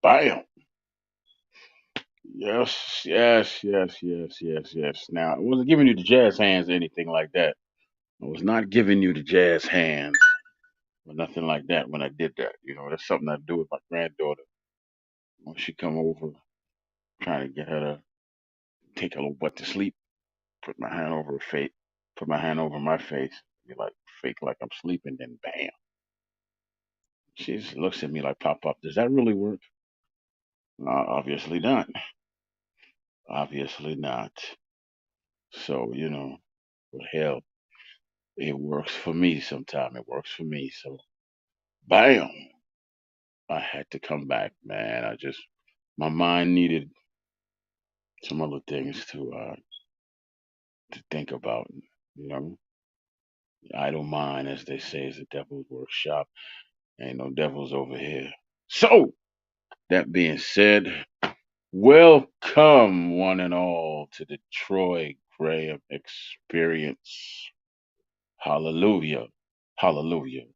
Bam. Yes, yes, yes, yes, yes, yes. Now, I wasn't giving you the jazz hands or anything like that. I was not giving you the jazz hands or nothing like that when I did that. That's something I do with my granddaughter when she come over, trying to get her to take her little butt to sleep. Put my hand over her face, put my hand over my face, be like fake like I'm sleeping, then bam. She just looks at me like, "Pop up, does that really work?" Obviously not. Obviously not. So, well, hell, it works for me sometime. It works for me. So, bam, I had to come back, man. My mind needed some other things to think about. You know, idle mind, as they say, is the devil's workshop. Ain't no devils over here. So, that being said, welcome one and all to the Troy Graham Experience. Hallelujah. Hallelujah.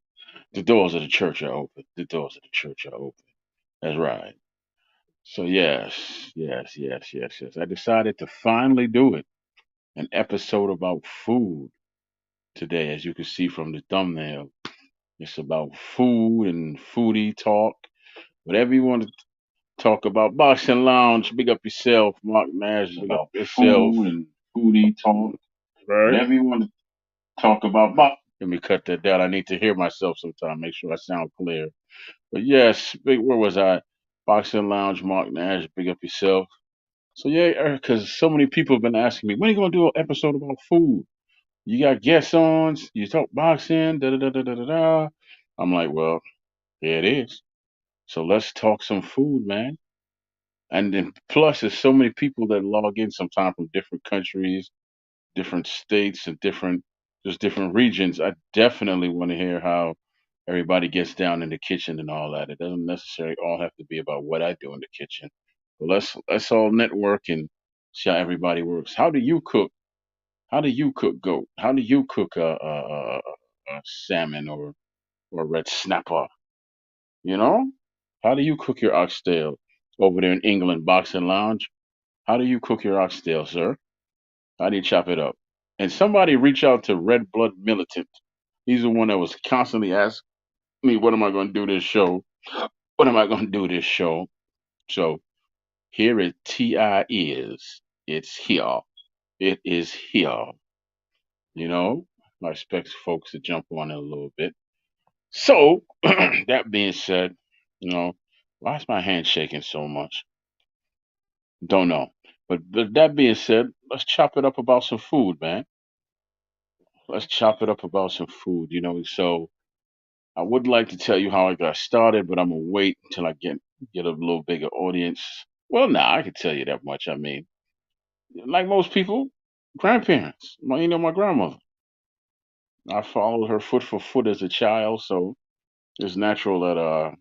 The doors of the church are open. The doors of the church are open. That's right. So yes, yes, yes, yes, yes. I decided to finally do it. An episode about food today, as you can see from the thumbnail. It's about food and foodie talk. Whatever you want to talk about. Boxing Lounge, big up yourself. Mark Nash, big up yourself. Food and foodie talk. Right. Whatever you want to talk about. Let me cut that down. I need to hear myself sometime. Make sure I sound clear. But yes, where was I? Boxing Lounge, Mark Nash, big up yourself. So yeah, because so many people have been asking me, when are you gonna do an episode about food? You got guest ons, you talk boxing, da da da da da da da. I'm like, well, here it is. So let's talk some food, man. And then plus, there's so many people that log in sometime from different countries, different states, and different regions. I definitely want to hear how everybody gets down in the kitchen and all that. It doesn't necessarily all have to be about what I do in the kitchen. But let's all network and see how everybody works. How do you cook? How do you cook goat? How do you cook a salmon or red snapper? You know, how do you cook your oxtail over there in England, Boxing Lounge? How do you cook your oxtail, sir? How do you chop it up? And somebody reach out to Red Blood Militant. He's the one that was constantly asking me, "What am I going to do this show? What am I going to do this show?" So here it Ti is. It's here. It is here. You know, I expect folks to jump on it a little bit. So that being said, why is my hand shaking so much? Don't know. But that being said, let's chop it up about some food, man. Let's chop it up about some food. So I would like to tell you how I got started, but I'm gonna wait until I get a little bigger audience. Well, nah, I can tell you that much. I mean, like most people, grandparents. My grandmother. I followed her foot for foot as a child, so it's natural that I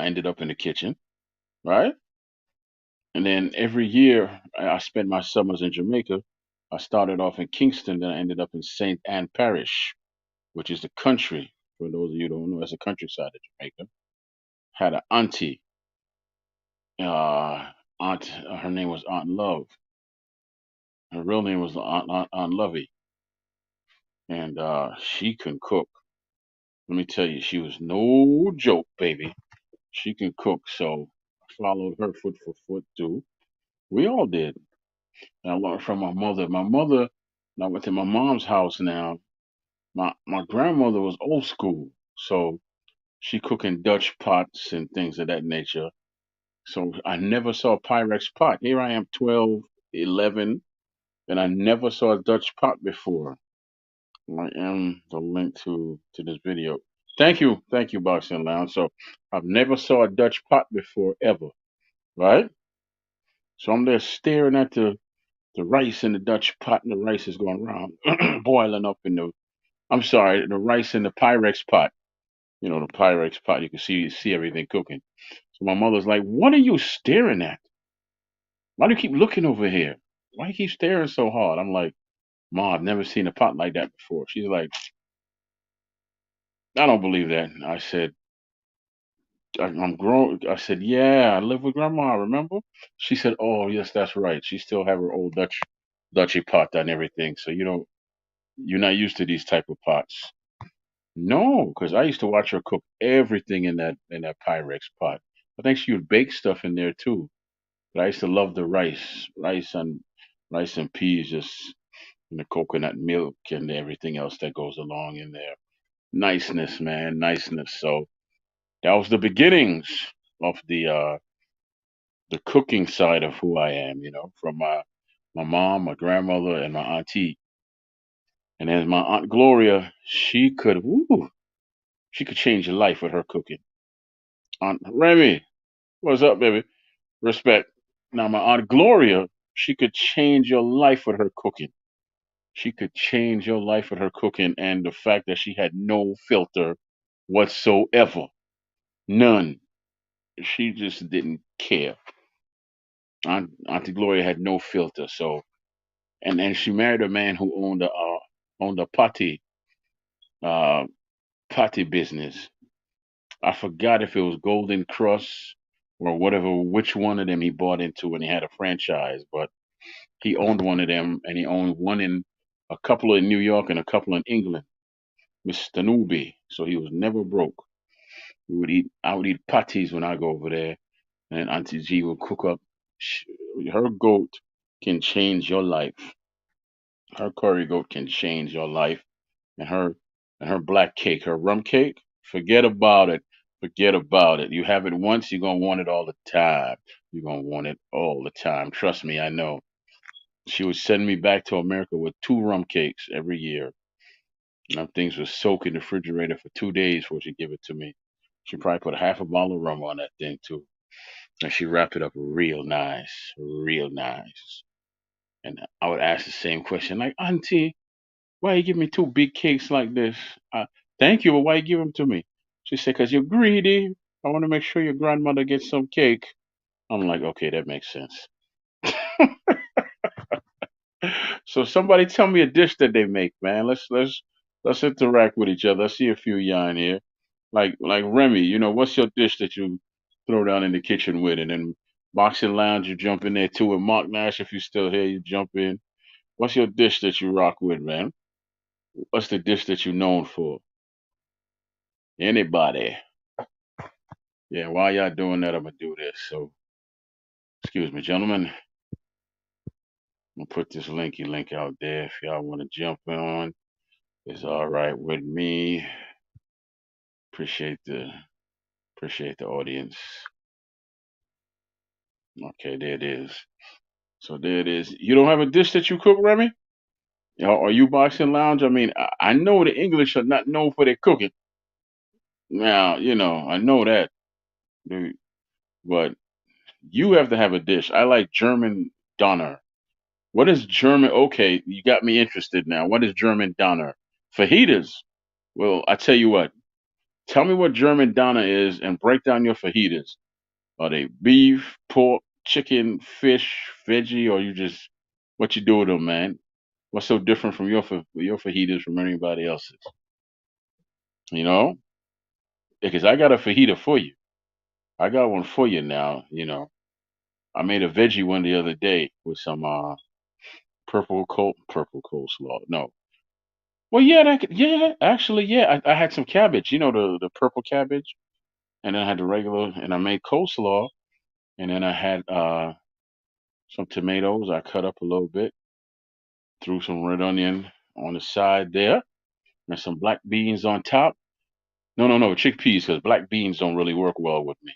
ended up in the kitchen, right? And then every year I spent my summers in Jamaica. I started off in Kingston, then I ended up in St. Anne Parish, which is the country. For those of you who don't know, it's the countryside of Jamaica. Had an auntie, aunt. Her name was Aunt Love. Her real name was Aunt Lovey, and she can cook. Let me tell you, she was no joke, baby. She can cook, so I followed her foot for foot too. We all did. And I learned from my mother. When I went to my mom's house now, my grandmother was old school, so she cooking Dutch pots and things of that nature. So I never saw a Pyrex pot. Here I am, 12, 11, and I never saw a Dutch pot before. I am the link to this video. Thank you, Boxing Lounge. So I've never saw a Dutch pot before ever, right? So I'm there staring at the rice in the Dutch pot, and the rice is going around, boiling up in the. I'm sorry, the rice in the Pyrex pot. The Pyrex pot. You can see everything cooking. So my mother's like, "What are you staring at? Why do you keep looking over here? Why you keep staring so hard?" I'm like, "Mom, I've never seen a pot like that before." She's like, "I don't believe that." I said, I'm grown. I said, yeah, I live with grandma. Remember? She said, oh yes, that's right. She still have her old Dutchy pot and everything. So you're not used to these type of pots. No, because I used to watch her cook everything in that Pyrex pot. I think she would bake stuff in there too. But I used to love the rice and peas, just and the coconut milk and everything else that goes along in there. Niceness, man, niceness. So that was the beginnings of the cooking side of who I am. From my mom, my grandmother, and my auntie. And as my aunt Gloria, she could change your life with her cooking. Aunt Remy, what's up, baby? Respect. Now, my Aunt Gloria, she could change your life with her cooking. She could change your life with her cooking, and the fact that she had no filter whatsoever. None. She just didn't care. Auntie Gloria had no filter. So, and she married a man who owned a uh, patty business. I forgot if it was Golden Cross or whatever, which one of them he bought into, and he had a franchise. But he owned one of them, and he owned one in a couple in New York and a couple in England, Mr. Newby. So he was never broke. I would eat patties when I go over there, and Auntie G would cook up. sh- Her goat can change your life. Her curry goat can change your life, and her black cake, her rum cake. Forget about it. Forget about it. You have it once, you're gonna want it all the time. You're gonna want it all the time. Trust me, I know. She would send me back to America with two rum cakes every year. And them things would soak in the refrigerator for 2 days before she give it to me. She probably put half a bottle of rum on that thing too. And she wrapped it up real nice, real nice. And I would ask the same question, like, Auntie, why you give me two big cakes like this? Thank you, but why you give them to me? She said, because you're greedy. I want to make sure your grandmother gets some cake. I'm like, okay, that makes sense. So somebody tell me a dish that they make, man. Let's interact with each other. I see a few y'all in here. Like Remy, what's your dish that you throw down in the kitchen with? And then Boxing Lounge, you jump in there too. And Mark Nash, if you still here, you jump in. What's your dish that you rock with, man? What's the dish that you're known for? Anybody? Yeah, while y'all doing that, I'm gonna do this. So, excuse me, gentlemen. I'm gonna put this link out there if y'all want to jump on. It's all right with me. Appreciate the audience. Okay, there it is. So there it is. You don't have a dish that you cook, Remy? Are you Boxing Lounge? I mean, I know the English are not known for their cooking. Now, I know that, dude, but you have to have a dish. I like German Donner. What is German? Okay, you got me interested now. What is German Donner? Fajitas. Well, I tell you what. Tell me what German Donner is and break down your fajitas. Are they beef, pork, chicken, fish, veggie, or you just what you do with them, man? What's so different from your fajitas from anybody else's? You know, because I got a fajita for you. I got one for you now. I made a veggie one the other day with some purple coleslaw. No, well, yeah, yeah, actually, yeah. I had some cabbage. The purple cabbage, and then I had the regular, and I made coleslaw, and then I had some tomatoes I cut up a little bit, threw some red onion on the side there, and some black beans on top. No, no, no, chickpeas, because black beans don't really work well with me.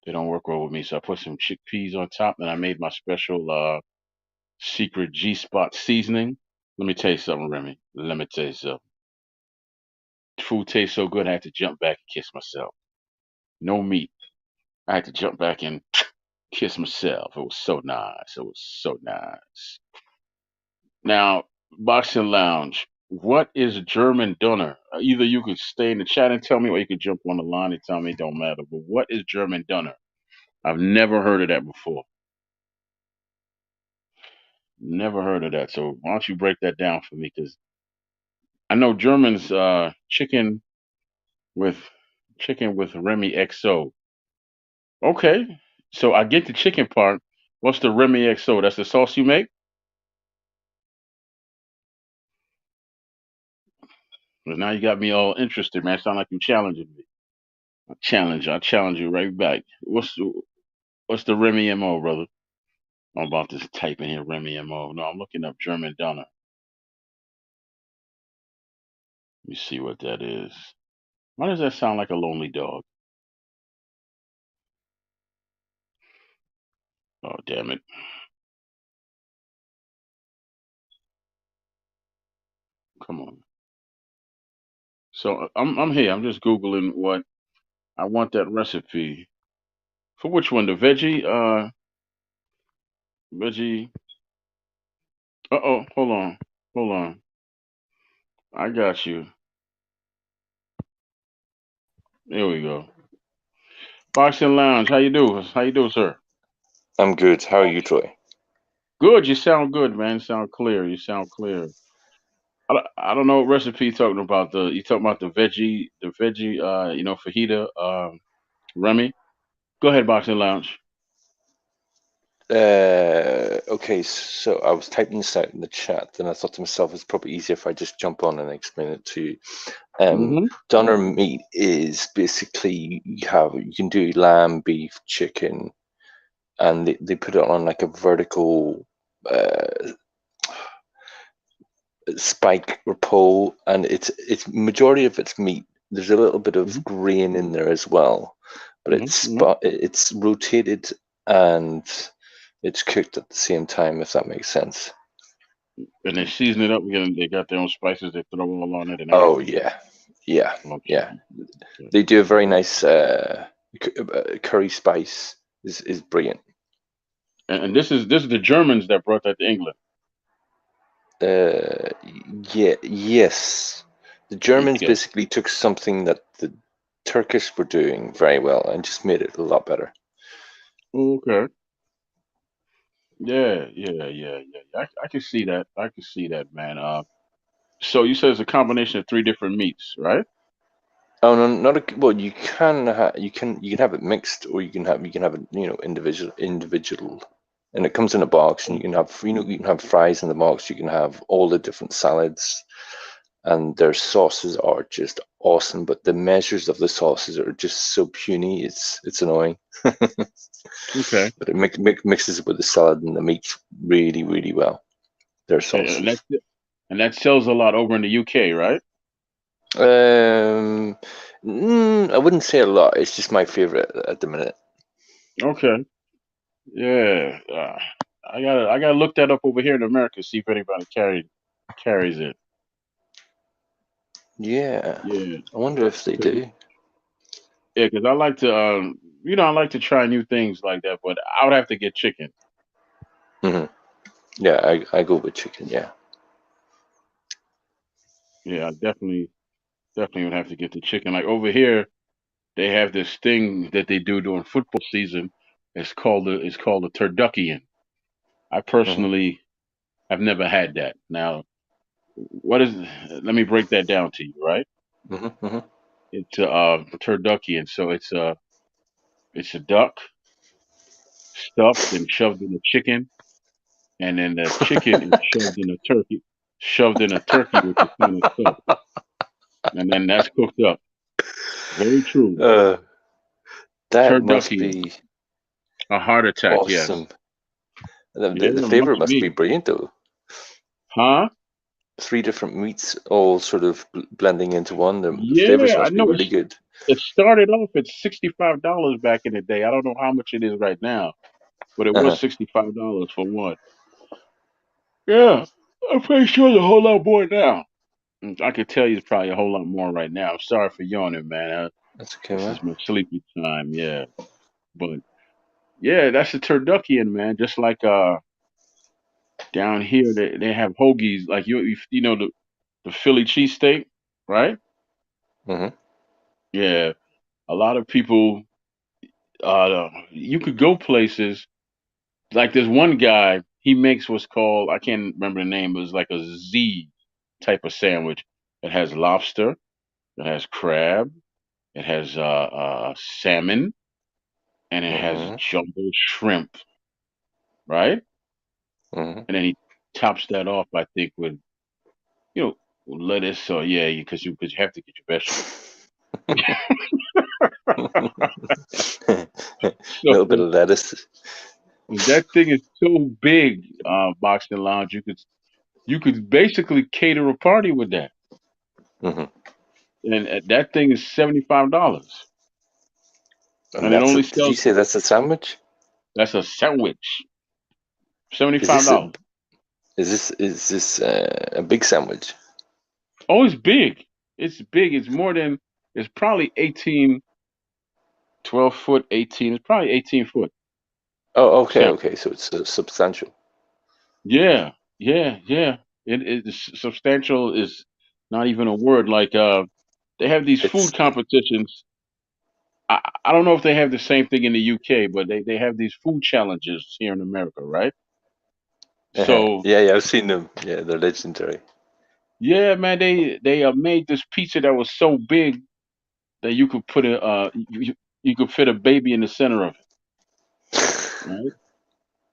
They don't work well with me, so I put some chickpeas on top, and I made my special secret G Spot seasoning. Let me tell you something, Remy. Let me tell you something. Food tastes so good, I had to jump back and kiss myself. No meat. I had to jump back and kiss myself. It was so nice. It was so nice. Now, Boxing Lounge, what is German Donner? Either you could stay in the chat and tell me, or you could jump on the line and tell me. It don't matter. But what is German Donner? I've never heard of that before. Never heard of that. So why don't you break that down for me? Because I know Germans chicken with Chicken with Remy XO. Okay. So I get the chicken part. What's the Remy XO? That's the sauce you make? 'Cause now you got me all interested, man. Sound like you challenging me. I challenge you right back. What's the Remy MO, brother? I'm about to type in here Remy MO. No, I'm looking up German Donner. Let me see what that is. Why does that sound like a lonely dog? Oh, damn it. Come on. So I'm here. I'm just googling what I want that recipe for. Which one? The veggie? Veggie. Hold on. Hold on. I got you. There we go. Boxing Lounge. How you do? How you do, sir? I'm good. How are you, Troy? Good. You sound good, man. You sound clear. You sound clear. I don't know what recipe you talking about. You talking about the veggie, fajita, Remy. Go ahead, Boxing Lounge. Okay, so I was typing this out in the chat, and I thought to myself, it's probably easier if I just jump on and explain it to you. Mm-hmm. Doner meat is basically you can do lamb, beef, chicken, and they put it on like a vertical spike or pole, and it's majority of it's meat. There's a little bit of Mm-hmm. grain in there as well, but Mm-hmm. it's rotated and it's cooked at the same time, if that makes sense. And they season it up. Again, they got their own spices. They throw all on it and Oh everything. yeah, yeah, Okay. yeah. Okay. They do a very nice curry spice is brilliant. And this is the Germans that brought that to England. Uh, yeah, yes. The Germans Okay. basically took something that the Turkish were doing very well and just made it a lot better. Okay. Yeah. Yeah. Yeah. Yeah. I can see that. I can see that, man. So you said it's a combination of three different meats, right? Oh no, not a well. You can have it mixed, or you can have it individual, and it comes in a box, and you can have fries in the box. You can have all the different salads, and their sauces are just awesome. But the measures of the sauces are just so puny. It's annoying. Okay. But it mixes it with the salad and the meat really really well. Their And sauces. that sells a lot over in the UK, right? Um, I wouldn't say a lot. It's just my favorite at the minute. Okay. Yeah. I gotta look that up over here in America. See if anybody carries it. Yeah, Yeah. I wonder if they Cause, do. yeah, because I like to I like to try new things like that, but I would have to get chicken. Hmm. Yeah, I go with chicken. Yeah. Yeah, I definitely would have to get the chicken. Like over here, they have this thing that they do during football season. It's called a Turduckian. I Hmm. personally have never had that. Now, what is? Let me break that down to you. Right? Hmm. Hmm. It's a Turduckian. So it's a duck stuffed and shoved in a chicken, and then the chicken is shoved in a turkey which is kind of stuffed, and then that's cooked up. Very true. uh, that must Turducken, be a heart attack. awesome. Yes. The Yeah, flavor must must be be. brilliant though. Huh? Three different meats all sort of blending into one. The flavors Yeah, I must be know. really good. It started off at $65 back in the day. I don't know how much it is right now, but it was Uh-huh. $65 for one. Yeah, I'm pretty sure it's a whole lot more now. I could tell you it's probably a whole lot more right now. I'm sorry for yawning, man. That's okay, This man. is my sleepy time. Yeah, but yeah, that's a turducken, man. Just like down here, they have hoagies. Like you know the Philly cheesesteak, right? Hmm. Yeah, a lot of people. You could go places like there's one guy. He makes what's called I can't remember the name. It was like a Z type of sandwich. It has lobster. It has crab. It has salmon, and it has Mm-hmm. jumbo shrimp, right? Mm-hmm. And then he tops that off, I think, with you know lettuce or yeah, because you have to get your vegetables. A So little bit of lettuce. that thing is so big, Boxing Lounge. You could basically cater a party with that, Hmm. and that thing is $75, And and it that's a, only did you sells. say that's a sandwich? That's a sandwich, Is $75. this a, is this a big sandwich? Oh, it's big. It's big. It's more than. It's probably 18, 12 foot, 18. It's probably 18 foot Oh, okay, sandwich. okay. So it's substantial. Yeah, yeah, yeah. It is substantial. Is not even a word. Like they have these food It's competitions. I don't know if they have the same thing in the UK, but they have these food challenges here in America, right? So yeah, yeah. I've seen them. Yeah, they're legendary. yeah, man, they made this pizza that was so big that you could put you could fit a baby in the center of it, right?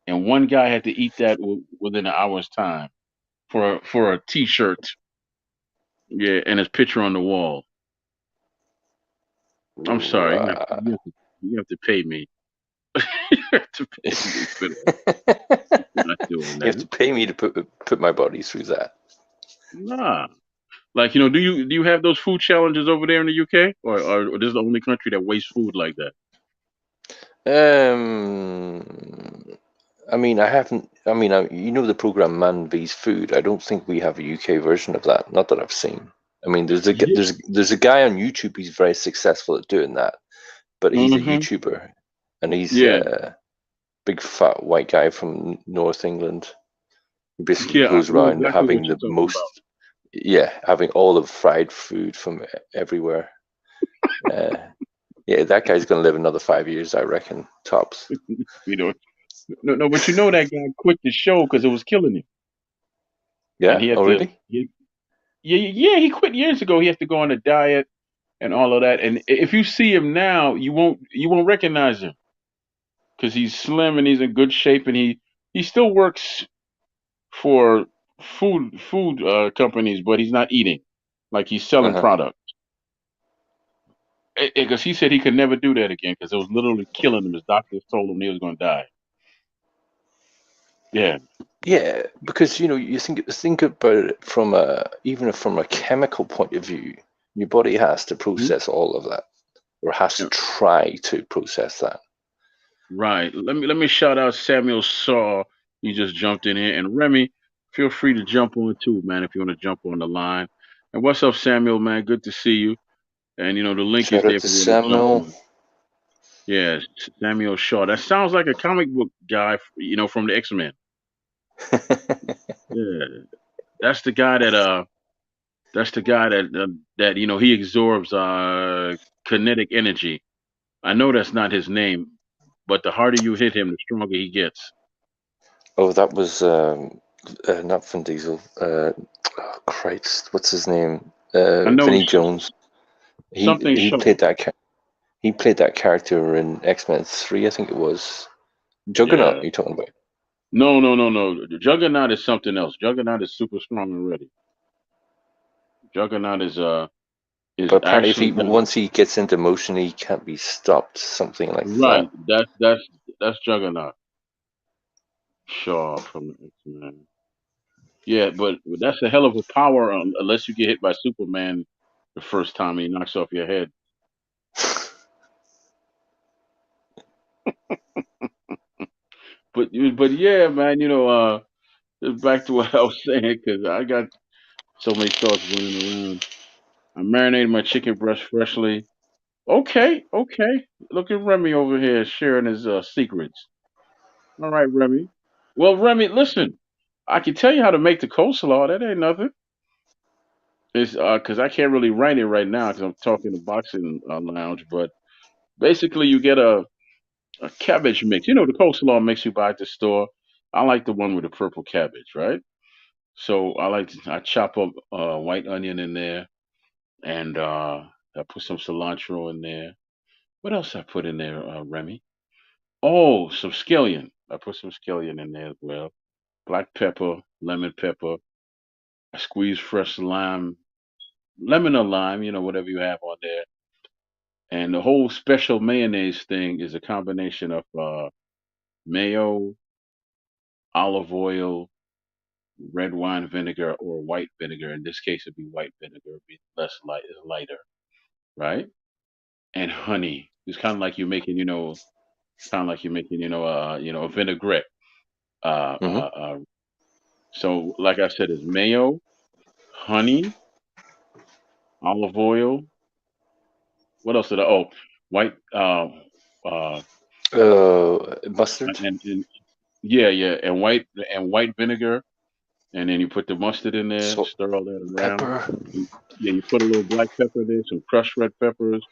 And one guy had to eat that within an hour's time for a T-shirt, yeah, and his picture on the wall. I'm sorry, Wow. you have to pay me. You have to pay me for that. You You're not doing have to that. pay me to put my body through that. Nah. Like, do you have those food challenges over there in the UK, or this is the only country that wastes food like that? Um, I mean, I haven't. I mean, you know the program Man vs Food. I don't think we have a UK version of that. Not that I've seen. I mean, Yeah. there's a guy on YouTube. He's very successful at doing that, but he's a Hmm. YouTuber, and he's Yeah. a big fat white guy from North England. He basically Yeah. I goes know around exactly what having you're the talking about. most, yeah, having all the fried food from everywhere. Uh, yeah, that guy's gonna live another 5 years, I reckon, tops. You know, no, no, but that guy quit the show because it was killing him, and Yeah. he had Oh, to. really? Yeah, yeah, he quit years ago. He has to go on a diet and all of that. And if you see him now, you won't recognize him because he's slim and he's in good shape, and he still works for food companies, but he's not eating. Like he's selling Uh-huh. product. Because he said he could never do that again because it was literally killing him. His doctors told him he was going to die. Yeah. Yeah, because you think about it from a even from a chemical point of view, your body has to Mhm. process all of that, or has to Yeah. try to process that. Right. Let me shout out Samuel Saw. He just jumped in here, and Remy, feel free to jump on too, man. If you want to jump on the line. And what's up, Samuel, man? Good to see you. And the link is Shout out there to if you want to jump Samuel. on. Yeah, Samuel Shaw. That sounds like a comic book guy, from the X-Men. Yeah, that's the guy that he absorbs kinetic energy. I know that's not his name, but the harder you hit him, the stronger he gets. Oh, that was not Vin Diesel. Oh, Christ, what's his name? I know Vinnie Jones. He something he Shaw. played that he played that character in X-Men 3, I think it was. Juggernaut. Yeah. You talking about? No, no, no, no. Juggernaut is something else. Juggernaut is super strong already. Juggernaut is But apparently, if actually he got once he gets into motion, he can't be stopped. Something like that. right. That's Juggernaut. Shaw from the X-Men. Yeah, but that's a hell of a power unless you get hit by Superman the first time and he knocks off your head. But yeah, man, just back to what I was saying because I got so many thoughts running around. I marinated my chicken breast freshly. Okay, okay. Look at Remy over here sharing his secrets. All right, Remy. Well, Remy, listen. I can tell you how to make the coleslaw. That ain't nothing. It's because I can't really write it right now because I'm talking to boxing lounge. But basically, you get a cabbage mix. You know the coleslaw mix you buy at the store. I like the one with the purple cabbage, right? So I chop up white onion in there and I put some cilantro in there. What else I put in there, Remy? Oh, some scallion. I put some scallion in there as well. Black pepper, lemon pepper. I squeeze fresh lime, lemon or lime, whatever you have on there. And the whole special mayonnaise thing is a combination of mayo, olive oil, red wine vinegar, or white vinegar. In this case, it'd be white vinegar. It'd be less light, it's lighter, right? And honey. It's kind of like you're making, kind of like you're making, a vinaigrette. Uh, Mm-hmm. uh, uh, so, like I said, it's mayo, honey, olive oil. What else did I? Oh, white, uh, Mustard, and yeah, yeah, and white vinegar, and then you put the mustard in there, salt, stir all that around. pepper. Yeah, you put a little black pepper there, some crushed red peppers,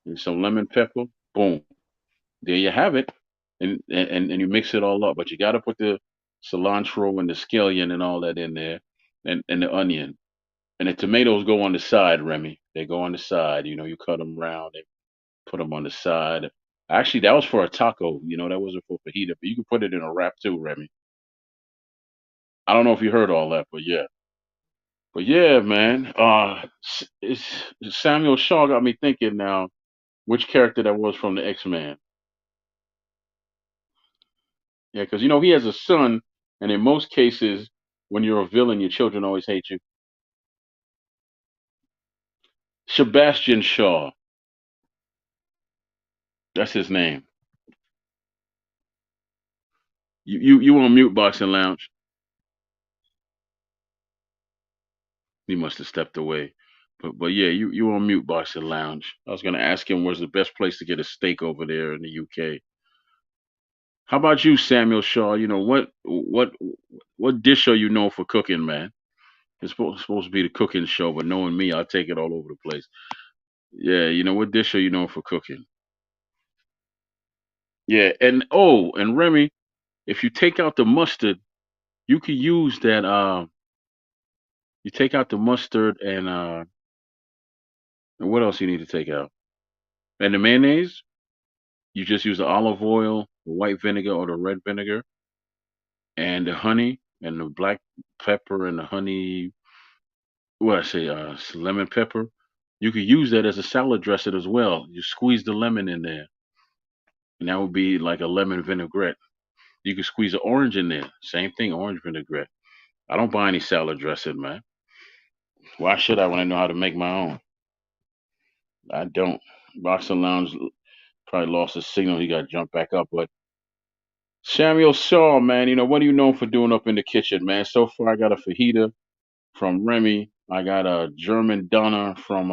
and some lemon pepper. Boom, there you have it, and you mix it all up. But you got to put the cilantro and the scallion and all that in there, and the onion, and the tomatoes go on the side, Remy. They go on the side. You cut them round and put them on the side. Actually, that was for a taco. That wasn't for fajita, but you can put it in a wrap too, Remy. I don't know if you heard all that, but yeah. But yeah, man. Samuel Shaw got me thinking now which character that was from the X-Men. Yeah, because he has a son, and in most cases, when you're a villain, your children always hate you. Sebastian Shaw, that's his name. You on mute, Boxing Lounge? He must have stepped away. But yeah, you on mute, Boxing Lounge. I was gonna ask him where's the best place to get a steak over there in the UK. How about you, Samuel Shaw? What dish are you known for cooking, man? It's supposed to be the cooking show, but knowing me, I'll take it all over the place. Yeah, what dish are you known for cooking? Yeah, and Remy, if you take out the mustard, you could use that. You take out the mustard and what else you need to take out? And the mayonnaise, you just use the olive oil, the white vinegar, or the red vinegar, and the honey and the black pepper and the honey. What I say? Lemon pepper. You could use that as a salad dressing as well. You squeeze the lemon in there, and that would be like a lemon vinaigrette. You could squeeze an orange in there. Same thing, orange vinaigrette. I don't buy any salad dressing, man. Why should I when I know how to make my own? I don't. Boxing Lounge probably lost his signal. He got jumped back up. But Samuel Shaw, man, what are you known for doing up in the kitchen, man? So far, I got a fajita from Remy. I got a German doner from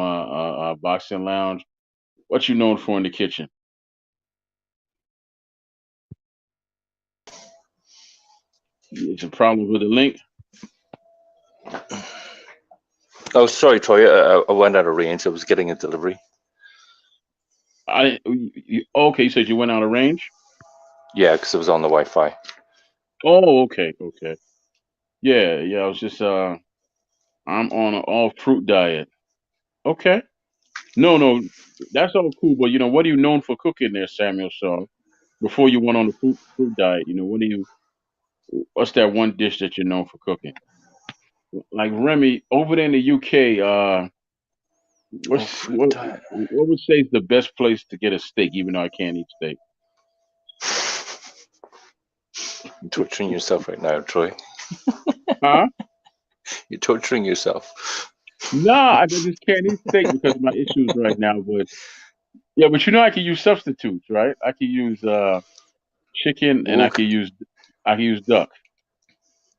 Boxing Lounge. What you known for in the kitchen? It's a problem with the link. Oh, sorry, Troy. I went out of range. I was getting a delivery. Okay, you said you went out of range. Yeah, because it was on the Wi-Fi. Oh, okay, okay. Yeah, yeah. I was just I'm on an all fruit diet. Okay. No, no, that's all cool. But what are you known for cooking there, Samuel Shaw? Before you went on the fruit diet, what's that one dish that you're known for cooking? Like Remy over there in the UK, Oh, what's fruit what diet. what would say is the best place to get a steak, even though I can't eat steak? You're torturing yourself right now, Troy. Huh? You're torturing yourself. Nah, I just can't eat steak because of my issues right now. But yeah, but I can use substitutes, right? I can use chicken and Ooh, I can use duck.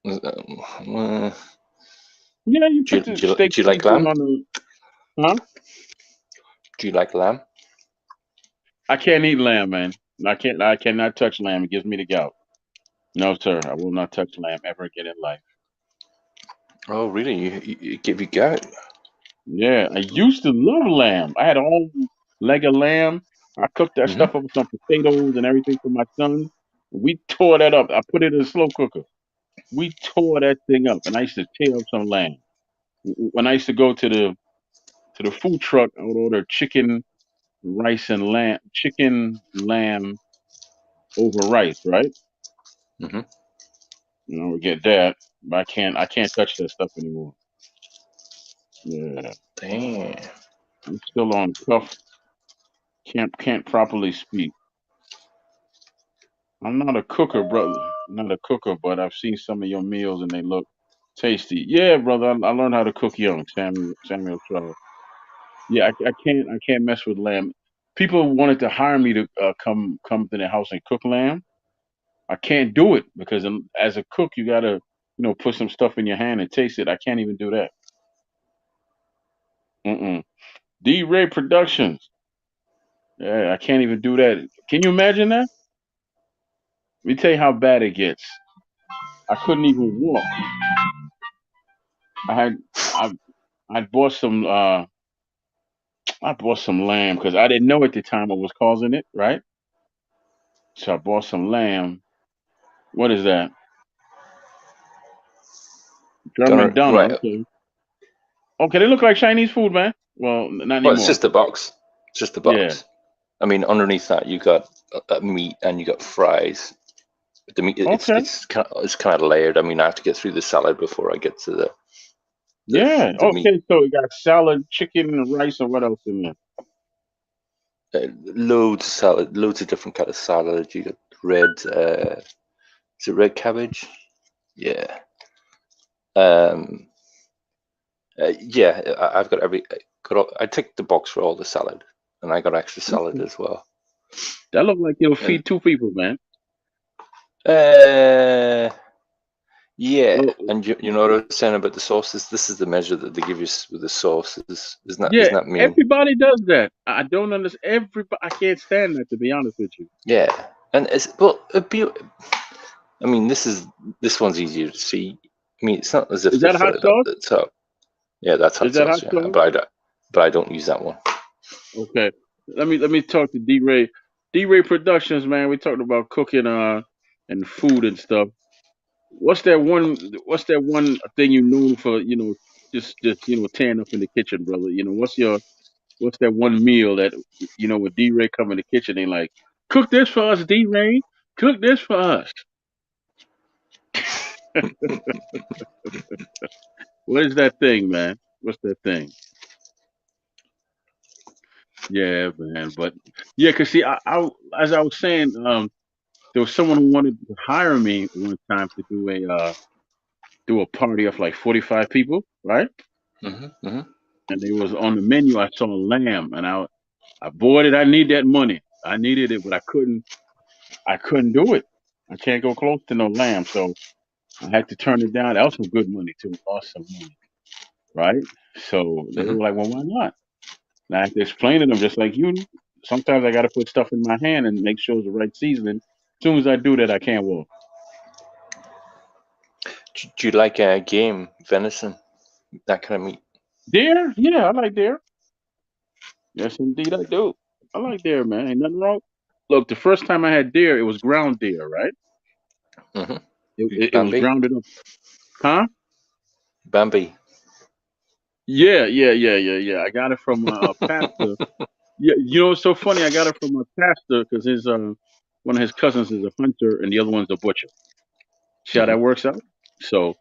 uh, Yeah, you put the steak do you like seasoning lamb? on the huh? Do you like lamb? I can't eat lamb, man. I cannot touch lamb. It gives me the gout. No, sir. I will not touch lamb ever again in life. Oh, really? You give you gout? Yeah, I used to love lamb. I had a whole leg of lamb. I cooked that Mm-hmm. stuff up with some potatoes and everything for my son. We tore that up. I put it in a slow cooker. We tore that thing up, and I used to tear up some lamb. When I used to go to to the food truck, I would order chicken, rice, and lamb, chicken, lamb over rice, right? Hmm. We get that, but I can't touch that stuff anymore. Yeah, Damn. I'm still on cuff. Can't properly speak. I'm not a cooker, brother. Not a cooker, but I've seen some of your meals and they look tasty. Yeah, brother. I learned how to cook young. Samuel Charles. Yeah, I can't mess with lamb. People wanted to hire me to come to their house and cook lamb. I can't do it because as a cook, you gotta put some stuff in your hand and taste it. I can't even do that. Mm-mm. D Ray Productions. Yeah, I can't even do that. Can you imagine that? Let me tell you how bad it gets. I couldn't even walk. I had I I bought some I bought some lamb because I didn't know at the time what was causing it, right? So I bought some lamb. What is that? Gunner, German Dunner. right. Okay. Okay, they look like Chinese food, man. Well, not Well, it's anymore. just a box. It's just a Yeah. box. I mean, underneath that, you got meat and you got fries. The meat, Okay. it's kind of layered. I mean, I have to get through the salad before I get to Yeah. the meat. Okay. So we got salad, chicken, and rice, and what else in there? Loads of salad, loads of different kind of salad. You got red, is it red cabbage? Yeah. Um, yeah, I've got I take the box for all the salad, and I got extra salad Okay. as well. That look like it'll And feed two people, man. uh, yeah, Oh, and you know what I was saying about the sauces? This is the measure that they give you with the sauces. yeah. Isn't that mean? Everybody does that. I don't understand. Everybody. I can't stand that, to be honest with you. Yeah, and it's well, I mean, this one's easier to see. I mean, it's not as if Is they that fill hot it up sauce? the top. Yeah, that's Is hot that hot sauce. Yeah, sauce? but I don't use that one. Okay. Let me talk to D Ray. D Ray Productions, man. We talked about cooking and food and stuff. What's that one thing you known for, just tearing up in the kitchen, brother? What's that one meal that when D Ray come in the kitchen, they like, cook this for us, D Ray. Cook this for us. What is that thing, man? What's that thing? Yeah, man. But yeah, cause see, as I was saying, there was someone who wanted to hire me one time to do a party of like 45 people, right? Hmm. Hmm. And they was on the menu. I saw lamb, and I bought it. I need that money. I needed it, but I couldn't do it. I can't go close to no lamb, so I had to turn it down. That was some good money too. Lost some money, right? So they Hmm. were like, "Well, why not?" And I had to explain to them, just like you. Sometimes I got to put stuff in my hand and make sure it's the right seasoning. As soon as I do that, I can't walk. Do you like game, venison, that kind of meat? Deer, yeah, I like deer. Yes, indeed, I do. I like deer, man. Ain't nothing wrong. Look, the first time I had deer, it was ground deer, right? Hmm. It was Bambi, grounded up, huh? Bambi. Yeah, yeah, yeah, yeah, yeah. I got it from a pastor. Yeah, it's so funny. I got it from a pastor because his one of his cousins is a hunter and the other one's a butcher. See how Hmm. that works out? So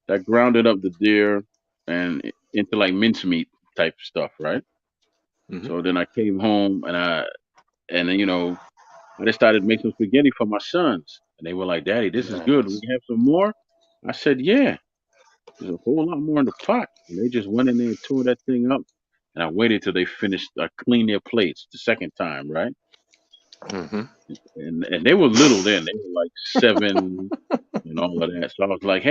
that grounded up the deer and into like mincemeat type stuff, right? Hmm. So then I came home and then I just started making spaghetti for my sons, and they were like, "Daddy, this is good. We Nice. have some more." I said, "Yeah, there's a whole lot more in the pot." And they just went in there and tore that thing up. And I waited till they finished, clean their plates the second time, right? Hmm. And they were little then; they were like 7 and all of that. So I was like,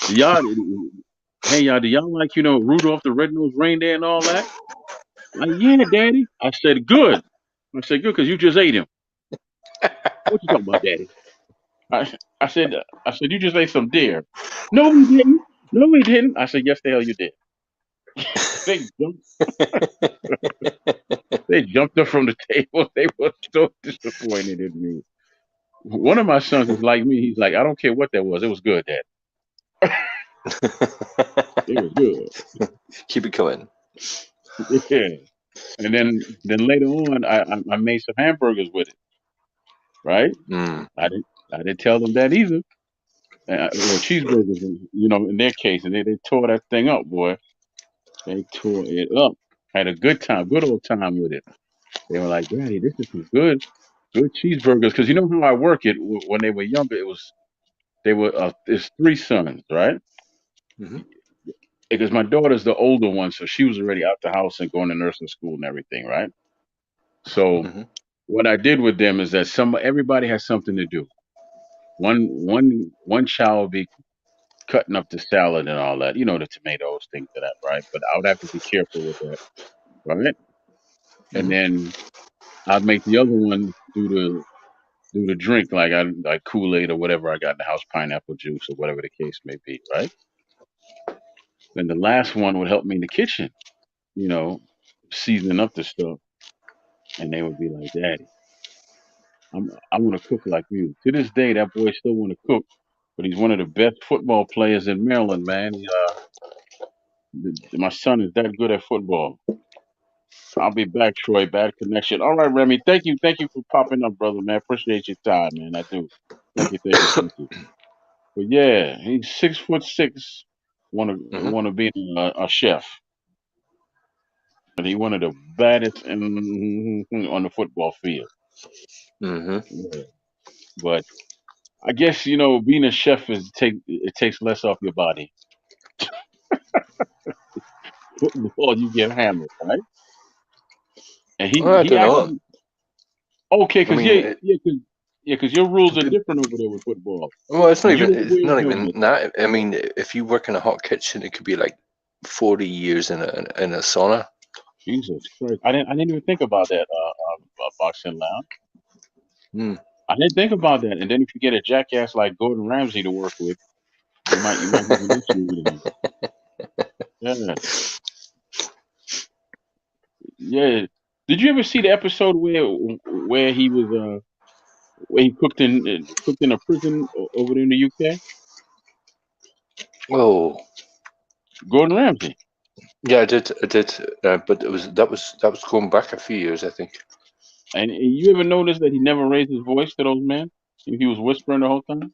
do y'all, hey y'all, do y'all like Rudolph the Red-Nosed Reindeer and all that?" Like, yeah, Daddy. I said, good. I said, good, because you just ate him. What you talking about, Daddy? I said, you just ate some deer. No, we didn't. No, we didn't. I said, yes, the hell you did. They jumped. They jumped up from the table. They were so disappointed in me. One of my sons is like me. He's like, I don't care what that was. It was good, Dad. It was good. Keep it coming. Yeah. And then later on, I made some hamburgers with it, right? Mm. I didn't tell them that either. Or cheeseburgers, in their case, and they tore that thing up, boy. They tore it up. Had a good time, good old time with it. They were like, "Daddy, this is some good cheeseburgers." Because you know how I work it. When they were younger, they were there's three sons, right? Mm-hmm. Because my daughter's the older one, so she was already out the house and going to nursing school and everything, right? So Mm-hmm. what I did with them is that everybody has something to do. One child will be cutting up the salad and all that, the tomatoes, things of that, right? But I would have to be careful with that, right? And Mm-hmm. then I'd make the other one do the drink, like I like Kool-Aid or whatever I got in the house, pineapple juice or whatever the case may be, right? Then the last one would help me in the kitchen, you know, seasoning up the stuff, and they would be like, "Daddy, I want to cook like you." To this day, that boy still want to cook, but he's one of the best football players in Maryland, man. My son is that good at football. I'll be back, Troy. Bad connection. All right, Remy. Thank you for popping up, brother, man. Appreciate your time, man. I do. Thank you, thank you. But yeah, he's 6'6". Mm-hmm. Want to be a chef, and he one of the baddest on the football field. Mm-hmm. Yeah. But I guess being a chef it takes less off your body. Football, you get hammered, right? And I he don't know. actually okay, I cause mean, your rules are b- different over there with football. well, You don't it's wear not even helmets. that. I mean, if you work in a hot kitchen, it could be like 40 years in a sauna. Jesus Christ, I didn't even think about that. Boxing lounge. Mm. I didn't think about that. And then if you get a jackass like Gordon Ramsay to work with, you might have an issue with him. Yeah, yeah. Did you ever see the episode where he was where he cooked in a prison over there in the UK? Oh, Gordon Ramsay. yeah, I did, but that was going back a few years, I think. And you ever notice that he never raised his voice to those men? He was whispering the whole time.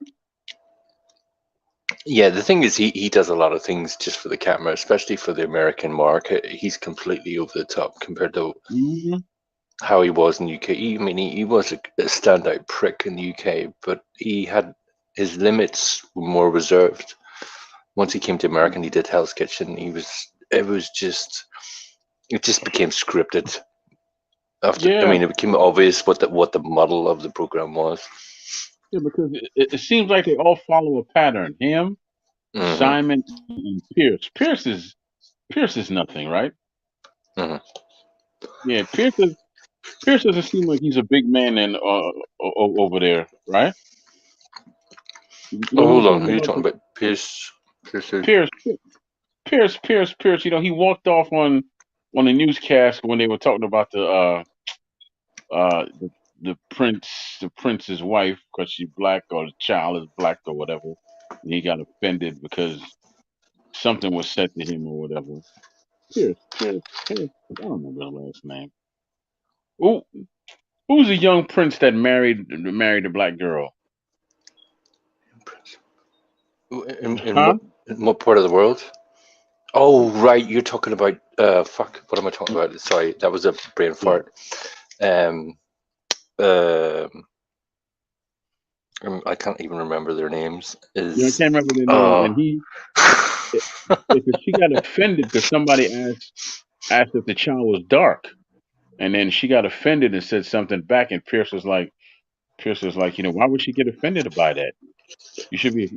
Yeah, the thing is, he does a lot of things just for the camera, especially for the American market. He's completely over the top compared to Hmm. how he was in the UK. I mean, he was a standout prick in the UK, but he had his limits were more reserved. Once he came to America and he did Hell's Kitchen, it just became scripted. I Yeah, mean, it became obvious what the model of the program was. yeah, because it seems like they all follow a pattern. Him, Hmm. Simon, and Pierce. Pierce is nothing, right? Hmm. Yeah, Pierce doesn't seem like he's a big man over there, right? You know Oh, who I'm hold on, talking who are you about? talking about? Pierce. Pierce. Pierce, Pierce. He walked off on the newscast when they were talking about uh the, the prince's wife because she's black or the child is black or whatever. And he got offended because something was said to him or whatever. Pierce. I don't remember his last name. Who who's the young prince that married a black girl? Huh? In what part of the world? Oh, right, you're talking about fuck. What am I talking about? Sorry, that was a brain What? fart. Um, um, I can't even remember their names. I Is can't remember their names. oh, And because she got offended because somebody asked if the child was dark, and then she got offended and said something back, and Pierce was like, why would she get offended by that? You should be,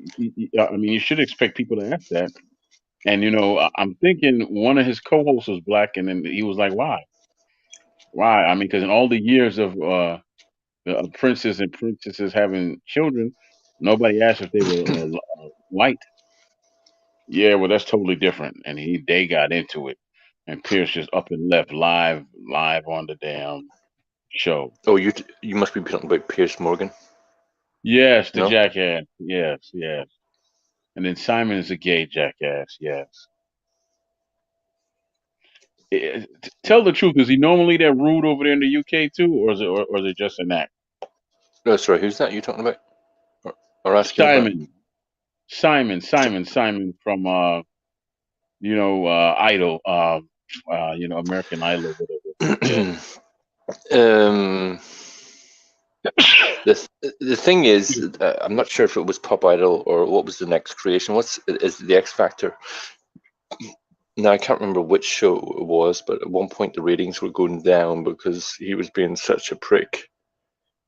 I mean, you should expect people to ask that. And I'm thinking one of his co-hosts was black, and then he was like, "Why? Why?" I mean, because in all the years of princes and princesses having children, nobody asked if they were white. Yeah, well, that's totally different. And they got into it, and Pierce just up and left live on the damn show. oh, you must be talking about Pierce Morgan. Yes, the No, jackass. Yes, yes. And then Simon is a gay jackass. Yes. Tell the truth. Is he normally that rude over there in the UK too, or is it just an act? Oh, sorry, who's that you talking about? Or asking about? Simon, Simon from Idol, American Idol, or whatever. Yeah. um, the thing is, I'm not sure if it was Pop Idol or what was the next creation. What's is the X Factor? Now I can't remember which show it was, but at one point the ratings were going down because he was being such a prick,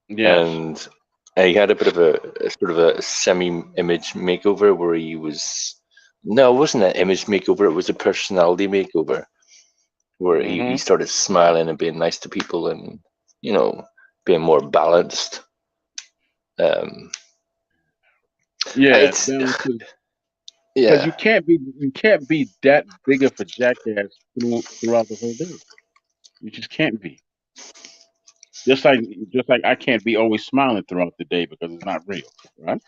Yes. and he had a bit of a sort of a semi-image makeover where he was. No, it wasn't an image makeover. It was a personality makeover where he Hmm. started smiling and being nice to people and you know being more balanced. Um, Yeah, it's balances. Because yeah. you can't be that big of a jackass throughout the whole day. You just can't be. Just like just like I can't be always smiling throughout the day because it's not real, right?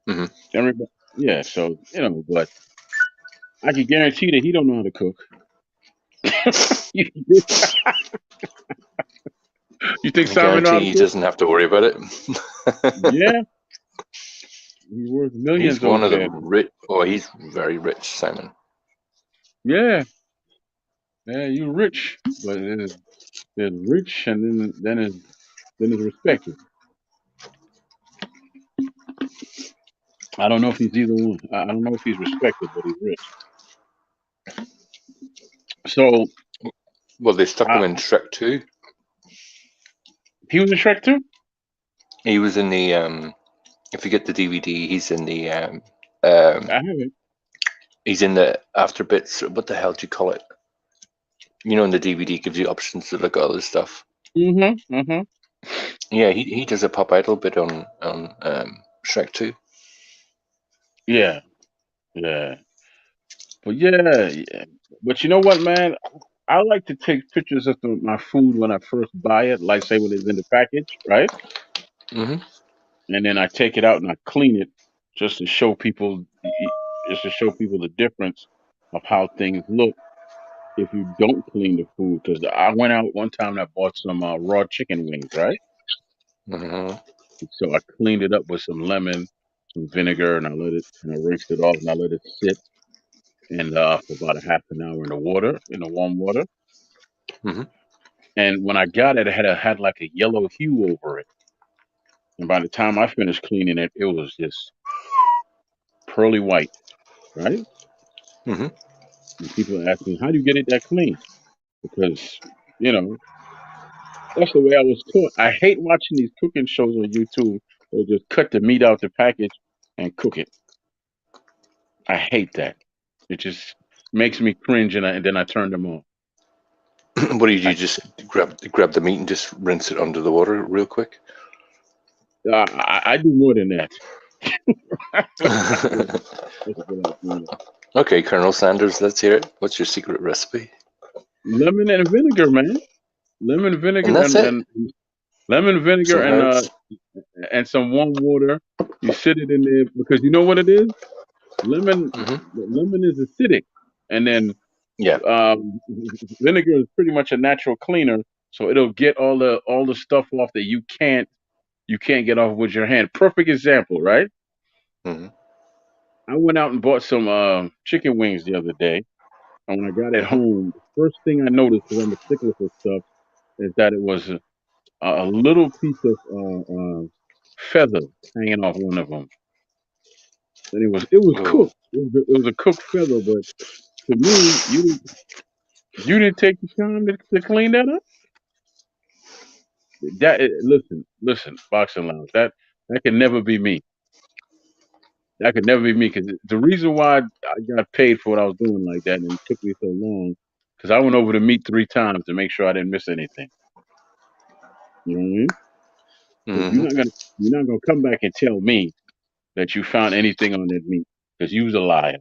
Hmm. Everybody, yeah. So but I can guarantee that he don't know how to cook. you think I Simon know how guarantee to he cook? doesn't have to worry about it. Yeah, he's worth He's millions one over of the there. rich. Oh, he's very rich, Simon. Yeah, yeah, you rich, but there's rich, and then there's respected. I don't know if he's either one. I don't know if he's respected, but he's rich. So Well, they stuck him uh, in Shrek 2. he was in Shrek too. He was in the if you get the DVD, I haven't. he's in the after bits. What the hell do you call it? You know, in the DVD gives you options to look at other stuff. Mhm. Mhm. Yeah, he does a pop idol bit on Shrek 2. Yeah. Yeah. But yeah. But you know what, man? I like to take pictures of my food when I first buy it, like say when it's in the package, right? Hmm. And then I take it out and I clean it just to show people, just to show people the difference of how things look if you don't clean the food. Because I went out one time and I bought some raw chicken wings, right? Hmm. So I cleaned it up with some lemon, some vinegar, and I rinsed it off and I let it sit and for about a half an hour in the water, in the warm water. Hmm. And when I got it, it had like a yellow hue over it. And by the time I finished cleaning it, it was just pearly white, right? Hmm. And people ask me, "How do you get it that clean?" Because you know that's the way I was taught. I hate watching these cooking shows on YouTube. They just cut the meat out the package and cook it. I hate that. It just makes me cringe, and then I turn them off. What do you I, do? Just grab the meat and just rinse it under the water real quick. I do more than that. That's what I do. Okay, Colonel Sanders, let's hear it. What's your secret recipe? Lemon and vinegar, man. Lemon And vinegar that's it. and lemon vinegar Some herbs. and some warm water. You sit it in there because you know what it is. Lemon Hmm. lemon is acidic, and then Yeah. um, vinegar is pretty much a natural cleaner, so it'll get all the stuff off that you can't get off with your hand. Perfect example, right? Hmm. I went out and bought some chicken wings the other day, and when I got it Hmm. home, the first thing I noticed, because I'm a stickler for stuff, is that it was a little piece of feather hanging off one of them, and it was Oh. cooked. It was a cooked feather, but to me, you didn't take the time to clean that up. Listen, boxing lounge. That can never be me. That could never be me because the reason why I got paid for what I was doing like that and it took me so long because I went over the meat 3 times to make sure I didn't miss anything. You know what I mean? Because Hmm. you're not gonna come back and tell me that you found anything on that meat because you was a liar.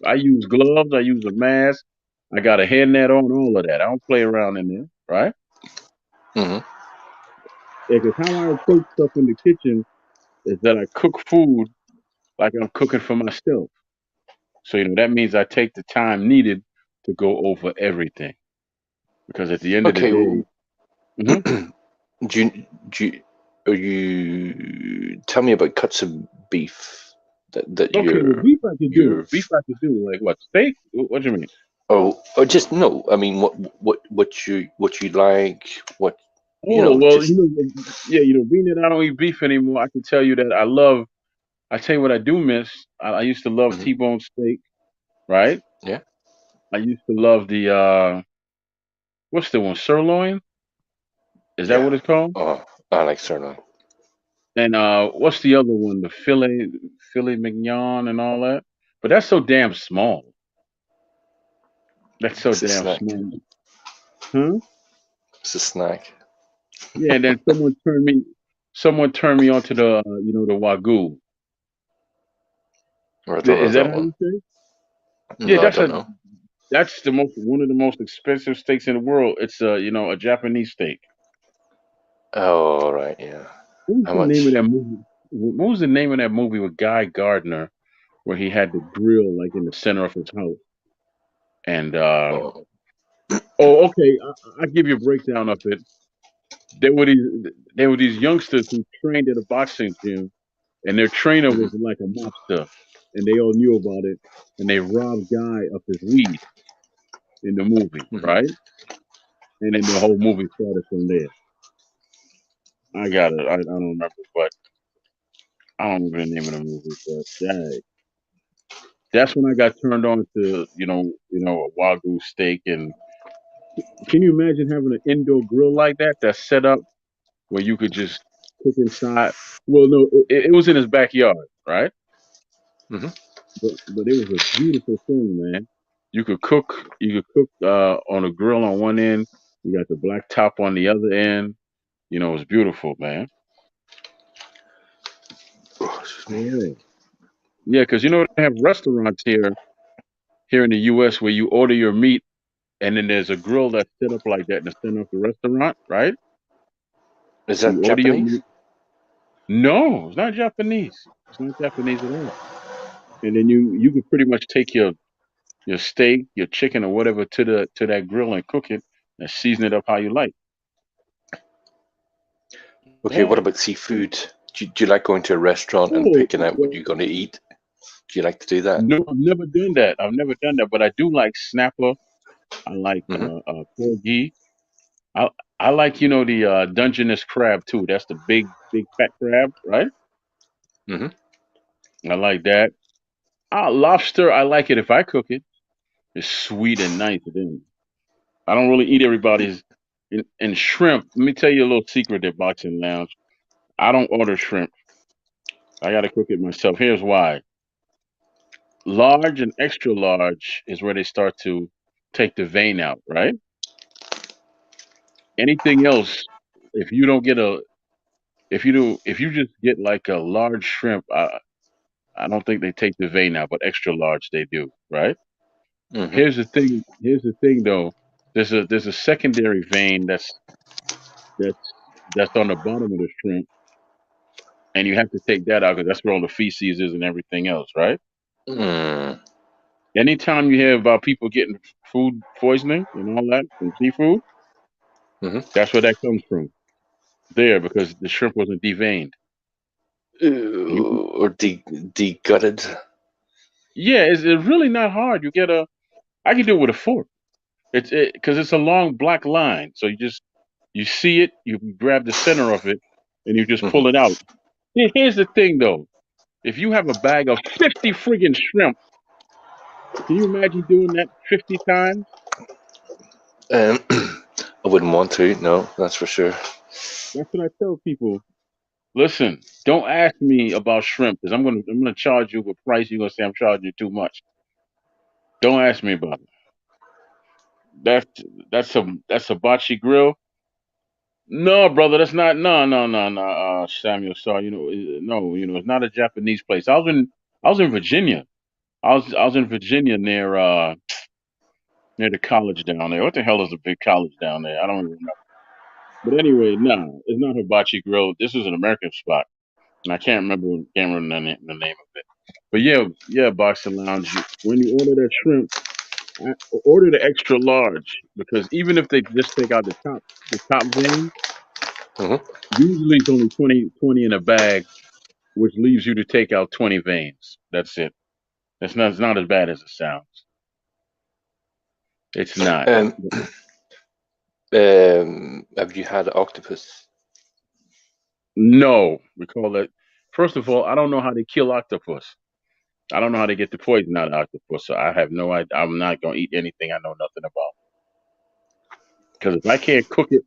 I use gloves. I use a mask. I got a head net on. All of that. I don't play around in there, right? Hmm. Because how I approach stuff in the kitchen is that I cook food like I'm cooking for myself. So that means I take the time needed to go over everything because at the end of the Okay, day, mhm. do you, do you, are you tell me about cuts of beef that Okay, well, you're beef I could do. you're Beef I could do. Like what? Steak? What do you mean? or just no, I mean what you like, what Oh, well, just yeah, being that I don't eat beef anymore, I can tell you that I tell you what I do miss. I used to love mhm, T-bone steak, right? yeah. I used to love the, what's the one? Sirloin? Is that Yeah. what it's called? Oh, I like sirloin. And what's the other one? The filet mignon and all that. But that's so damn small. That's so It's a damn snack. small. Huh? It's a snack. Yeah, and then someone turned me onto the, the wagyu. Or I don't know Is that that how one. you say? Yeah, No, I don't know. that's the most one of the most expensive steaks in the world. It's a Japanese steak. Oh, right, yeah. What was How the name of much? that movie? What was the name of that movie with Guy Gardner where he had the grill like in the center of his house? And Oh, oh, okay, I give you a breakdown of it. There were these there were these youngsters who trained at a boxing gym, and their trainer mhm, was like a mobster, and they all knew about it, and they robbed Guy of his weed in the movie, mhm. right? And then the whole movie started from there. I got it. I don't remember, but I don't remember the name of the movie, but that's when I got turned on to a wagyu steak. And can you imagine having an indoor grill like that that's set up where you could just cook inside? Well, no, it was in his backyard, right? Mhm. But it was a beautiful thing, man. You could cook on a grill on one end. You got the black top on the other end. It was beautiful, man. Oh, excuse me. Yeah, yeah, because they have restaurants here in the U.S. where you order your meat. And then there's a grill that's set up like that in the center of the restaurant, right? Is You that order your Japanese? meat. No, it's not Japanese. It's not Japanese at all. And then you can pretty much take your steak, your chicken, or whatever to that grill and cook it and season it up how you like. Okay, what Yeah. about seafood? Do you like going to a restaurant and Oh, picking out what well, you're going to eat? Do you like to do that? no, I've never done that. I've never done that, but I do like snapper. I like Hmm. porgy. I I like the Dungeness crab too. That's the big fat crab, right? Hmm. I like that. Lobster, I like it if I cook it. It's sweet and nice. Then I don't really eat everybody's. And shrimp. Let me tell you a little secret at Boxing Lounge. I don't order shrimp. I got to cook it myself. Here's why. Large and extra large is where they start to take the vein out, right? Anything else, if you don't get a, if you just get like a large shrimp, I don't think they take the vein out, but extra large they do, right? Hmm. Here's the thing. Here's the thing, though. There's a secondary vein that's that's on the bottom of the shrimp, and you have to take that out because that's where all the feces is and everything else, right? Mm. Anytime you hear about people getting food poisoning and all that from seafood, Hmm. that's where that comes from. There, because the shrimp wasn't deveined. You, Or de-gutted. yeah, it's really not hard. I can do it with a fork. Because it's a long black line, so you see it, you grab the center of it, and you just Hmm. pull it out. Here's the thing, though. If you have a bag of 50 friggin' shrimp, can you imagine doing that 50 times? I wouldn't want to. No, that's for sure. That's what I tell people. Listen, don't ask me about shrimp because I'm gonna charge you a price. You're gonna say I'm charging you too much. Don't ask me about it. That's that's a bocce grill. No, brother, that's not. No, no, no, no. Samuel, sorry. No. It's not a Japanese place. I was in Virginia. I was in Virginia near the college down there. What the hell is a big college down there? I don't even remember. But anyway, no, it's not Hibachi Grill. This is an American spot, and I can't remember the name of it. But yeah, Boxing Lounge. When you order that shrimp, order the extra large because even if they just take out the top vein, Hmm. usually it's only 20 in a bag, which leaves you to take out 20 veins. That's it. It's not as bad as it sounds. It's not. Um, have you had octopus? No, we call it. First of all, I don't know how they kill octopus. I don't know how they get the poison out of octopus, so I have no idea. I'm not gonna eat anything I know nothing about. Because if I can't cook it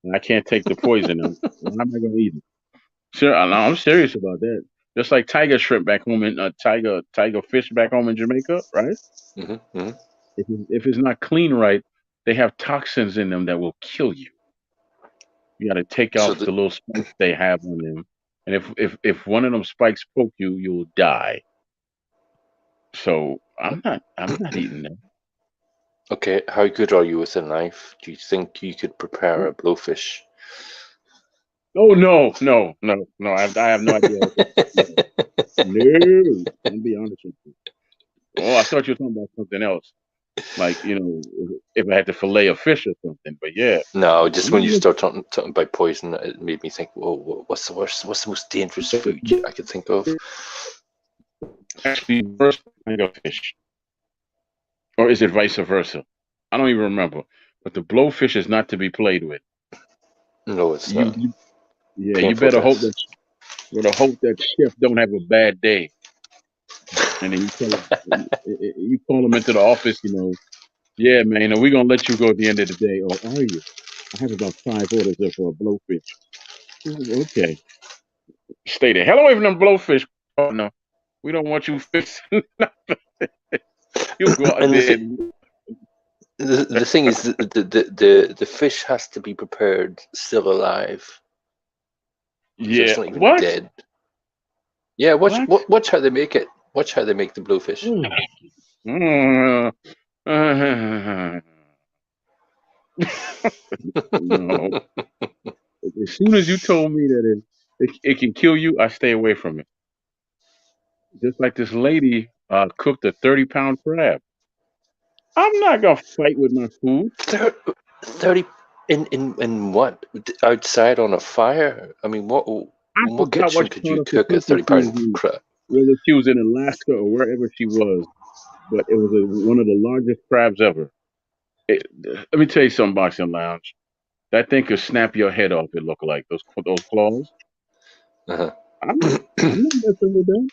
and I can't take the poison out, why am I gonna eat it? Sure, I'm serious about that. Just like tiger shrimp back home in tiger fish back home in Jamaica, right? Hmm. Hmm. If it's not clean right, they have toxins in them that will kill you. You got to take So off the the little spikes they have on them, and if one of them spikes poke you, you'll die. So I'm not eating that. Okay, how good are you with a knife? Do you think you could prepare a blowfish? Oh no! I have no idea. No, no. I'll be honest with you. Oh, I thought you were talking about something else, like if I had to fillet a fish or something. But yeah, No, I'm just when you not start talking about poison, it made me think, well, what's the worst? What's the most dangerous food I could think of? actually worse kind of fish, or is it vice versa? I don't even remember. But the blowfish is not to be played with. No, it's You, not. you yeah, you Painful death. better hope that chef don't have a bad day, and then you call him into the office. Yeah, man, are we gonna let you go at the end of the day, or are you? I have about 5 orders there for a blowfish. Okay, stay the hell away from them blowfish. Oh no, we don't want you fixing. You'll go out And there. And, the thing is, the fish has to be prepared still alive, so yeah, it's not even what? dead. Yeah, What? watch how they make it. Watch how they make the blowfish. Mm. No. As soon as you told me that it can kill you, I stay away from it. Just like this lady cooked a 30-pound crab. I'm not gonna fight with my food. 30 in what? Outside on a fire? I mean, what I in what forgot kitchen what could part you of the cook a country 30 she was pound in, crab? whether she was in Alaska or wherever she was, but it was one of the largest crabs ever. Let me tell you something, Boxing Lounge. That thing could snap your head off. It looked like those claws. Uh-huh. I'm not messing with that.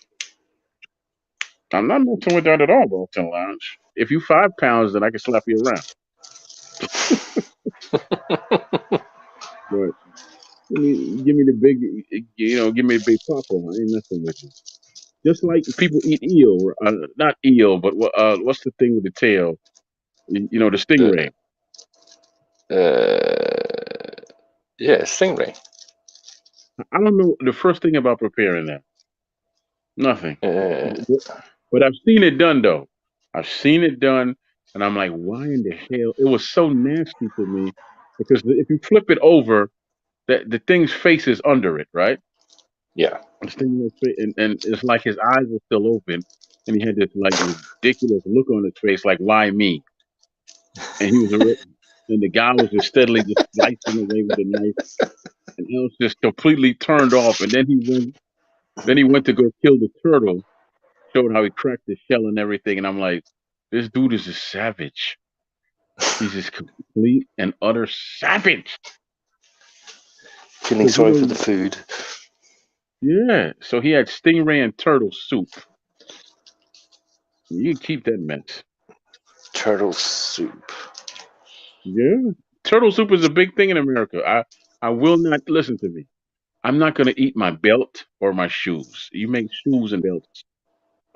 I'm not messing with that at all, Boxing Lounge. If you 5 pounds, then I can slap you around. But give me the big, give me the big papa. I ain't messing with you. Just like people eat eel, not eel, but what's the thing with the tail? The uh, stingray. uh, yeah, stingray. I don't know the first thing about preparing that. Nothing. Uh, But I've seen it done though. I've seen it done, and I'm like, why in the hell? It was so nasty to me because if you flip it over, the thing's face is under it, right? yeah. The stingray's and it's like his eyes were still open, and he had this like ridiculous look on his face, like why me? And and the guy was just steadily just slicing away with the knife, and I was just completely turned off. And then he went to go kill the turtle, showed how he cracked the shell and everything, and I'm like, this dude is a savage. He's just complete and utter savage. Feeling Because sorry for the food. yeah. So he had stingray and turtle soup. You can keep that mess. Turtle soup. Yeah. Turtle soup is a big thing in America. I will not listen to me. I'm not gonna eat my belt or my shoes. You make shoes and belts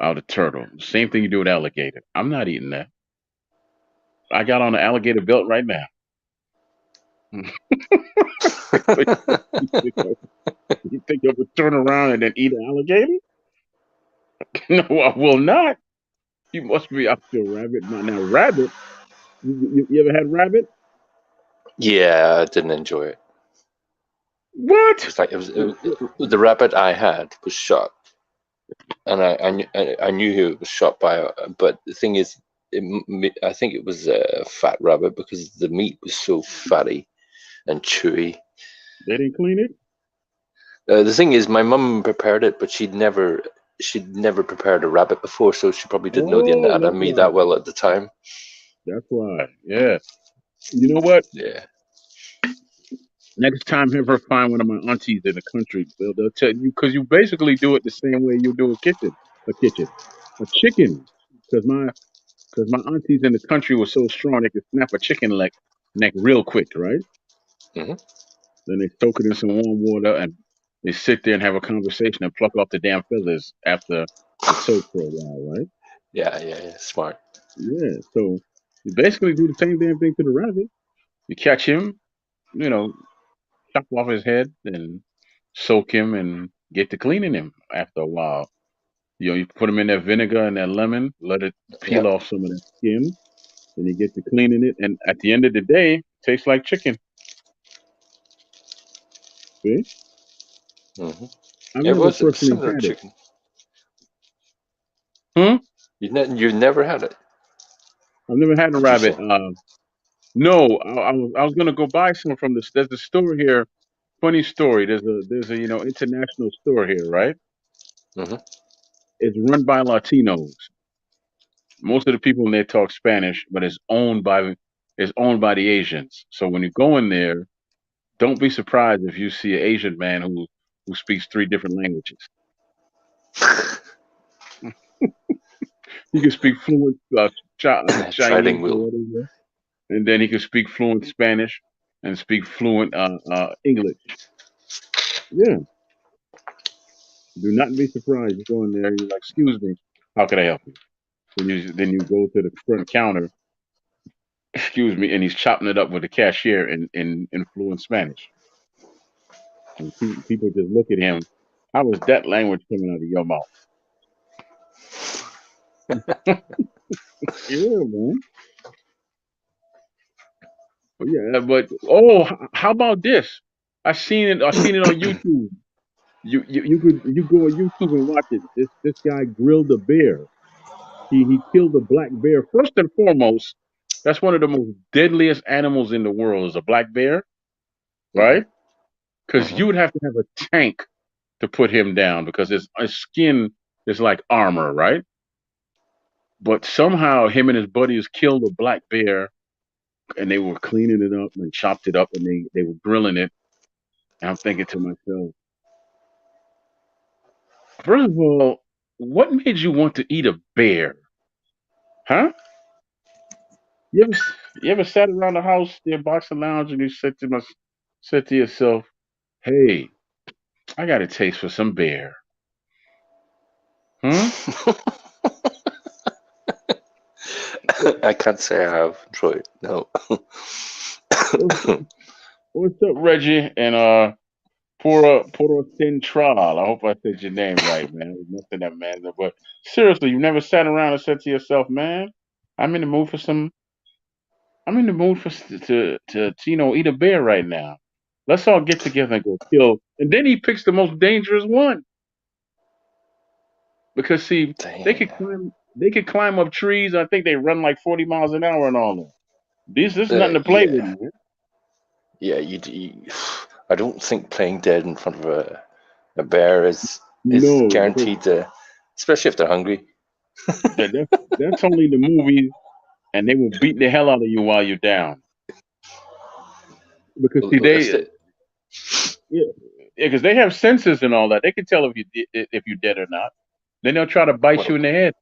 out of turtle. The same thing you do with alligator. I'm not eating that. I got on an alligator belt right now. So you think I would turn around and then eat an alligator? No, I will not. You must be out your rabbit mind. Now, rabbit, you ever had rabbit? Yeah, I didn't enjoy it. It What? was like the rabbit I had was shot. and I knew who it was shot by. But the thing is, I think it was a fat rabbit because the meat was so fatty and chewy. They didn't clean it. The thing is, my mum prepared it, but she'd never prepared a rabbit before, so she probably didn't know the Oh, that's anatomy why. that well at the time. That's why. Yeah. You know what? Yeah. Next time, have her find one of my aunties in the country. They'll tell you because you basically do it the same way you do a chicken. Because my aunties in the country were so strong they could snap a chicken neck real quick, right? Hmm. Then they soak it in some warm water and they sit there and have a conversation and pluck off the damn feathers after it soaks for a while, right? Yeah, yeah, yeah. Smart. Yeah. So you basically do the same damn thing to the rabbit. You catch him, you know, chop off his head and soak him and get to cleaning him after a while. You put him in that vinegar and that lemon, let it Yeah. peel off some of that skin, then you get to cleaning it. And at the end of the day, it tastes like chicken. See? Hmm. I've It never was personally similar to had it. chicken. Hmm? You've never had it, I've never had a did you rabbit. say? No, I was gonna go buy some from this. There's a store here. Funny story. There's a international store here, right? Hmm. It's run by Latinos. Most of the people in there talk Spanish, but it's owned by the Asians. So when you go in there, don't be surprised if you see an Asian man who speaks three different languages. He can speak fluent Chinese or Trilingual. whatever, and then he can speak fluent Spanish and speak fluent English. Yeah, do not be surprised. You go in there, you're like, "Excuse me, how can I help you?" Then you go to the front counter, excuse me, and he's chopping it up with the cashier in fluent Spanish. And people just look at him. How is that language coming out of your mouth? Yeah, man. Yeah, but how about this? I seen it. I seen it on YouTube. You go on YouTube and watch it. This guy grilled a bear. He killed a black bear. First and foremost, that's one of the most deadliest animals in the world is a black bear, Hmm. right? Because Hmm. you would have to have a tank to put him down because his skin is like armor, right? But somehow him and his buddies killed a black bear and they were cleaning it up and chopped it up and they were grilling it. And I'm thinking to myself, first of all, what made you want to eat a bear? Huh? You ever sat around the house, their boxing lounge, and you said to yourself, "Hey, I got a taste for some bear." Hmm? I can't say I have, Troy. No. What's, what's up, Reggie? And Poro Central. I hope I said your name right, man. I was messing up, man. But seriously, you never sat around and said to yourself, "Man, I'm in the mood for some. I'm in the mood to eat a bear right now. Let's all get together and go kill." And then he picks the most dangerous one because see, they Dang. could climb. They could climb up trees. I think they run like 40 miles an hour and all that. This is nothing to play with, Yeah, man. yeah. I don't think playing dead in front of a bear is No, because guaranteed to, especially if they're hungry. that's only the movies, and they will beat the hell out of you while you're down. Because see, If they, yeah, because they have senses and all that. They can tell if you're dead or not. Then they'll try to bite you well, in the head.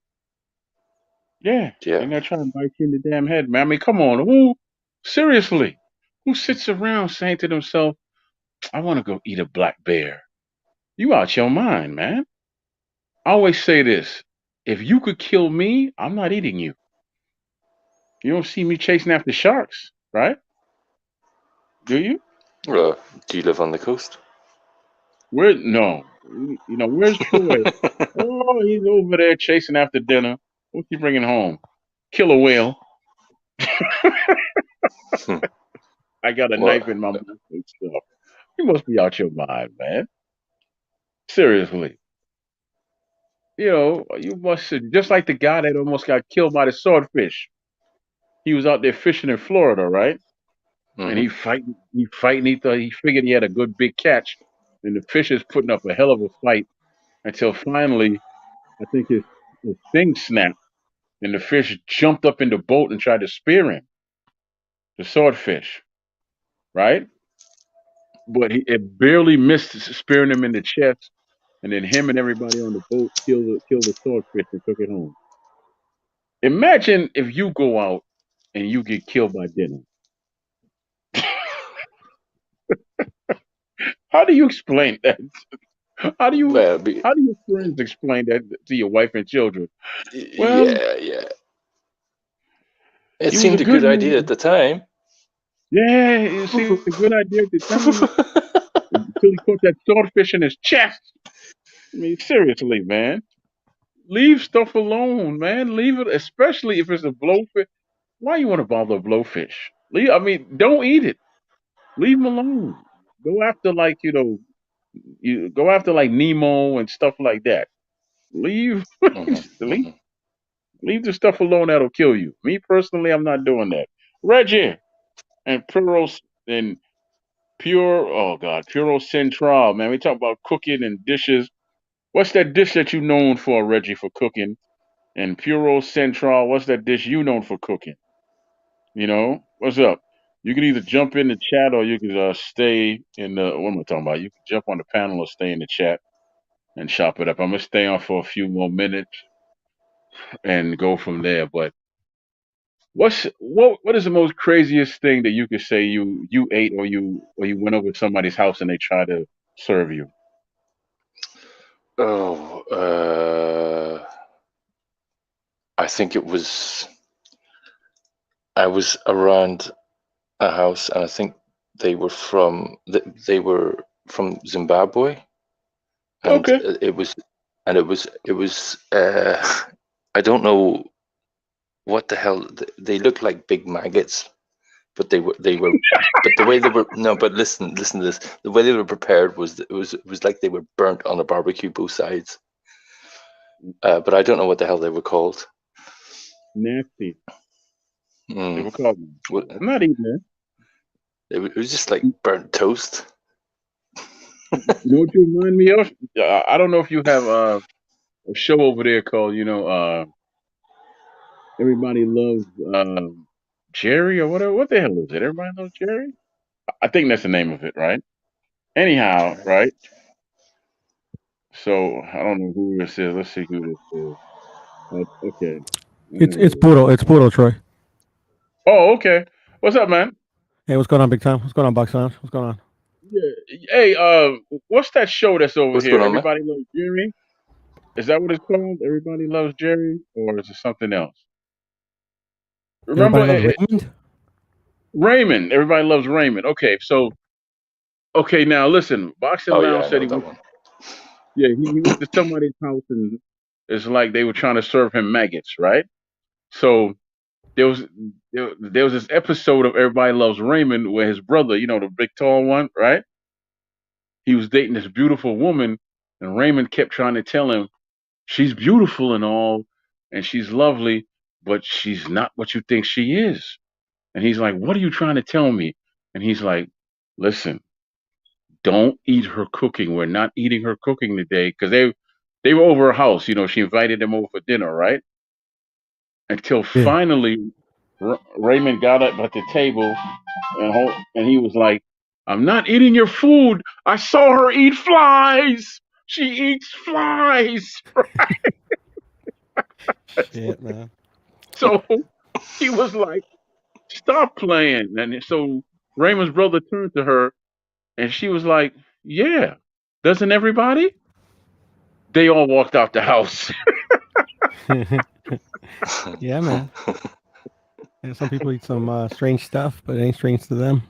Yeah, yeah. then they'll try to bite you in the damn head, man. I mean, come on, seriously, who sits around saying to themselves, "I want to go eat a black bear"? You out your mind, man. I always say this: if you could kill me, I'm not eating you. You don't see me chasing after sharks, right? Do you? Uh, do you live on the coast? Where? No. Where's Troy? Oh, he's over there chasing after dinner. What's he bringing home? Killer whale. Hmm. I got a knife Well, in my mouth and stuff. You must be out your mind, man. Seriously. you must have, just like the guy that almost got killed by the swordfish. He was out there fishing in Florida, right? And Hmm. he fighting. He figured he had a good big catch, and the fish is putting up a hell of a fight until finally, I think his thing snapped, and the fish jumped up in the boat and tried to spear him, the swordfish, right? But it barely missed spearing him in the chest, and then him and everybody on the boat kill the swordfish and took it home. Imagine if you go out and you get killed by dinner. How do you explain that? How do you Well, how do your friends explain that to your wife and children? Well, yeah, yeah. It he was a seemed a good good idea at man. the time. Yeah, it seemed a good idea at the time until he caught that swordfish in his chest. I mean, seriously, man. Leave stuff alone, man. Leave it, especially if it's a blowfish. Why you want to bother a blowfish? I mean, don't eat it. Leave them alone. Go after you go after like Nemo and stuff like that. Leave, Hmm. leave, Hmm. leave the stuff alone that'll kill you. Me personally, I'm not doing that. Reggie and Puros and oh God, Puro Central, man. We talk about cooking and dishes. What's that dish that you known for, Reggie, for cooking? And Puro Central, what's that dish you known for cooking? What's up? You can either jump in the chat or you can stay in the. What am I talking about? You can jump on the panel or stay in the chat and chop it up. I'm gonna stay on for a few more minutes and go from there. But what is the most craziest thing that you could say you ate or you went over to somebody's house and they try to serve you? Oh, I think it was. I was around a house, and I think they were from Zimbabwe, and Okay. it was. I don't know what the hell they looked like, big maggots, but they were but the way they were, no, but listen to this. The way they were prepared was it was like they were burnt on a barbecue, both sides. But I don't know what the hell they were called. Nasty. They Mm. were called. I'm not eating that. It was just like burnt toast. You know what you remind me of? I don't know if you have a show over there called Everybody Loves Jerry or whatever. What the hell is it? Everybody Loves Jerry. I think that's the name of it, right? Anyhow, right? So I don't know who this is. Let's see who this is. Okay. It's Anyway. Puro. It's Puro, Troy. Oh, okay. What's up, man? Hey, what's going on, big time? What's going on, Box Lounge? What's going on? Yeah. Hey, what's that show that's over What's here? going on, man? Everybody Loves Jerry. Is that what it's called? Everybody Loves Jerry, or is it something else? Remember Everybody loves Raymond. Raymond? Everybody loves Raymond. Okay, so okay, now listen. Boxing Oh yeah, Lounge I said know he that went. one. Yeah, he went to somebody's house and it's like they were trying to serve him maggots, right? So there was there was this episode of Everybody Loves Raymond where his brother, the big tall one, right? He was dating this beautiful woman, and Raymond kept trying to tell him she's beautiful and all, and she's lovely, but she's not what you think she is. And he's like, "What are you trying to tell me?" And he's like, "Listen, don't eat her cooking. We're not eating her cooking today because they were over her house. She invited them over for dinner, right? Until Yeah. finally, Raymond got up at the table and he was like, "I'm not eating your food. I saw her eat flies. She eats flies." Shit, man. So he was like, "Stop playing." And so Raymond's brother turned to her and she was like, "Yeah, doesn't everybody?" They all walked out the house. Yeah, man. And some people eat some strange stuff, but it ain't strange to them.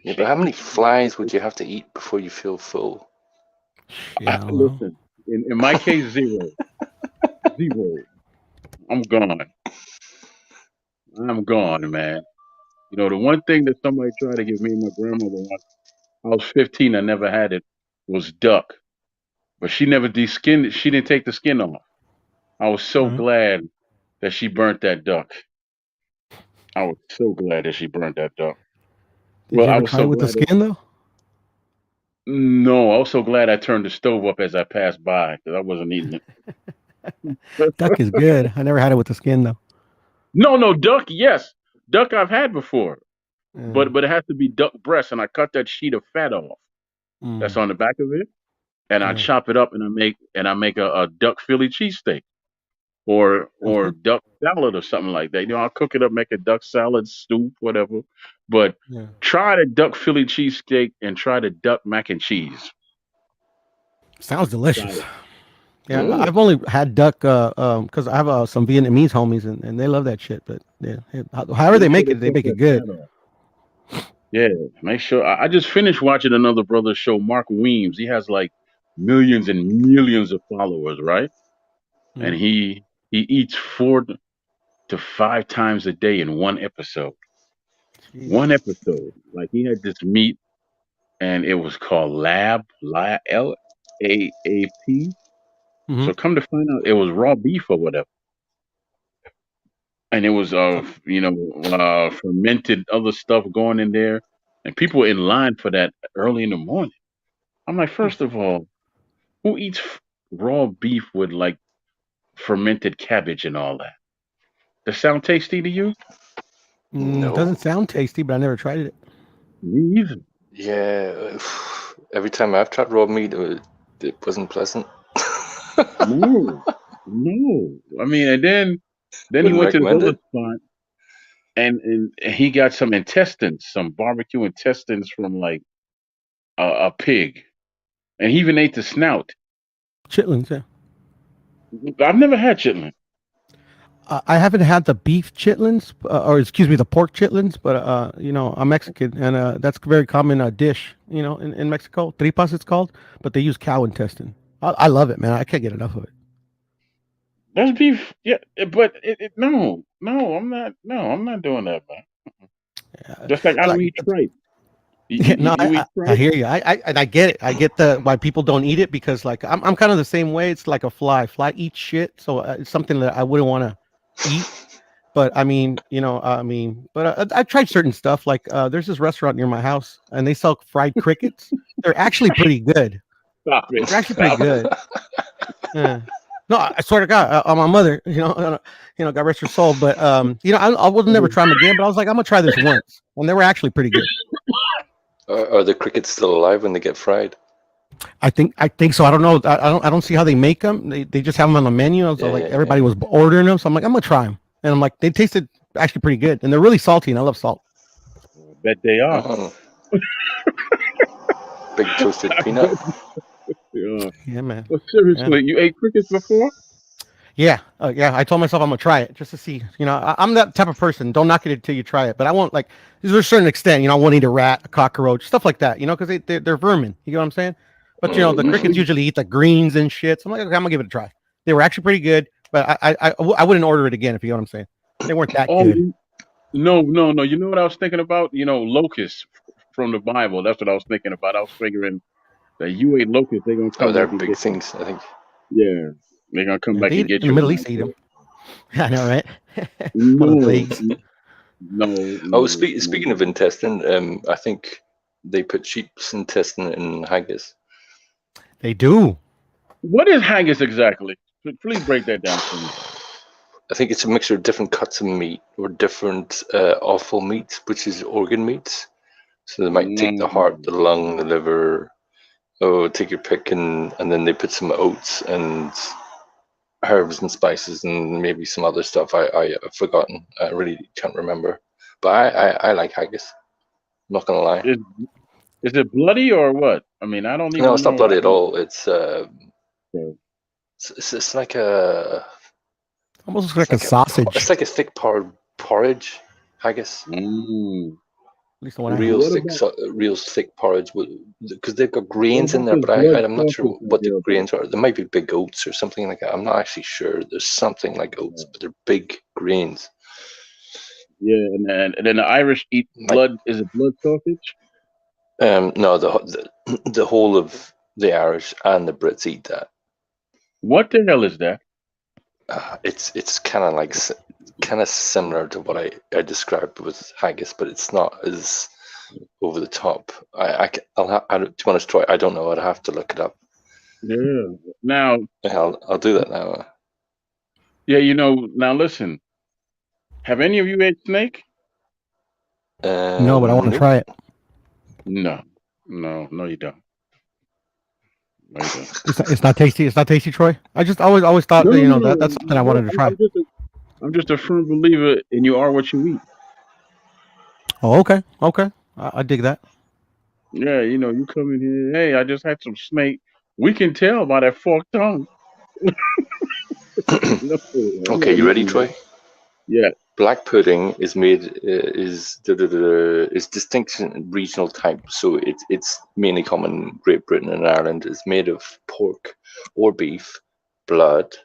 Yeah, but how many flies would you have to eat before you feel full? Shit, I don't know. Listen, in my case, zero. Zero. I'm gone. I'm gone, man. The one thing that somebody tried to give me and my grandmother once, I was 15, I never had it, was duck. but she never de-skinned it. She didn't take the skin off. I was so Mhm. glad that she burnt that duck. I was so glad that she burnt that duck. Did Well, you I ever was try so it with the glad that. skin though? No, I was so glad I turned the stove up as I passed by because I wasn't eating it. Duck is good. I never had it with the skin though. No, no, duck. Yes, duck I've had before, Yeah. but it has to be duck breast, and I cut that sheet of fat off that's Mm. on the back of it, and I Yeah. chop it up, and I make a duck Philly cheesesteak Sounds or good. duck salad or something like that. I'll cook it up, make a duck salad, soup, whatever. But Yeah. try the duck Philly cheesesteak and try the duck mac and cheese. Sounds Try delicious. it. Yeah, Mm. I've only had duck because I have some Vietnamese homies and they love that shit. But yeah, however Make they sure make they it, they cut make it that good. fat off. Yeah, make sure. I just finished watching another brother show, Mark Weems. He has like millions and millions of followers, right? And Mm. he eats 4 to 5 times a day in one episode. Jesus. One episode. Like he had this meat, and it was called LAAP. Mm-hmm. So come to find out, it was raw beef or whatever, and it was fermented other stuff going in there, and people were in line for that early in the morning. I'm like, first of all, who eats raw beef with like fermented cabbage and all that? Does it sound tasty to you? No. Doesn't sound tasty, but I never tried it. Me either. Yeah. Every time I've tried raw meat, it wasn't pleasant. No, no. I mean, and then he Wouldn't went to this recommend other it. spot, and he got some intestines, some barbecue intestines from like a pig, and he even ate the snout. Chitlins, yeah. I've never had chitlin. I haven't had the beef chitlins, or excuse me, the pork chitlins, but I'm Mexican, and that's a very common dish, in Mexico. Tripas, it's called, but they use cow intestine. I love it, man. I can't get enough of it. That's beef, yeah. But no, I'm not doing that, man. Uh, Just like I don't like, eat tripe. yeah, no, You eat I tripe? hear you. And I get it. I get the why people don't eat it because like I'm kind of the same way. It's like a fly. Fly eats shit, so it's something that I wouldn't want to eat. But I tried certain stuff. Like there's this restaurant near my house, and they sell fried crickets. They're actually pretty good. Stop it! They're actually pretty Stop it! good. Yeah. No, I swear to God, on my mother, God rest her soul. But I would never try them again. But I was like, I'm gonna try this once, and they were actually pretty good. Are the crickets still alive when they get fried? I think so. I don't know. I don't see how they make them. They just have them on the menu. So Yeah, like yeah, yeah. everybody was ordering them. So I'm like, I'm gonna try them, and I'm like, they tasted actually pretty good, and they're really salty, and I love salt. I bet they are. Oh, big toasted I peanut. bet they are. Yeah, man. But Yeah. seriously, you ate crickets before? Yeah, yeah. I told myself I'm gonna try it just to see. I'm that type of person. Don't knock it until you try it. But I won't like. There's a certain extent. I won't eat a rat, a cockroach, stuff like that. Because they're vermin. You know what I'm saying? But the Mm. crickets usually eat the greens and shit. So I'm like, okay, I'm gonna give it a try. They were actually pretty good, but I wouldn't order it again if you know what I'm saying. They weren't that Oh, good. no, no, no. You know what I was thinking about? Locusts from the Bible. That's what I was thinking about. I was figuring that you ate locusts, they're gonna Oh, come they're back and big get you. things, I think. Yeah, they're gonna come Yeah, back they and eat get in the you Middle when I East. They eat say, them. I know, right? One of the no, plagues. no, Oh, no, speaking of no. intestine, I think they put sheep's intestine in haggis. They do. What is haggis exactly? Please break that down for me. I think it's a mixture of different cuts of meat or different offal meats, which is organ meats. So they might take the heart, the Mm. lung, the liver. Oh, take your pick, and then they put some oats and herbs and spices and maybe some other stuff. I've forgotten. I really can't remember. But I like haggis. I'm not gonna lie. Is is it bloody or what? I mean, I don't No, even it's not know. bloody at all. Okay. It's like a Almost it's like a like a sausage. thick porridge, haggis. Mm. At least the one I had. What about Real thick porridge because they've got what grains in about there. this But blood I'm not sure sausage I what the hear about? grains are. There might be big oats or something like that. I'm not actually sure. There's something like oats, Yeah, but they're big grains. yeah, and then the Irish eat Like blood. Is it blood sausage? no, the whole of the Irish and the Brits eat that. What the hell is that? It's kind of like kind of similar to what I described with haggis, but it's not as over the top. To be honest, Troy, I don't know. I'd have to look it up. Yeah. Now, I'll do that now. yeah, now listen. Have any of you ate snake? No, but I want to Nope. try it. No, you don't. No, you don't. It's not tasty. It's not tasty, Troy. I just always thought No, that's something I wanted to try. I'm just a firm believer in you are what you eat. Oh, okay. I dig that. Yeah, you come in here. Hey, I just had some snake. We can tell by that forked tongue. No, Okay, you ready, Troy? Yeah. Black pudding is made is distinct in regional type, so it's mainly common in Great Britain and Ireland. It's made of pork or beef, blood,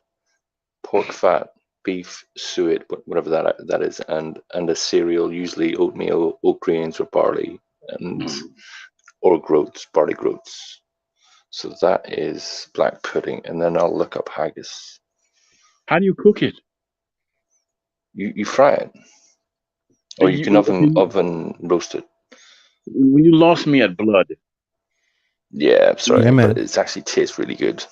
pork fat, beef, suet, whatever that is, and a cereal, usually oatmeal, oat grains, or barley, and or groats, barley groats. So that is black pudding, and then I'll look up haggis. How do you cook it? You fry it, or you can oven roast it. You lost me at blood. Yeah, sorry, Yeah, man. but it actually tastes really good.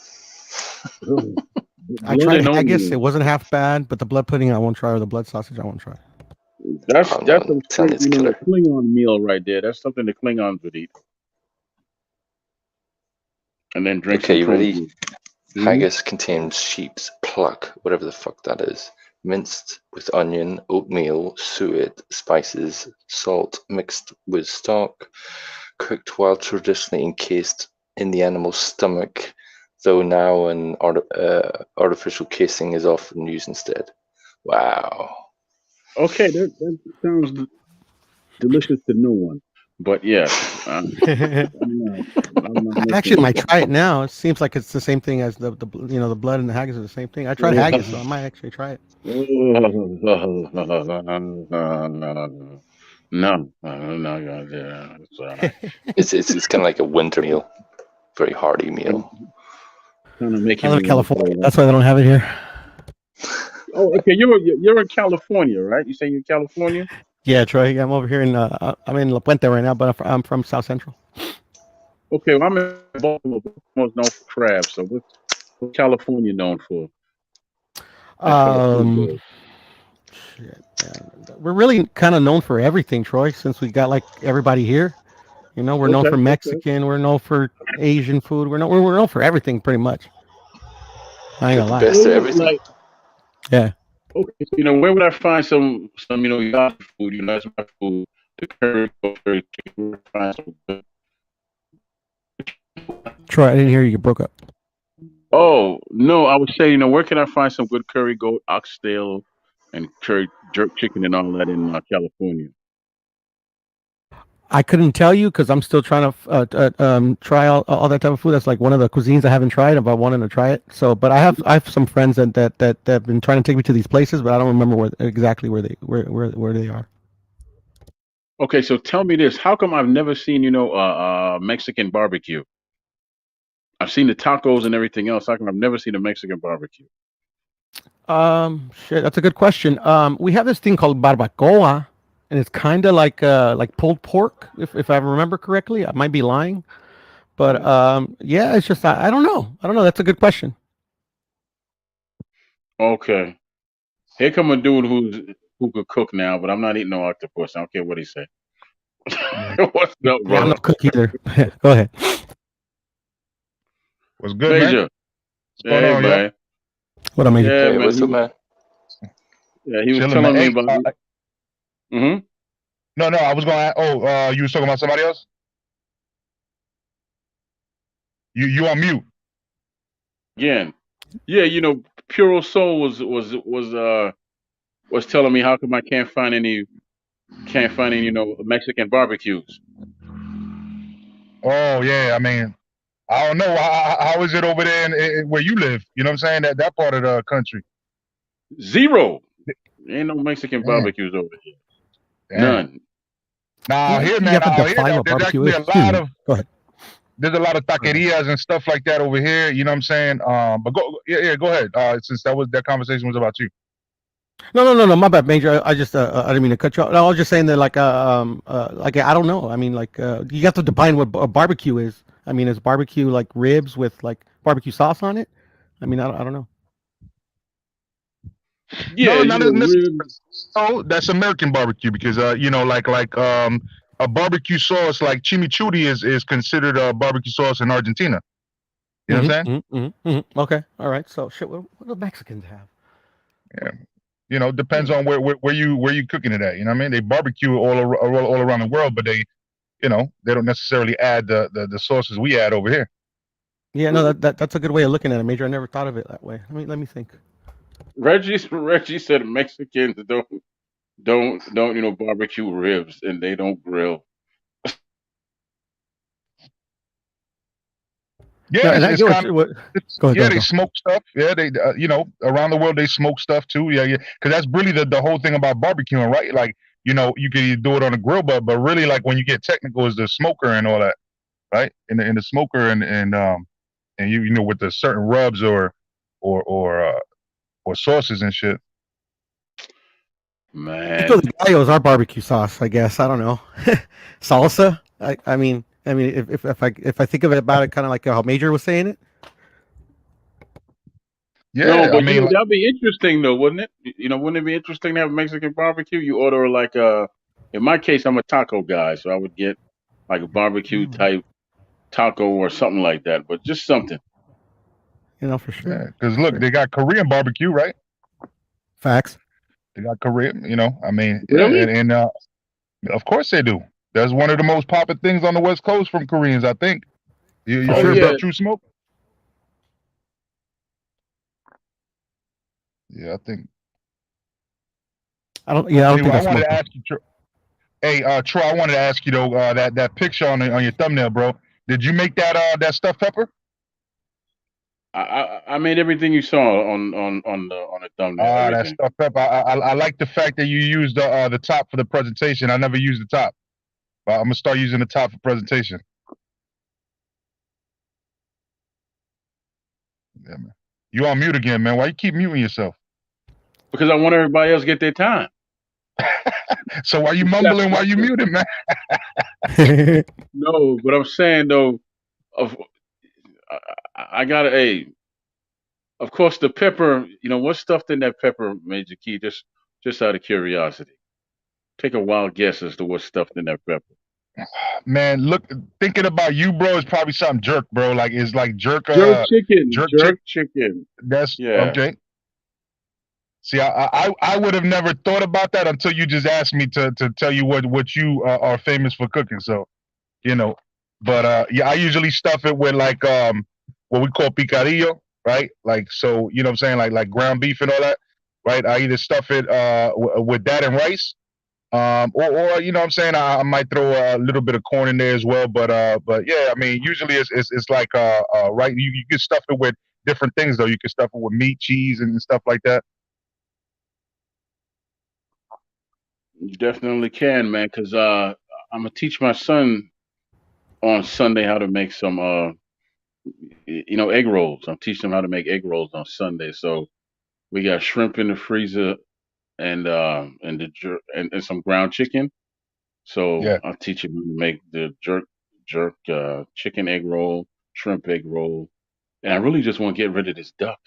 I tried haggis. It wasn't half bad, but the blood pudding I won't try, or the blood sausage I won't try. That's some Klingon meal right there. That's something the Klingons would eat. And then drink some you ready? juice. Haggis contains sheep's pluck, whatever the fuck that is, minced with onion, oatmeal, suet, spices, salt, mixed with stock, cooked while traditionally encased in the animal's stomach, though now an artificial casing is often used instead. Wow. Okay, that sounds delicious to no one. But yeah, I actually might try it now. It seems like it's the same thing as the blood and the haggis are the same thing. I tried haggis, so I might actually try it. No. It's kind of like a winter meal, very hearty meal. Kind of making I live in California. That's why they don't have it here. Oh, okay. You're in California, right? You say you're in California? Yeah, Troy. I'm over here I'm in La Puente right now, but I'm from South Central. Okay, well, I'm in Baltimore. Baltimore's known for crabs. So what's California known for? Shit, we're really kind of known for everything, Troy. Since we got like everybody here, we're known for Mexican. We're known for Asian food. We're known for everything, pretty much. I ain't gonna lie. Best of everything. Yeah. Okay, so where would I find some Yaki food? That's my food. The curry chicken. Find some good. Troy, I didn't hear you. You broke up. Oh no, I would say where can I find some good curry goat, oxtail, and curry jerk chicken and all that in California? I couldn't tell you because I'm still trying to try all that type of food. That's like one of the cuisines I haven't tried. About wanting to try it. So, but I have some friends that have been trying to take me to these places, but I don't remember exactly where they are. Okay, so tell me this: how come I've never seen Mexican barbecue? I've seen the tacos and everything else. How come I've never seen a Mexican barbecue? Shit, that's a good question. We have this thing called barbacoa. And it's kind of like pulled pork, if I remember correctly. I might be lying, but yeah, it's just I don't know. That's a good question. Okay, here come a dude who could cook now, but I'm not eating no octopus. I don't care what he said. What's up, bro? I'm not cook either. Go ahead. What's good, Major? man? What's going on, man? Yeah? What am I? Yeah, man. What's up, man? Yeah, he was telling me about. No, I was going to you was talking about somebody else? You on mute. Again. Yeah, Puro Soul was telling me how come I can't find any Mexican barbecues. Oh, yeah, I mean, I don't know. How is it over there in where you live? You know what I'm saying? That part of the country. Zero. Ain't no Mexican barbecues over here. None. Nah, here, man, out here, there's actually a lot of. Go ahead. there's a lot of taquerias and stuff like that over here. You know what I'm saying? But go ahead. Since that conversation was about you. No. My bad, Major. I just I didn't mean to cut you off. No, I was just saying that like I don't know. I mean like you have to define what a barbecue is. I mean, is barbecue like ribs with like barbecue sauce on it? I mean, I don't know. Yeah, No, you not know, necessarily. ribs. So that's American barbecue because you know, like a barbecue sauce like chimichurri is considered a barbecue sauce in Argentina. You know what I'm saying? Okay, all right. So shit, what do Mexicans have? Yeah. You know, depends on where you cooking it at. You know what I mean? They barbecue all around the world, but they don't necessarily add the sauces we add over here. Yeah, no, that's a good way of looking at it, Major. I never thought of it that way. Let me think. Reggie said Mexicans don't barbecue ribs and they don't grill. Yeah, No, it's kind of go ahead, they go. smoke stuff. Yeah, they around the world they smoke stuff too. Yeah, because that's really the whole thing about barbecuing, right? Like you can either do it on a grill, but really like when you get technical is the smoker and all that, right? In the smoker and you know with the certain rubs or sauces and shit. Man, Pico de gallo is our barbecue sauce, I guess. I don't know. Salsa. I mean, if I think of it about it, kind of like how Major was saying it. Yeah, no, but I mean, that'd be interesting though, wouldn't it? Wouldn't it be interesting to have Mexican barbecue? You order like in my case, I'm a taco guy, so I would get like a barbecue type taco or something like that, but just something. For sure. yeah, because look, they got Korean barbecue, right? Facts. They got Korean, I mean, Really? yeah, and of course they do. That's one of the most popular things on the West Coast from Koreans, I think. You For heard sure. about True Smoke? Yeah, I think. I don't think I wanted smoked to them. ask you, hey, Troy, I wanted to ask you though, that picture on your thumbnail, bro. Did you make that stuffed pepper? I made everything you saw on the thumbnail. That Everything. stuffed pepper. I like the fact that you used the top for the presentation. I never used the top, but I'm gonna start using the top for presentation. Yeah, man. You on mute again, man? Why you keep muting yourself? Because I want everybody else to get their time. So why you mumbling while you muted, man? No, but I'm saying though, I gotta of course the pepper. What's stuffed in that pepper, Major Key? Just out of curiosity, take a wild guess as to what's stuffed in that pepper. Man, look, thinking about you, bro, is probably something jerk, bro. Like it's like jerk chicken. Jerk Chicken. That's Yeah. okay. See, I would have never thought about that until you just asked me to tell you what you are famous for cooking. So, but yeah, I usually stuff it with like what we call picadillo, right? Like so, you know what I'm saying, like ground beef and all that, right? I either stuff it with that and rice, or you know what I'm saying, I might throw a little bit of corn in there as well. But yeah, I mean, usually it's like right. You can stuff it with different things though. You can stuff it with meat, cheese, and stuff like that. You definitely can, man. Because I'm gonna teach my son on Sunday how to make some egg rolls. I'm teaching him how to make egg rolls on Sunday. So we got shrimp in the freezer and and some ground chicken. So Yeah. I'll teach him how to make the jerk chicken egg roll, shrimp egg roll, and I really just want to get rid of this duck.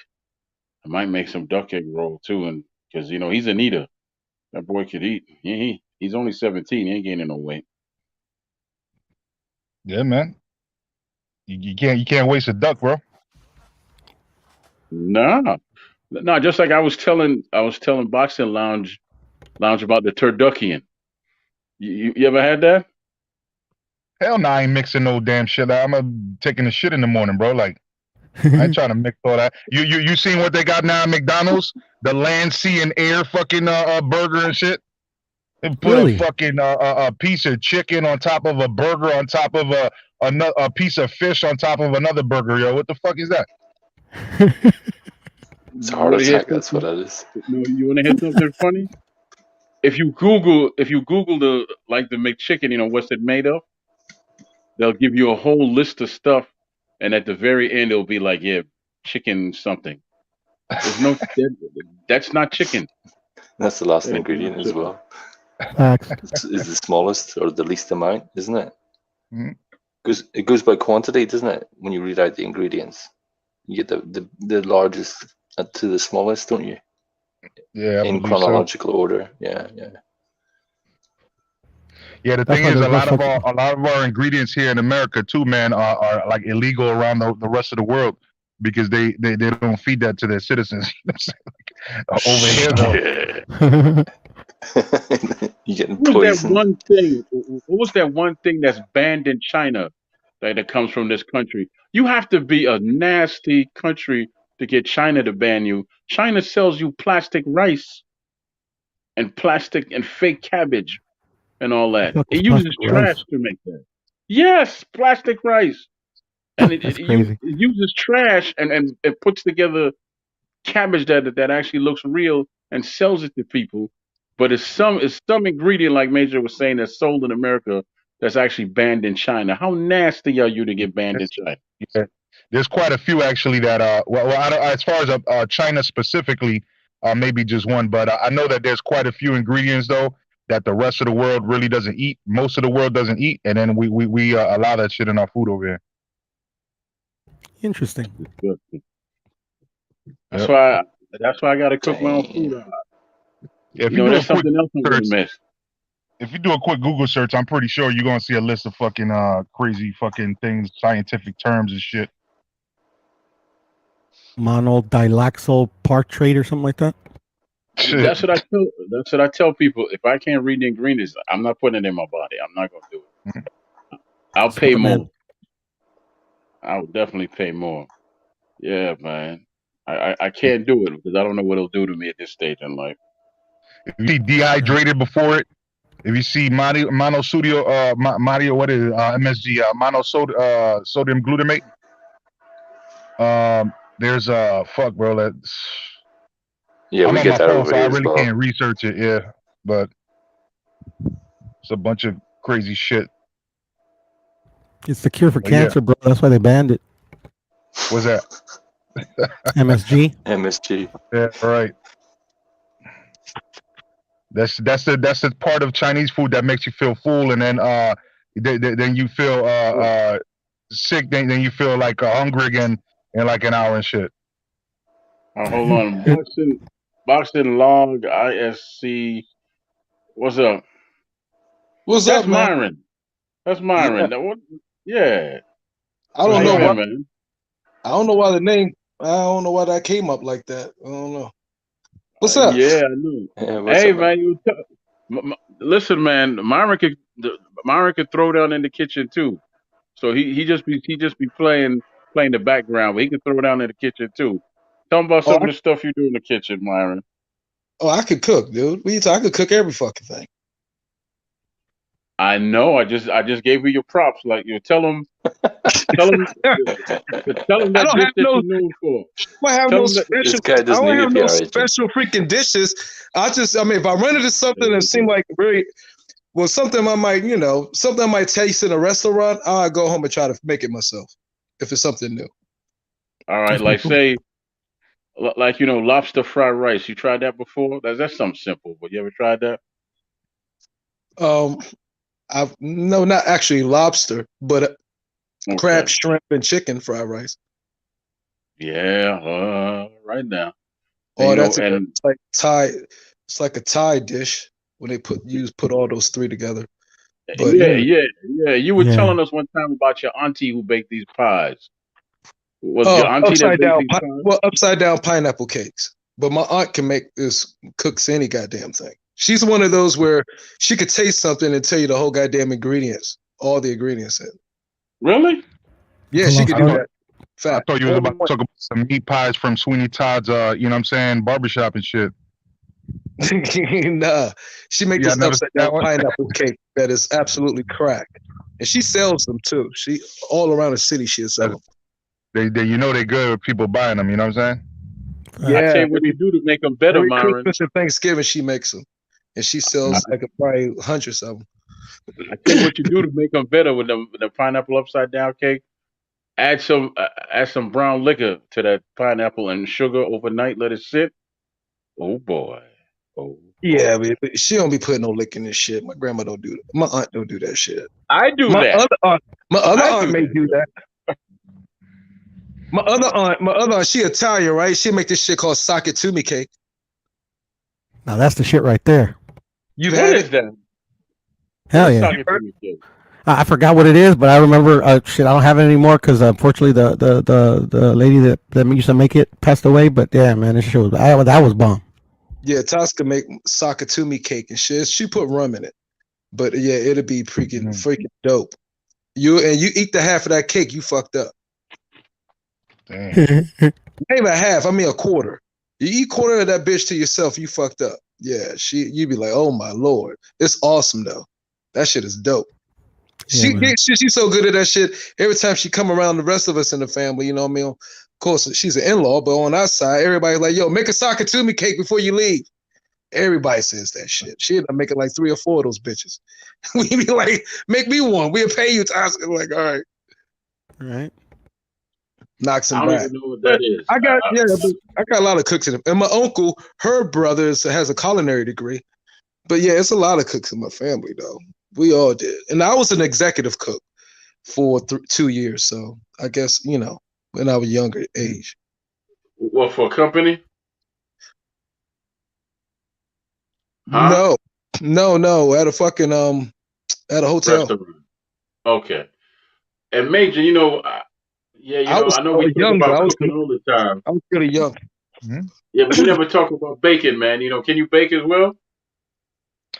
I might make some duck egg roll too, and because he's an eater. That boy could eat. He's only 17. He ain't gaining no weight. Yeah, man. You can't waste a duck, bro. No. Just like I was telling Boxing Lounge about the Turduckian. You ever had that? Hell no, I ain't mixing no damn shit. I'm taking a shit in the morning, bro. Like I ain't trying to mix all that. You seen what they got now at McDonald's? The land, sea, and air fucking burger and shit. They put Really? a fucking a piece of chicken on top of a burger, on top of a piece of fish on top of another burger. Yo, what the fuck is that? It's a heart attack. That's what it is. No, you want to hear something funny? If you Google the McChicken, what's it made of? they'll give you a whole list of stuff, and at the very end, it'll be like, yeah, chicken something. There's no that's not chicken. That's the last That is not ingredient as chicken. well. Facts. Is the smallest or the least amount, isn't it? Mhm. Because it goes by quantity, doesn't it? When you read out the ingredients, you get the largest to the smallest, don't you? Yeah, I In believe so. chronological order. Yeah. Yeah, the That's thing why is, there's a no lot of fucking. our ingredients here in America too, man, are like illegal around the rest of the world because they don't feed that to their citizens. Over here, though, Yeah. You're getting What was that poisoned. one thing? What was that one thing that's banned in China that comes from this country? You have to be a nasty country to get China to ban you. China sells you plastic rice and plastic and fake cabbage and all The that. fuck is It uses plastic rice? trash to make that. Yes, plastic rice. And That's crazy. it uses trash and it puts together cabbage that actually looks real and sells it to people. But it's some ingredient like Major was saying that's sold in America that's actually banned in China. How nasty are you to get banned in China? yeah, there's quite a few actually that I don't, as far as China specifically, maybe just one, but I know that there's quite a few ingredients though that the rest of the world really doesn't eat. Most of the world doesn't eat, and then we allow that shit in our food over here. Interesting. Good. That's Yep. why that's why I got to cook my own Damn. food. If You you know, do a there's quick something else I'm gonna search, miss. if you do a quick Google search, I'm pretty sure you're gonna see a list of fucking crazy fucking things, scientific terms and shit. Monodilaxyl tartrate or something like that. Shit. That's what I tell people. If I can't read the ingredients, I'm not putting it in my body. I'm not gonna do it. I'll pay Smart man. more. I would definitely pay more. Yeah, man. I can't do it because I don't know what it'll do to me at this stage in life. If you see dehydrated before it, if you see monosodium, what is it? MSG, sodium glutamate. There's fuck, bro. Yeah, I'm we on get my that phone, over so I here as really well. can't research it. Yeah, but it's a bunch of crazy shit. It's the cure for But yeah, cancer, bro. That's why they banned it. what's that? MSG. MSG. Yeah, right. That's the part of Chinese food that makes you feel full, and then then you feel sick. Then you feel like hungry again in like an hour and shit. Hold on. Boxing log ISC. What's up? What's That's up, man? Myron. That's Yeah, Myron. What? Yeah. I How don't you know why. been, man? I don't know why the name. I don't know why that came up like that. I don't know. What's up? Yeah, I know. Yeah, what's Hey, up, man? man. Listen, man. Myron could throw down in the kitchen too. So he just be playing the background, but he can throw down in the kitchen too. Tell him about Oh, some of the stuff you do in the kitchen, Myron. I could cook, dude. What you talking? I could cook every fucking thing. I know. I just gave you your props. Like you tell him tell him I that don't dish have that no. you're known for. I have Tell no him that. special. This guy I doesn't don't need a have no PR agent. special freaking dishes. I mean, if I run into There something that you seemed go. like very well, something I might, something I might taste in a restaurant, I go home and try to make it myself. If it's something new. All right, That's like pretty cool. say like lobster fried rice. You tried that before? That's something simple. But you ever tried that? Um, I've no, not actually lobster, but crab, Okay. shrimp, and chicken fried rice. Yeah. Right now. And Oh, you know, that's good. and It's like Thai. It's like a Thai dish when they put all those three together. But yeah, yeah. You were Yeah. telling us one time about your auntie who baked these pies. Was it your auntie that baked these pies? upside down pineapple cakes. But my aunt can cooks any goddamn thing. She's one of those where she could taste something and tell you the whole goddamn ingredients, all the ingredients in. Really? Yeah, I she love could I do thought honey. that. I Fact. thought you was about to talk about some meat pies from Sweeney Todd's, you know what I'm saying, barbershop and shit. Nah, she make Yeah, I this never seen upside down that one. pineapple cake that is absolutely crack, and she sells them too. She all around the city she'll sell them. They good with people buying them. You know what I'm saying? I tell Yeah, you what you do to make them better, every Myron. Christmas and Thanksgiving she makes them, and she sells like probably hundreds of them. I think what you do to make them better with the pineapple upside down cake, add some brown liquor to that pineapple and sugar overnight. Let it sit. Oh boy. Oh boy. Yeah, but she don't be putting no lick in this shit. My grandma don't do that. My aunt don't do that shit. I do My that. other aunt, my other I aunt do may that. do that. My other aunt, she Italian, right? She make this shit called sakatumi cake. Now that's the shit right there. You've What had is it? that? Hell What is yeah. sakatumi cake? I forgot what it is, but I remember. Shit, I don't have it anymore because unfortunately the lady that used to make it passed away. But yeah, man, this shit was that was bomb. Yeah, Tosca make sakatumi cake and shit. She put rum in it, but yeah, it'll be freaking dope. You eat the half of that cake, you fucked up. Damn. Ain't even a half. I mean a quarter. You eat quarter of that bitch to yourself, you fucked up. Yeah, you be like, oh my lord, it's awesome though. That shit is dope. Yeah, She's so good at that shit. Every time she come around, the rest of us in the family, you know what I mean? Of course, she's an in-law, but on our side, everybody's like, yo, make a sakatumi cake before you leave. Everybody says that shit. She ended up making like 3 or 4 of those bitches. We be like, make me one. We'll pay you, Tosca. Like, all right. right. Knocks I him don't back. even know what But that is. I got a lot of cooks in it. And my uncle, her brother has a culinary degree. But yeah, it's a lot of cooks in my family though. We all did. And I was an executive cook for 2 years. So I guess, when I was younger age. What for a company? Huh? No. At a fucking at a hotel. Restaurant. Okay. And Major, yeah, I was I know we talk younger. about cooking all the time. I was really young. Mhm. Yeah, but we never talk about baking, man. Can you bake as well?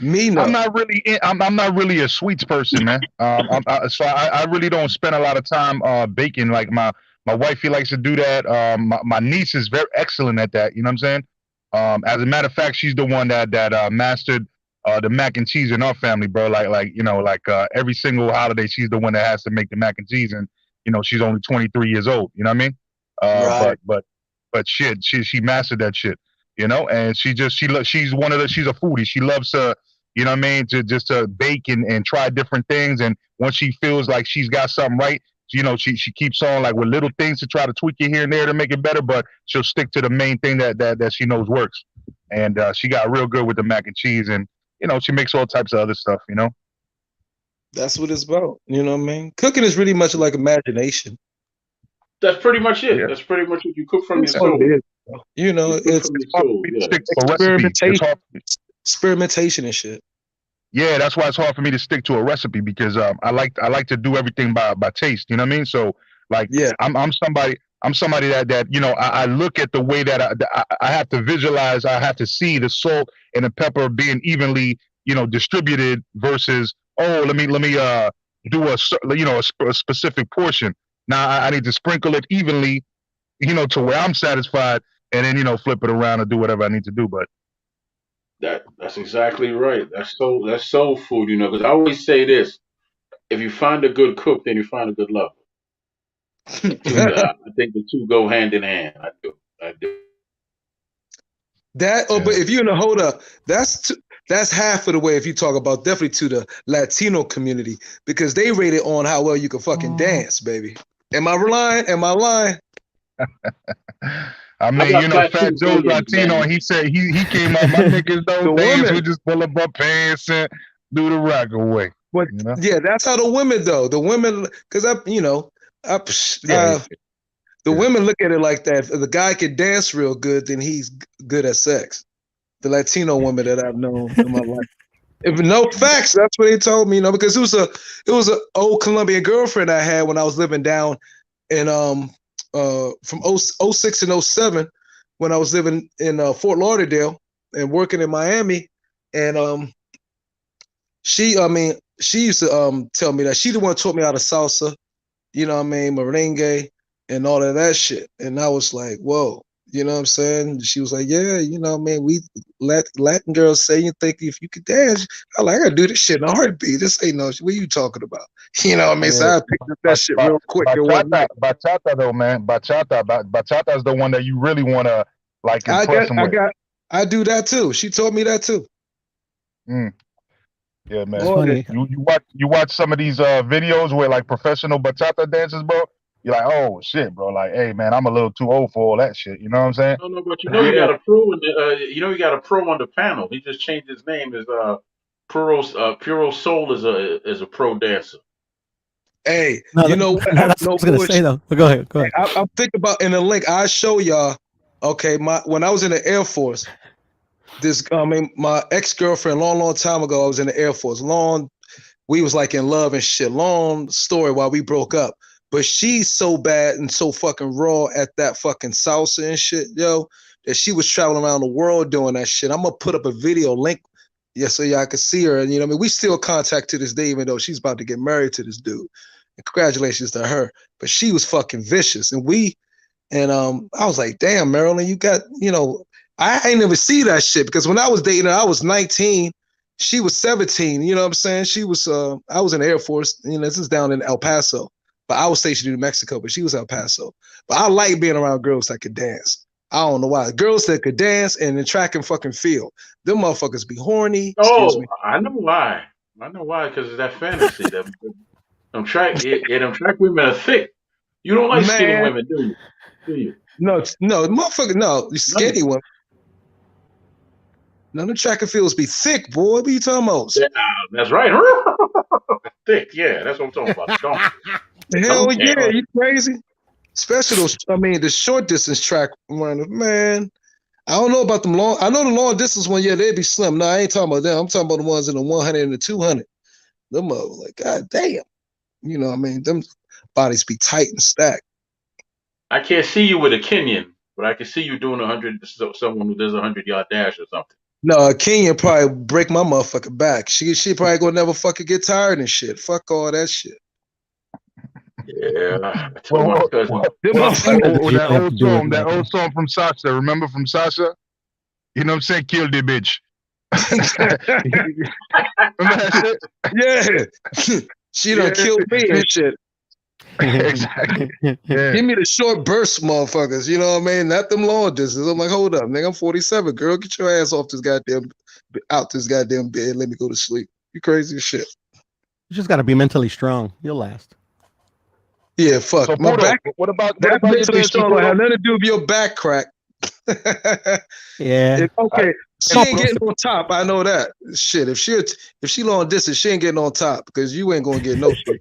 Me no. I'm not really I'm not really a sweets person, man. So I really don't spend a lot of time baking. Like my wifey likes to do that. My niece is very excellent at that. You know what I'm saying? As a matter of fact, she's the one that mastered the mac and cheese in our family, bro. Every single holiday, she's the one that has to make the mac and cheese, and she's only 23 years old. You know what I mean? Right. But shit, she mastered that shit. And she's one of the she's a foodie. She loves to to bake and try different things. And once she feels like she's got something right, she keeps on like with little things to try to tweak it here and there to make it better, but she'll stick to the main thing that she knows works. And she got real good with the mac and cheese, and she makes all types of other stuff. That's what it's about. You know what I mean? Cooking is really much like imagination. That's pretty much it. Yeah. That's pretty much what you cook from your That's all soul. it is. You cook It's from your soul. Yeah. Stick to a recipe. It's hard. experimentation and shit. Yeah, that's why it's hard for me to stick to a recipe because I like to do everything by taste. You know what I mean? So like, Yeah. I'm somebody that I look at the way that I have to visualize. I have to see the salt and the pepper being evenly distributed versus let me do a specific portion. Now I need to sprinkle it evenly, to where I'm satisfied, and then flip it around and do whatever I need to do. But That's exactly right. That's soul food, because I always say this: if you find a good cook, then you find a good lover. I think the two go hand in hand. I do. I do. But if you're in a hold up, that's half of the way if you talk about definitely to the Latino community because they rate it on how well you can fucking dance, baby. Am I lying? I mean, got Fat tattoos Joe's on them, Latino, man. and he said he came up. My niggas don't The dance. women. We just pull up our pants and do the rock away. But yeah, that's how the women though. The women, because the women look at it like that. If the guy can dance real good, then he's good at sex. The Latino women that I've known in my life. If no facts, that's what they told me, because it was an old Colombian girlfriend I had when I was living down in from 06 and 07 when I was living in Fort Lauderdale and working in Miami. And she used to tell me that she the one who taught me how to salsa, merengue and all of that shit. And I was like, whoa. You know what I'm saying? She was like, yeah, man, we Latin girls say you think if you could dance. I'm like, I gotta do this shit in a heartbeat. This ain't no shit. What are you talking about? You know what I mean? So I picked up that shit real quick in one night. Bachata though, man. Bachata is the one that you really want to impress them with. I do that too. She taught me that too. Mm. Yeah, man. It's Boy, funny. You watch some of these videos where like professional bachata dancers, bro. You're like, oh shit, bro. Like, hey, man, I'm a little too old for all that shit. You know what I'm saying? No, but you yeah. got a pro in the, you got a pro on the panel. He just changed his name as Puro Soul is a pro dancer. Hey, No, you know what? that's what I No was gonna say bullshit. though. But go ahead. Go ahead. I'm thinking about in the link. I show y'all. Okay, when I was in the Air Force, my ex-girlfriend, long time ago, I was in the Air Force. We was like in love and shit. Long story why we broke up. But she's so bad and so fucking raw at that fucking salsa and shit, yo, that she was traveling around the world doing that shit. I'm gonna put up a video link, yeah, so y'all can see her. And you know, what I mean, we still contact to this day, even though she's about to get married to this dude. And congratulations to her. But she was fucking vicious, and I was like, damn, Marilyn, you got, I ain't never see that shit because when I was dating her, I was 19. She was 17. You know what I'm saying? I was in the Air Force. This is down in El Paso, but I was stationed in New Mexico, but she was El Paso. But I like being around girls that could dance. I don't know why. Girls that could dance and in track and fucking field. Them motherfuckers be horny. Excuse Oh, me. I know why. I know why, because of that fantasy. Them track women are thick. You don't like skinny Man, women, do you? Do you? no, motherfucker, no. You No. skinny one. None of the track and fields be thick, boy. What are you talking about? That's right. Thick, yeah, that's what I'm talking about. Hell Don't yeah, you crazy? Especially the short distance track runners, man. I don't know about them long. I know the long distance one, yeah, they'd be slim. No, I ain't talking about them. I'm talking about the ones in the 100 and the 200. Them are like, god damn. You know what I mean? Them bodies be tight and stacked. I can't see you with a Kenyan, but I can see you doing 100. Someone who does a 100-yard dash or something. No, Kenya probably break my motherfucking back. She probably gonna never fucking get tired and shit. Fuck all that shit. Yeah, I told my cousin. That old song from Sasha. Remember from Sasha? You know what I'm saying? Kill the bitch. Remember that shit? Yeah. She done killed me and shit. Exactly. Yeah. Give me the short burst, motherfuckers. You know what I mean? Not them long distances. I'm like, hold up, nigga. I'm 47. Girl, get your ass out this goddamn bed. Let me go to sleep. You crazy as shit. You just got to be mentally strong. You'll last. Yeah, fuck. So, My back. what about That your mentally dance? strong have nothing to do with your back crack. Yeah. Okay. She ain't getting on top. I know that. Shit. If she long distance, she ain't getting on top because you ain't gonna get no shit.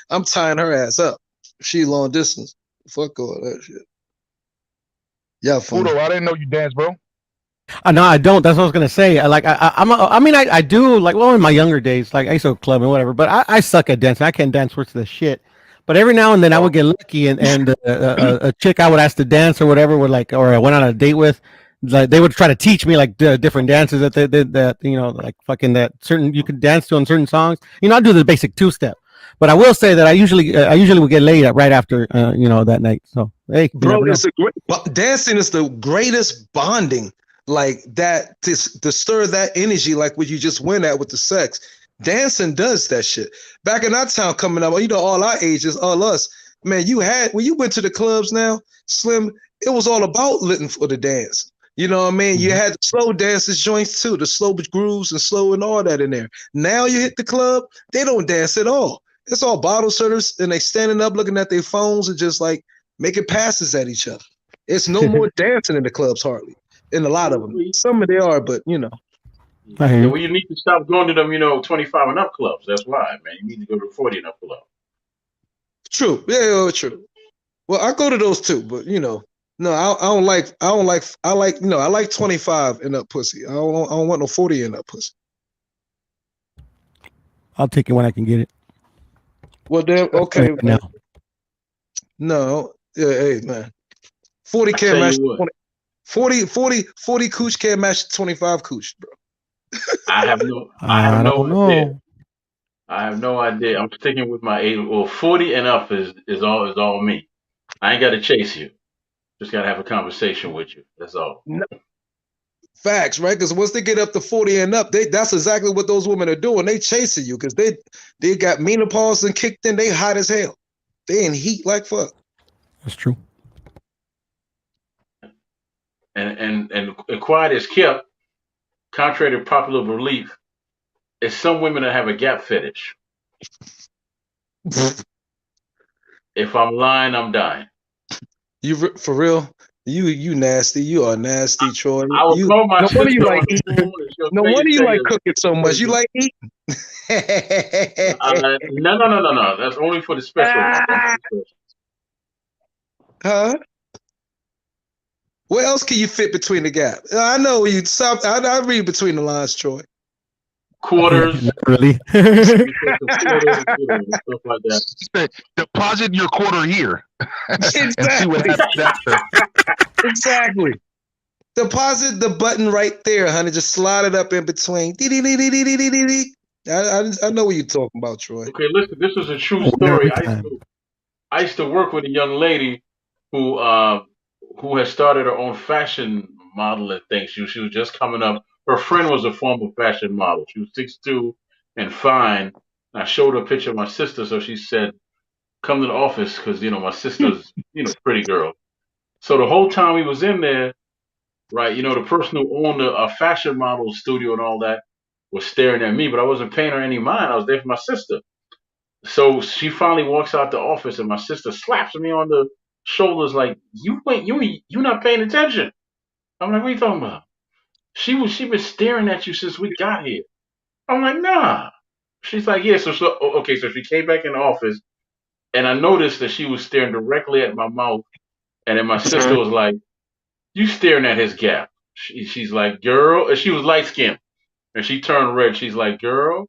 I'm tying her ass up. She long distance. Fuck all that shit. Yeah, funny. Fudo, I didn't know you dance, bro. No, I don't. That's what I was gonna say. I do like, well, in my younger days, like I used to go club and whatever. But I suck at dancing. I can't dance worth the shit. But every now and then I would get lucky, and a chick I would ask to dance or whatever would like, or I went on a date with, like they would try to teach me like different dances that like fucking that certain you could dance to on certain songs. I do the basic 2-step. But I will say that I usually would get laid right after that night. So hey, bro, dancing is the greatest bonding. Like that to stir that energy, like what you just went at with the sex. Dancing does that shit. Back in our town coming up, all our ages, all us, man, when you went to the clubs now, Slim, it was all about looking for the dance. You know what I mean? Mm-hmm. You had the slow dances joints too, the slow grooves and slow and all that in there. Now you hit the club, they don't dance at all. It's all bottle service and they standing up looking at their phones and just like making passes at each other. It's no more dancing in the clubs hardly. In a lot of them. Some of they are, but Yeah, well, you need to stop going to them, 25 and up clubs. That's why, man. You need to go to 40 and up club. True. Yeah, true. Well, I go to those too, but no, I like 25 and up pussy. I don't want no 40 and up pussy. I'll take it when I can get it. Well, then, okay. Now. No. Yeah, hey, man. 40 can't match 40 cooch can't match 25 cooch, bro. I have no idea. I have no idea. I'm sticking with my 8 or 40 and up is all me. I ain't got to chase you. Just got to have a conversation with you. That's all. No. Facts, right? Because once they get up to 40 and up, that's exactly what those women are doing. They chasing you because they got menopause and kicked in. They hot as hell. They in heat like fuck. That's true. And and quiet is kept, contrary to popular belief, is some women that have a gap fetish. If I'm lying, I'm dying. For real? You nasty. You are nasty, Troy. I would call my No sister wonder you like on the eating. phone and she'll No tell wonder you you like cooking so much. You like eating. no. That's only for the special ones. Only for the special. Huh? Where else can you fit between the gap? I know you stop. I read between the lines, Troy. Quarters. Not really. Quarters, stuff like that. Deposit your quarter here and see what Exactly. happens after. Exactly. Deposit the button right there, honey. Just slide it up in between. I know what you're talking about, Troy. Okay, listen. This was a true Every story. time. I used to work with a young lady who had started her own fashion modeling thing. She was just coming up. Her friend was a former fashion model. She was 6'2" and fine. I showed her a picture of my sister, so she said, "Come to the office," because my sister's pretty girl. So the whole time we was in there, right, the person who owned a fashion model studio and all that was staring at me, but I wasn't paying her any mind. I was there for my sister. So she finally walks out the office, and my sister slaps me on the shoulders like, "You not paying attention." I'm like, "What are you talking about?" She been staring at you since we got here. I'm like, "Nah." She's like, "Yeah." So okay, so she came back in the office, and I noticed that she was staring directly at my mouth, and then my sister was like, "You staring at his gap?" She's like, "Girl," and she was light skinned, and she turned red. She's like, "Girl,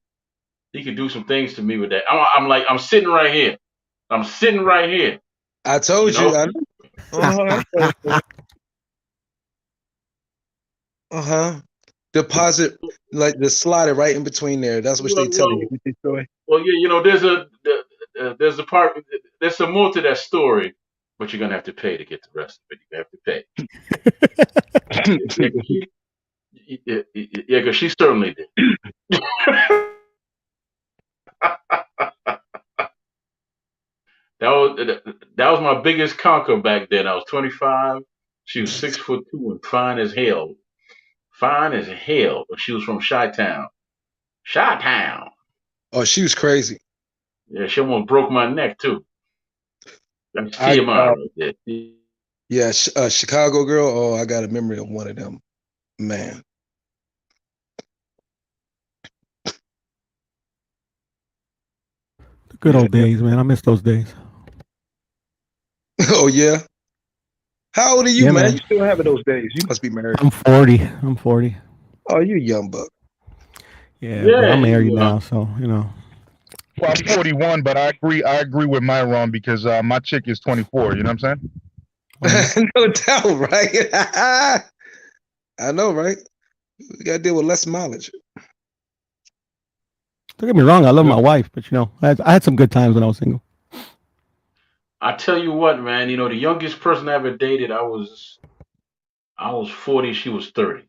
he could do some things to me with that." I'm like, "I'm sitting right here. I'm sitting right here." I told you. Deposit, like the slide it right in between there. That's what they tell you. Well, yeah, there's a part, there's some more to that story, but you're gonna have to pay to get the rest of it. You have to pay. Yeah, because she certainly did. That was my biggest conquer back then. I was 25. She was 6'2" and fine as hell. Fine as hell. But she was from Chi-Town. Chi-Town. Oh, she was crazy. Yeah, she almost broke my neck too. That's TMI right there. Yeah, Chicago girl. Oh, I got a memory of one of them. Man. The good old days, man. I miss those days. Oh yeah. How old are you, Yeah, man? man. You still having those days? You must be married. I'm 40. I'm 40. Oh, you young buck. Yeah, but I'm married now, so Well, I'm 41, but I agree with Myron because my chick is 24. You know what I'm saying? No doubt, right? I know, right? We gotta deal with less mileage. Don't get me wrong, I love my wife, but I had some good times when I was single. I tell you what, man, the youngest person I ever dated, I was 40, she was 30.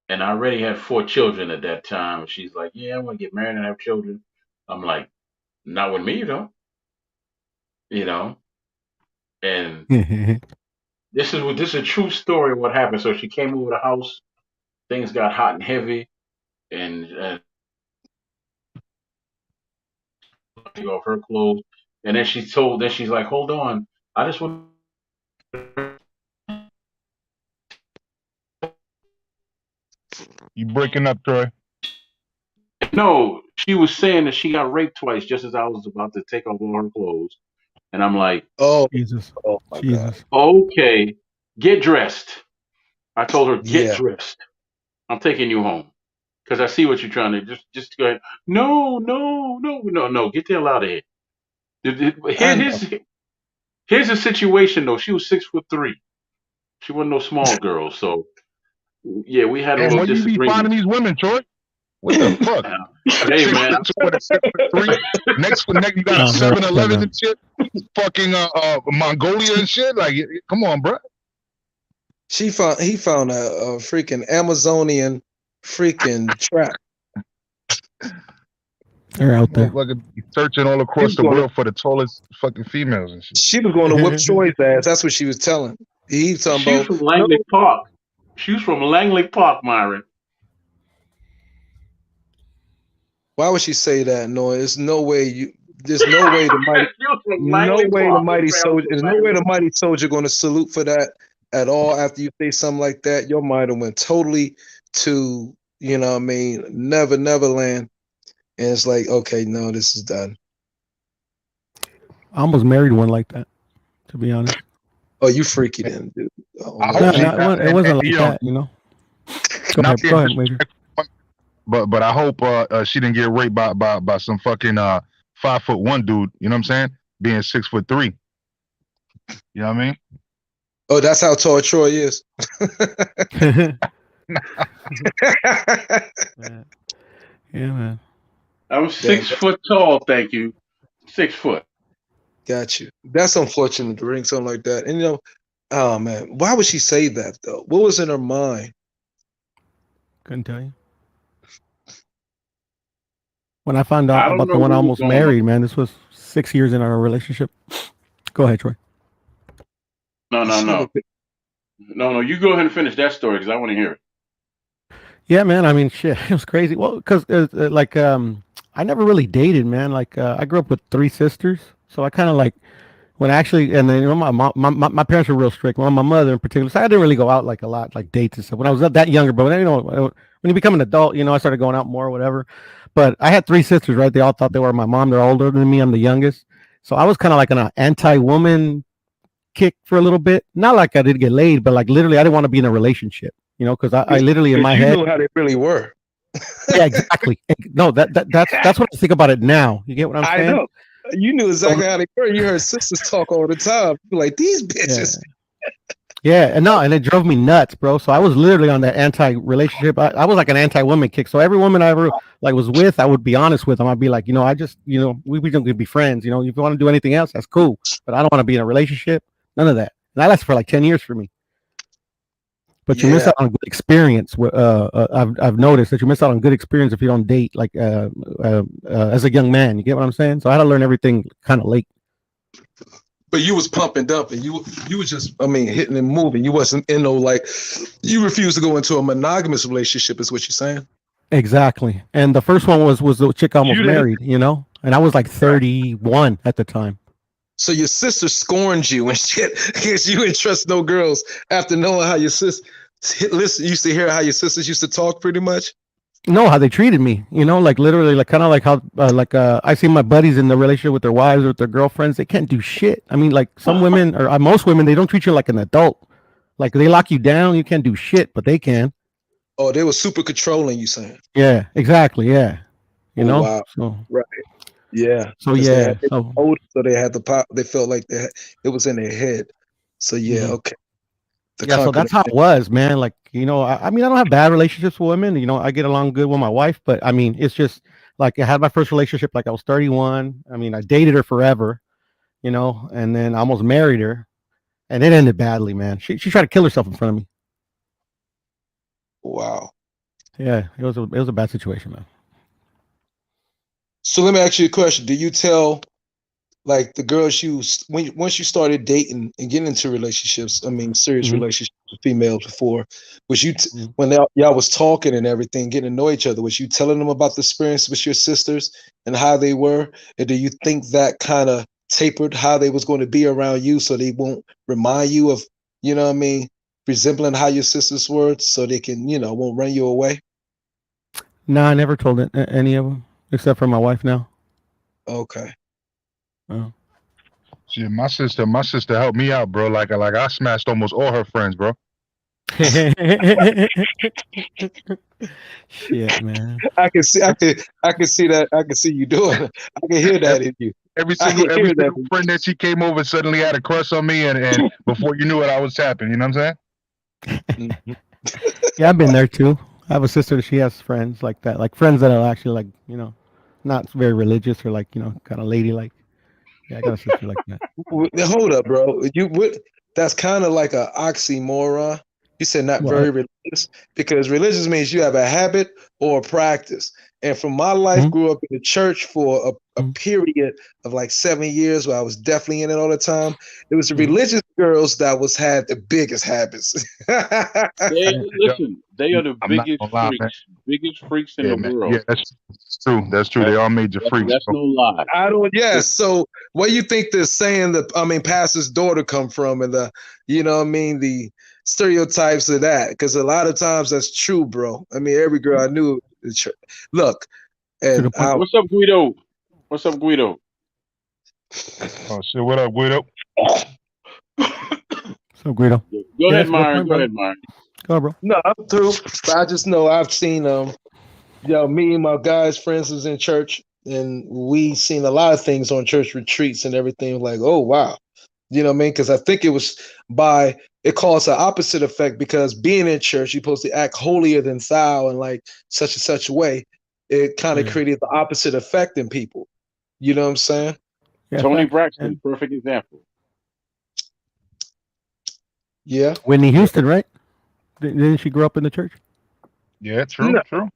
And I already had 4 children at that time. She's like, "Yeah, I want to get married and have children." I'm like, "Not with me, though." And this is a true story of what happened. So she came over the house, things got hot and heavy, and take off her clothes. And then she's like, "Hold on, I just want." You breaking up, Troy? No, she was saying that she got raped twice just as I was about to take off all her clothes. And I'm like, "Oh, Jesus. Oh my Jesus. God. Okay, get dressed." I told her, "Get dressed. I'm taking you home. Because I see what you're trying to just go ahead." No. Get the hell out of here. Here's the situation though. She was 6'3". She wasn't no small girl. So yeah, we had a little Where you be disagreement. finding these women, Troy? What the fuck? Hey man, next you got 7-Eleven and shit, fucking Mongolia and shit. Like, come on, bro. He found a freaking Amazonian freaking trap. They're out there. Like searching all across the world for the tallest fucking females and shit. She was going to whip Troy's ass. That's what she was telling. He talking She's about from no. Langley Park. She's from Langley Park, Myron. Why would she say that? No, there's no way you. There's no way the mighty. You're from No Langley way the Park. mighty Your family's soldier. from There's no way Langley. the mighty soldier going to salute for that at all. After you say something like that, your mind went totally to what I mean, Neverland, and it's like, okay, no, this is done. I almost married one like that, to be honest. Oh, you freaky then, dude. Oh, I no. hope she. It wasn't like You know, that, you know. not Go ahead, Major. but I hope she didn't get raped by some fucking 5'1" dude. You know what I'm saying? Being 6'3". You know what I mean? Oh, that's how tall Troy is. Yeah, man. I'm 6 foot tall, thank you. 6 foot. Got you. That's unfortunate to bring something like that. And oh man, why would she say that though? What was in her mind? Couldn't tell you. When I found out I don't about know the one I what was almost going married, man, this was 6 years in our relationship. Go ahead, Troy. No. You go ahead and finish that story because I want to hear it. Yeah, man. I mean, shit, it was crazy. Well, because I never really dated, man. Like, I grew up with 3 sisters, so I kind of like when actually, and then my parents were real strict. Well, my mother in particular, so I didn't really go out like a lot, like dates and stuff when I was that younger. But when you become an adult, I started going out more, or whatever. But I had 3 sisters, right? They all thought they were my mom. They're older than me. I'm the youngest, so I was kind of like an anti-woman kick for a little bit. Not like I did get laid, but like literally, I didn't want to be in a relationship. Because I literally in my head, you knew how they really were. Yeah, exactly. No, that's what I think about it now. You get what I'm saying? I know. You knew exactly how they were. You heard sisters talk all the time. You're like, these bitches. Yeah, and it drove me nuts, bro. So I was literally on that anti-relationship. I was like an anti-woman kick. So every woman I ever was with, I would be honest with them. I'd be like, I just, we don't be friends. If you want to do anything else, that's cool. But I don't want to be in a relationship. None of that. And that lasted for like 10 years for me. But you miss out on good experience. I've noticed that you miss out on good experience if you don't date, like as a young man. You get what I'm saying? So I had to learn everything kind of late. But you was pumping, dumping. You was just, hitting and moving. You wasn't in you refused to go into a monogamous relationship, is what you're saying? Exactly. And the first one was the chick I almost married, and I was like 31 at the time. So your sister scorned you and shit because you didn't trust no girls after knowing how your sister used to hear how your sisters used to talk pretty much? No, how they treated me, like literally, like kind of like how, I see my buddies in the relationship with their wives or with their girlfriends. They can't do shit. I mean, like some women or most women, they don't treat you like an adult. Like they lock you down. You can't do shit, but they can. Oh, they were super controlling, you saying? Yeah, exactly. Yeah. Wow. So, right. Yeah. So yeah. So they had the pop. They felt like it was in their head. So yeah. Mm-hmm. Okay. So that's how it was, man. Like, I don't have bad relationships with women. I get along good with my wife, but I mean, it's just like I had my first relationship like I was 31. I mean, I dated her forever, and then I almost married her, and it ended badly, man. She tried to kill herself in front of me. Wow. Yeah, it was a bad situation, man. So let me ask you a question. Do you tell like the girls once you started dating and getting into relationships, serious relationships with females before, was you when y'all was talking and everything, getting to know each other, was you telling them about the experience with your sisters and how they were? And do you think that kind of tapered how they was going to be around you so they won't remind you of, resembling how your sisters were so they can, won't run you away? No, I never told any of them except for my wife now. Okay. Oh. Shit, my sister helped me out, bro. Like I smashed almost all her friends, bro. Shit, man. I can see that. I can see you doing it. I can hear that in you. Every single friend that she came over suddenly had a crush on me, and before you knew it, I was tapping. You know what I'm saying? Yeah, I've been there too. I have a sister that she has friends like that, like friends that are actually like, not very religious or like, kind of ladylike. Yeah, I got a sister like that. Hold up, bro. That's kind of like an oxymoron. You said not What? very religious, because religious means you have a habit or a practice. And from my life, Mhm. grew up in the church for a Mhm. period of like 7 years where I was definitely in it all the time. It was the Mhm. religious girls that had the biggest habits. Listen, they are the I'm not gonna lie, man. biggest freaks in Yeah, the man. world. Yeah, that's true. That's true. That, They all major freaks, that's bro. no lie. I don't. Yes. So, where you think the saying that pastor's daughter come from, and the the stereotypes of that? Because a lot of times that's true, bro. I mean, every girl I knew. Look, To and the point. What's up, Guido? What's up, Guido? Oh shit, what up, Guido? So Guido. Go Yeah, ahead, that's a good Myron. point, Go brother. ahead, Myron. Go on, bro. no, I'm through. But I just know I've seen me and my guys, friends was in church, and we seen a lot of things on church retreats and everything. Like, oh wow, you know what I mean? Because I think it was it caused an opposite effect, because being in church, you're supposed to act holier than thou and like such and such way. It kind of Yeah. created the opposite effect in people. You know what I'm saying? Yeah, Tony facts. Braxton, And perfect example. Yeah. Whitney Houston, right? Didn't she grow up in the church? Yeah, true, No, true.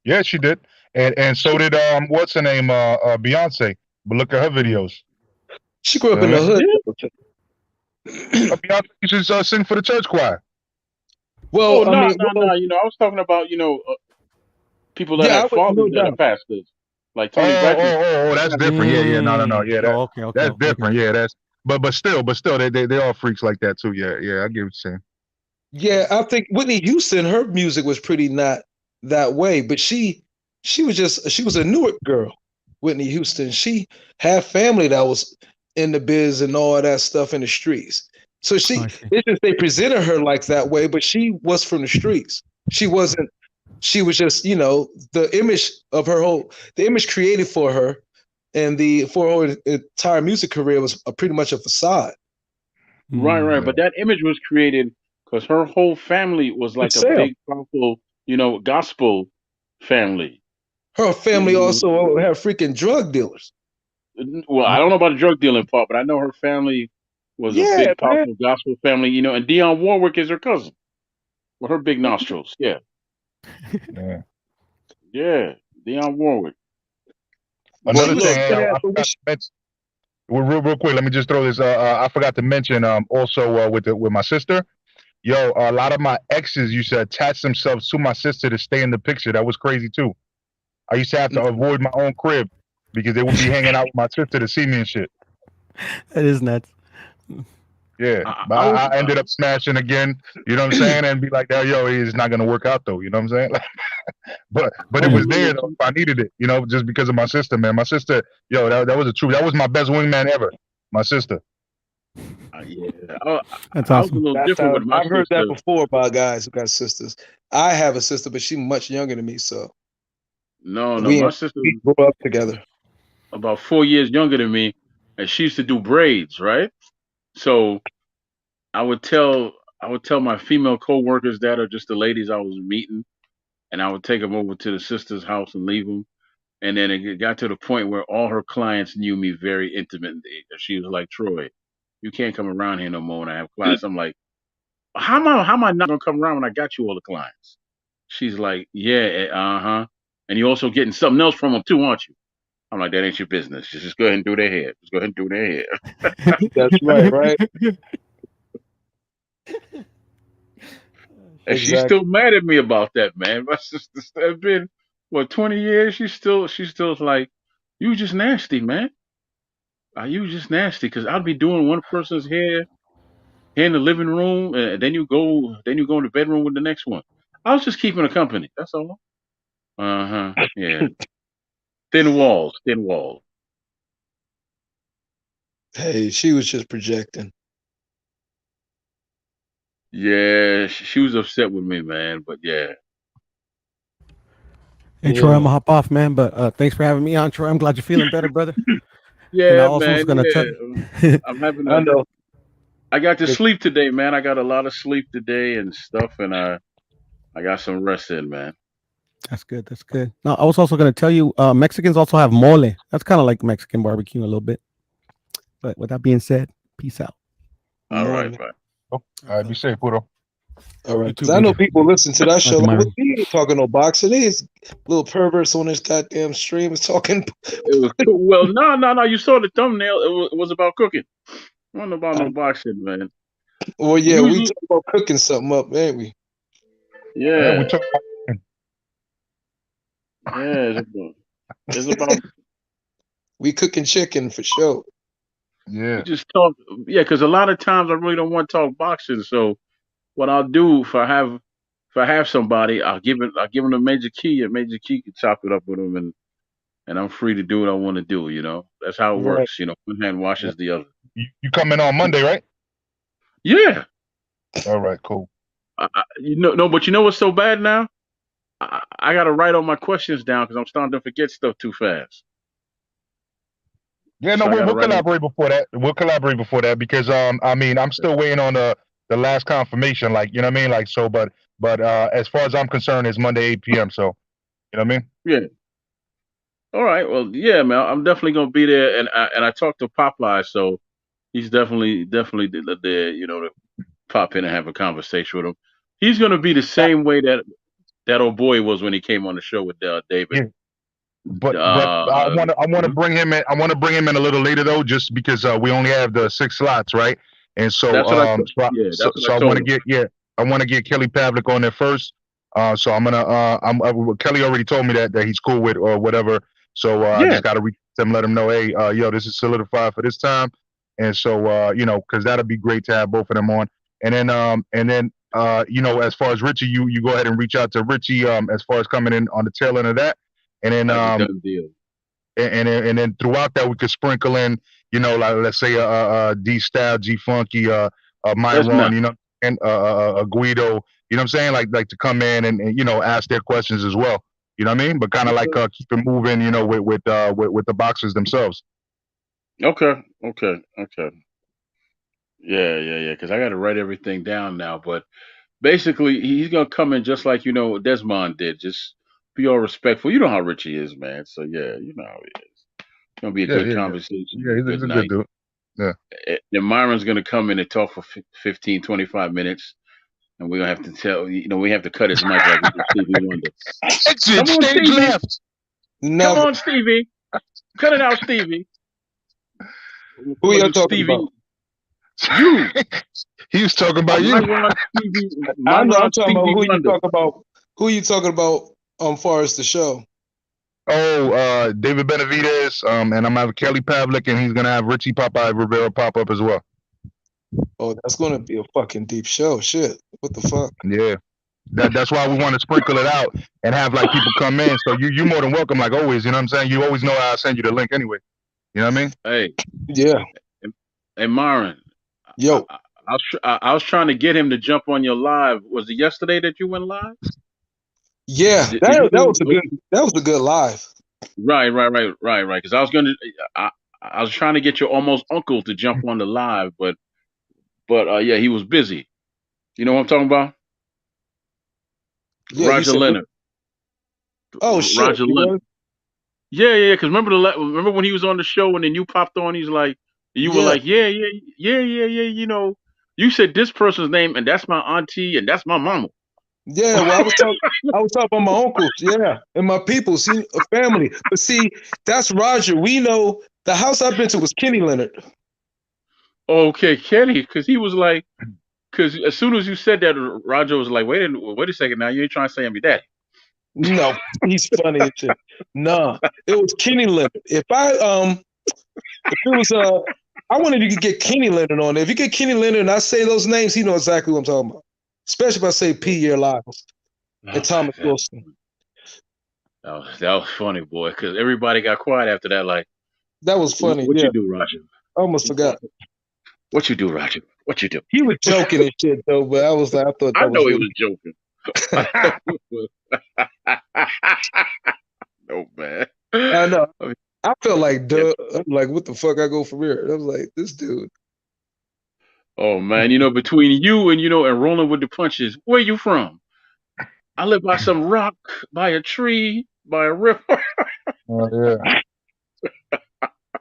Yeah, she did, and so did what's her name, Beyonce. But look at her videos. she grew up You in know the what hood. Beyonce used to sing for the church choir. Oh Well, I no, mean, no, no. I was talking about people that yeah, I have would fathers no that are doubt. pastors, like Oh, Tony Braxton. that's different. Yeah, yeah, no, yeah, Oh, okay, okay, that's okay, okay. different. Yeah, that's but still, they all freaks like that too. Yeah, yeah, I get what you're saying. Yeah, I think Whitney Houston, her music was pretty not that way, but she was a Newark girl, Whitney Houston. She had family that was in the biz and all that stuff in the streets. So Oh, I see. it's just they presented her like that way, but she was from the streets. She wasn't, she was just, the image of the image created for her and for her entire music career was pretty much a facade. Right. But that image was created because her whole family was like a Itself. big, powerful, gospel family. Her family also have freaking drug dealers. Well, I don't know about the drug dealing part, but I know her family was a Yeah, big, man. powerful gospel family, and Dionne Warwick is her cousin with her big nostrils. Yeah. Yeah. Yeah. Dionne Warwick. Another look, thing, I forgot to mention. Real quick, let me just throw this. I forgot to mention also with my sister. Yo, a lot of my exes used to attach themselves to my sister to stay in the picture. That was crazy too. I used to have to avoid my own crib because they would be hanging out with my sister to see me and shit. That is nuts. Yeah, but I ended up smashing again. You know what I'm saying? And be like, yo, it's not gonna work out though. You know what I'm saying? but it was there though if I needed it. Just because of my sister, man. My sister, yo, that was the truth. That was my best wingman ever. My sister. Yeah. That's I was a awesome. little different with my I've heard sister. that before about guys who got sisters. I have a sister, but she's much younger than me, so No, we my sister was grew up together. about 4 years younger than me, and she used to do braids, right? So I would tell my female coworkers that, or just the ladies I was meeting, and I would take them over to the sister's house and leave them. And then it got to the point where all her clients knew me very intimately. She was like, "Troy, you can't come around here no more when I have clients." I'm like, how am I not gonna come around when I got you all the clients? She's like, "Yeah, uh-huh. And you also getting something else from them too, aren't you?" I'm like, "That ain't your business. Just go ahead and do their hair. Just go ahead and do their hair." That's right. And she's still mad at me about that, man. My sister's been 20 years. She's still like, "You just nasty, man. Are you just nasty?" Because I'll be doing one person's hair in the living room, and then you go in the bedroom with the next one. I was just keeping her company. That's all. Yeah. Thin walls. Thin walls. Hey, she was just projecting. Yeah, she was upset with me, man. But yeah. Hey Troy, I'm gonna hop off, man. But thanks for having me on, Troy. I'm glad you're feeling better, brother. Yeah, I also was man. gonna tell. Yeah. I'm having I know. I got to sleep today, man. I got a lot of sleep today and stuff, and I got some rest in, man. That's good. That's good. Now, I was also gonna tell you, Mexicans also have mole. That's kind of like Mexican barbecue a little bit. But with that being said, peace out. All right, bye. All right, be safe, Puro. All right. You too, 'Cause I know BJ. people listen to that show. Dr. Like, Myron. he ain't talking no boxing. These little perverts on this goddamn stream is talking. It was cool. Well, no. You saw the thumbnail. It was about cooking. It wasn't about no boxing, man. Well, yeah, we Usually, talk about cooking something up, ain't we? Yeah, yeah, we took. yeah. It's about We cooking chicken for sure. we Yeah, just talk. Yeah, because a lot of times I really don't want to talk boxing. So what I'll do if I have somebody, I'll give them a major key, and major key can chop it up with them, and I'm free to do what I want to do. You know, that's how it Right. works. You know, one hand yeah. washes the other. You coming on Monday, right? Yeah, All right, cool. no, but you know what's so bad now? I got to write all my questions down because I'm starting to forget stuff too fast. Yeah, no, So I got to we'll write them. collaborate before that. We'll collaborate before that because I mean, I'm still waiting on the last confirmation. Like, you know what I mean? Like, so, but as far as I'm concerned, it's Monday 8 p.m. So, you know what I mean? Yeah. All right. Well, yeah, man. I'm definitely gonna be there, and I talked to Popeye, so he's definitely there. You know, to pop in and have a conversation with him. He's gonna be the same way that old boy was when he came on the show with David. Yeah. But Uh, I want to mhm. bring him in. I want to bring him in a little later though, just because we only have the 6 slots, right? And so That's what I. Yeah, that's what I I want told to him. I want to get Kelly Pavlik on there first. So I'm gonna Kelly already told me that he's cool with or whatever. So I Yeah, just got to reach him, let him know, hey, yo, this is solidified for this time. And so you know, because that'll be great to have both of them on. And then you know, as far as Richie, you go ahead and reach out to Richie as far as coming in on the tail end of that. And then that's a done deal. and then throughout that we could sprinkle in, you know, like let's say D Style, G Funky, Let's Myron, not. you know, and Guido, you know what I'm saying, like to come in and you know ask their questions as well. You know what I mean? But kind of like keep it moving, you know, with the boxers themselves. Okay. Yeah. Because I got to write everything down now. But basically, he's gonna come in just like Desmond did. Just be all respectful. You know how Richie is, man. So yeah, you know how he is. It's gonna be a Yeah, good yeah, yeah. conversation, Yeah, a he's good a good night. dude. Yeah. And Myron's gonna come in and talk for 15, 25 minutes, and we're gonna have to we have to cut his mic like we did Stevie Wonder. Exit Come on, stage Stevie. left. Come Never. on, Stevie. Cut it out, Stevie. We'll Who call y'all you talking Stevie. about? You, He was talking about you. I know I'm Myron talking about Stevie who you Wonder. talk about. Who you talking about far as the show? Oh, David Benavidez, and I'm gonna have Kelly Pavlik, and he's gonna have Richie Popeye Rivera pop up as well. Oh, that's gonna be a fucking deep show. Shit. What the fuck? Yeah, that's why we want to sprinkle it out and have like people come in. So you're more than welcome, like always. You know what I'm saying? You always know I'll send you the link anyway. You know what I mean? Hey, Yeah. hey, Myron. Yo. I was trying to get him to jump on your live. Was it yesterday that you went live? Yeah. Did you That do? was a good live. Right. Because I was trying to get your almost uncle to jump on the live, but yeah, he was busy. You know what I'm talking about? Yeah, you Roger said. Leonard. Oh shit. Roger You Leonard. was? Yeah. Because remember when he was on the show and then you popped on? He's like, you were Yeah. like, yeah. You know, you said this person's name and that's my auntie and that's my mama. Yeah. Well, I was talking about my uncles, yeah, and my people, see, a family. But see, that's Roger. We know the house I've been to was Kenny Leonard. Okay, Kenny, because he was like, because as soon as you said that, Roger was like, wait a second now, you ain't trying to say I'm your daddy. No, he's funny as shit. No, it was Kenny Leonard. If it was I wanted you to get Kenny Leonard on there. If you get Kenny Leonard and I say those names, he knows exactly what I'm talking about. Especially if I say P. Year Lyles and Thomas God. Wilson. That was funny, boy, because everybody got quiet after that. Like, That was funny. what Yeah, you do, Roger? I almost forgot. What you do, Roger? What you do? He was joking and shit though, but I was like, I thought I that was know he really. was joking. No, man. I know. I mean, I felt like, duh. I'm like, what the fuck? I go from here. I was like, this dude. oh man, between you and and rolling with the punches, where you from? I live by some rock, by a tree, by a river. Oh yeah,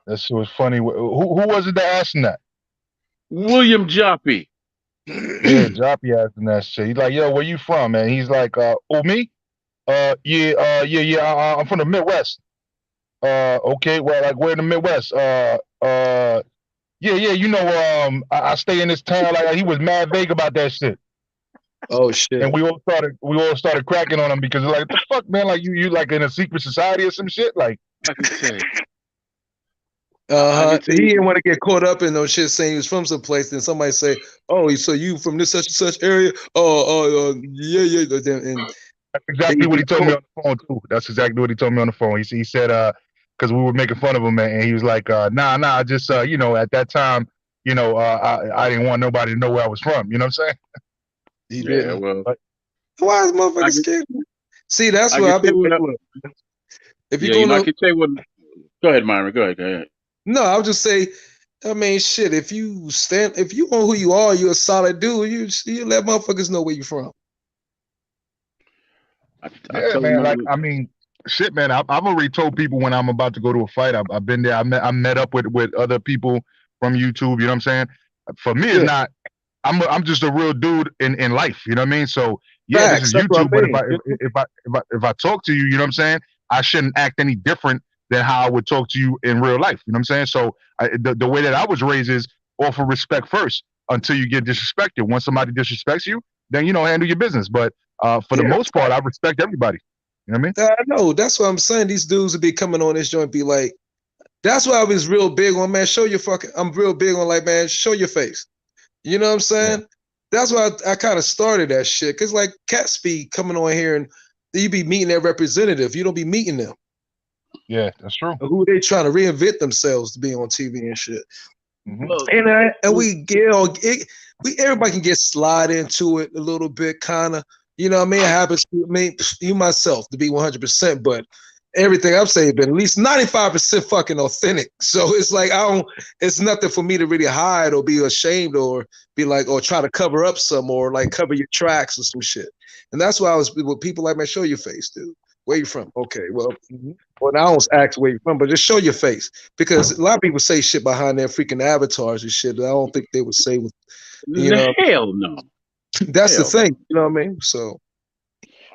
that shit was funny. Who was it that asked him that? William Joppy. Yeah, drop your ass in that shit. He's like, yo, where you from, man? He's like, oh, me? Yeah. I'm from the Midwest. Okay, well, like, where in the Midwest? Yeah, you know, I stay in this town. Like, he was mad vague about that shit. Oh shit. And we all started cracking on him because like, the fuck, man, like you like in a secret society or some shit, like. I can say. He didn't want to get caught up in those shit saying he was from some place. Then somebody say, "Oh, so you from this such and such area?" Yeah. And that's exactly what he told me on the phone too. That's exactly what he told me on the phone. He said, because we were making fun of him, man, and he was like, nah, just you know, at that time, you know, I didn't want nobody to know where I was from. You know what I'm saying? He didn't. Well, why is motherfuckers scared? See, that's where I've been. If you know, I can tell you what. Go ahead, Myron. Go ahead. No, I'll just say, I mean, shit. If you know who you are, you're a solid dude. You let motherfuckers know where you're from. Yeah, man. Like, I mean, shit, man. I've already told people when I'm about to go to a fight. I've been there. I met up with other people from YouTube. You know what I'm saying? For me, it's not. I'm just a real dude in life. You know what I mean? So yeah, this is YouTube. But if I talk to you, you know what I'm saying? I shouldn't act any different than how I would talk to you in real life. You know what I'm saying? So the way that I was raised is offer respect first until you get disrespected. Once somebody disrespects you, then, you know, handle your business. But for the most part, I respect everybody. You know what I mean? I know. That's what I'm saying. These dudes would be coming on this joint be like, that's why I was real big on, man, I'm real big on, like, man, show your face. You know what I'm saying? Yeah. That's why I kind of started that shit. Because, like, cats be coming on here and you be meeting their representative. You don't be meeting them. Yeah, that's true. Who they trying to reinvent themselves to be on TV and shit. Mm-hmm. And we everybody can get slide into it a little bit, kind of. You know what I mean? It happens to me, you myself, to be 100%, but everything I'm saying been at least 95% fucking authentic. So it's like it's nothing for me to really hide or be ashamed or be like, or try to cover up some or like cover your tracks or some shit. And that's why I was with people like, man, show your face, dude. Where you from? Okay, well, I don't ask where you from, but just show your face. Because a lot of people say shit behind their freaking avatars and shit that I don't think they would say with, you know. Hell no. That's the thing, you know what I mean? So,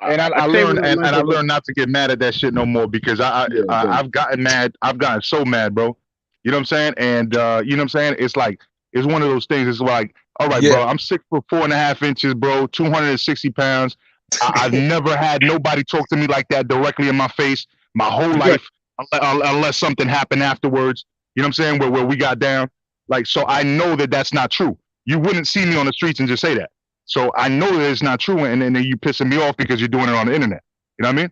and I learned not to get mad at that shit no more because I've gotten mad. I've gotten so mad, bro. You know what I'm saying? And you know what I'm saying? It's like, it's one of those things. It's like, all right, bro, I'm 6'4.5", bro, 260 pounds. I've never had nobody talk to me like that directly in my face my whole life, unless something happened afterwards. You know what I'm saying? Where we got down. Like, so I know that that's not true. You wouldn't see me on the streets and just say that. So I know that it's not true, and then you pissing me off because you're doing it on the internet. You know what I mean?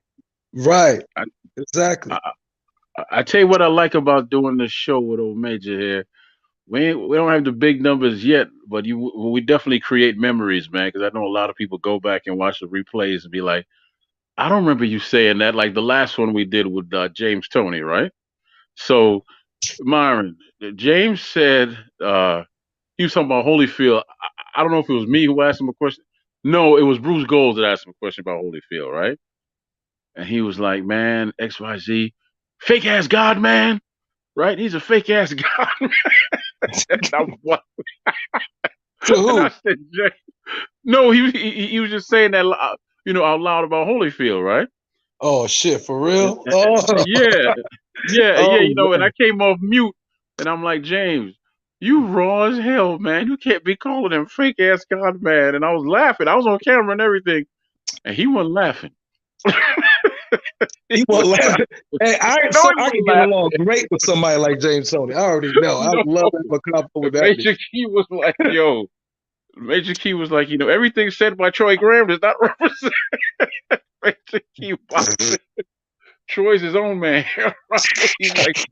Right. Exactly. I tell you what I like about doing this show with Old Major here. We don't have the big numbers yet, but we definitely create memories, man. Because I know a lot of people go back and watch the replays and be like, I don't remember you saying that. Like the last one we did with James Toney, right? So, Myron, James said he was talking about Holyfield. I don't know if it was me who asked him a question. No, it was Bruce Gold that asked him a question about Holyfield, right? And he was like, man, XYZ, fake ass God, man. Right? He's a fake ass God, man. To who? I said, no, he was just saying that, you know, out loud about Holyfield, right? Oh shit, for real? Yeah. You know, and I came off mute, and I'm like, James, you raw as hell, man. You can't be calling him fake ass God, man. And I was laughing. I was on camera and everything, and he wasn't laughing. He wasn't laughing. Hey, I can get along great with somebody like James Toney. I already know. I would love to have a couple with that. Major Key was like, yo. Major Key was like, you know, everything said by Troy Graham does not represent Major Key. Troy's his own man. He's like,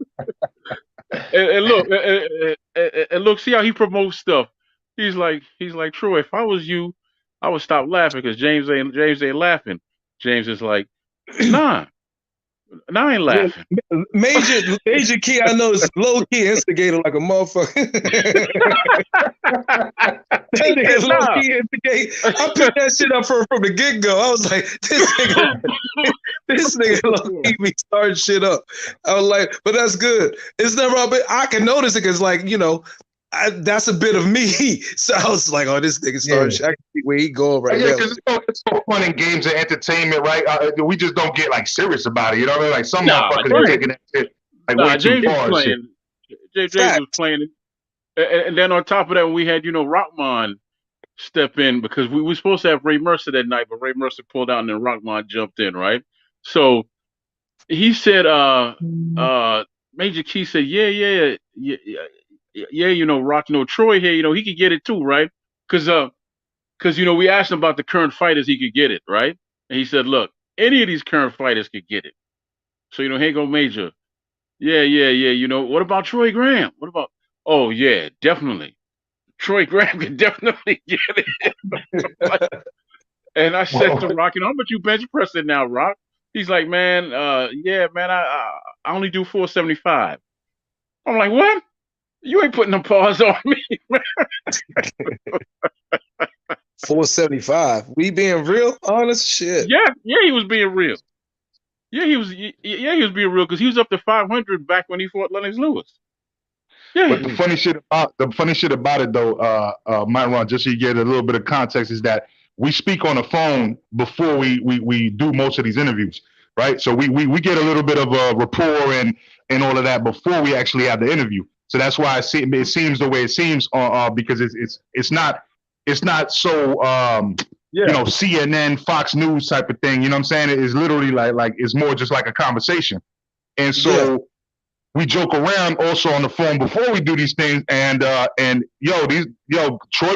and look, see how he promotes stuff. He's like, Troy, if I was you, I would stop laughing because James ain't laughing. James is like, nah, I ain't laughing. Major Key, I know, is low key instigator like a motherfucker. That nigga's low key instigator. I picked that shit up from the get go. I was like, this nigga low key be starting shit up. I was like, but that's good. It's never. But I can notice it because, like, you know, that's a bit of me. So I was like, oh, this nigga started. I can see where he going right Yeah, now. because it's so fun in games and entertainment, right? We just don't get like serious about it. You know what I mean? Like some motherfuckers are taking that shit like way too James was far. And shit. playing. James was playing, and then on top of that, we had Rockman step in because we were supposed to have Ray Mercer that night, but Ray Mercer pulled out and then Rockman jumped in, right? So he said, Major Key said, yeah, Rock, Troy here, he could get it too, right? Because we asked him about the current fighters, he could get it, right? And he said, look, any of these current fighters could get it. So, here go Major. Yeah. What about Troy Graham? What about, oh, yeah, definitely. Troy Graham could definitely get it. And I said to Rock, how much you bench pressing now, Rock? He's like, man, yeah, man, I only do 475. I'm like, what? You ain't putting no paws on me, man. 475. We being real, honest shit. Yeah, he was being real. Yeah, he was being real because he was up to 500 back when he fought Lennox Lewis. Yeah. But the funny shit about it though, Myron, just so you get a little bit of context, is that we speak on the phone before we do most of these interviews, right? So we get a little bit of a rapport and all of that before we actually have the interview. So that's why it seems the way it seems, because it's not so CNN, Fox News type of thing. You know what I'm saying? It is literally like it's more just like a conversation. And so we joke around also on the phone before we do these things, and Troy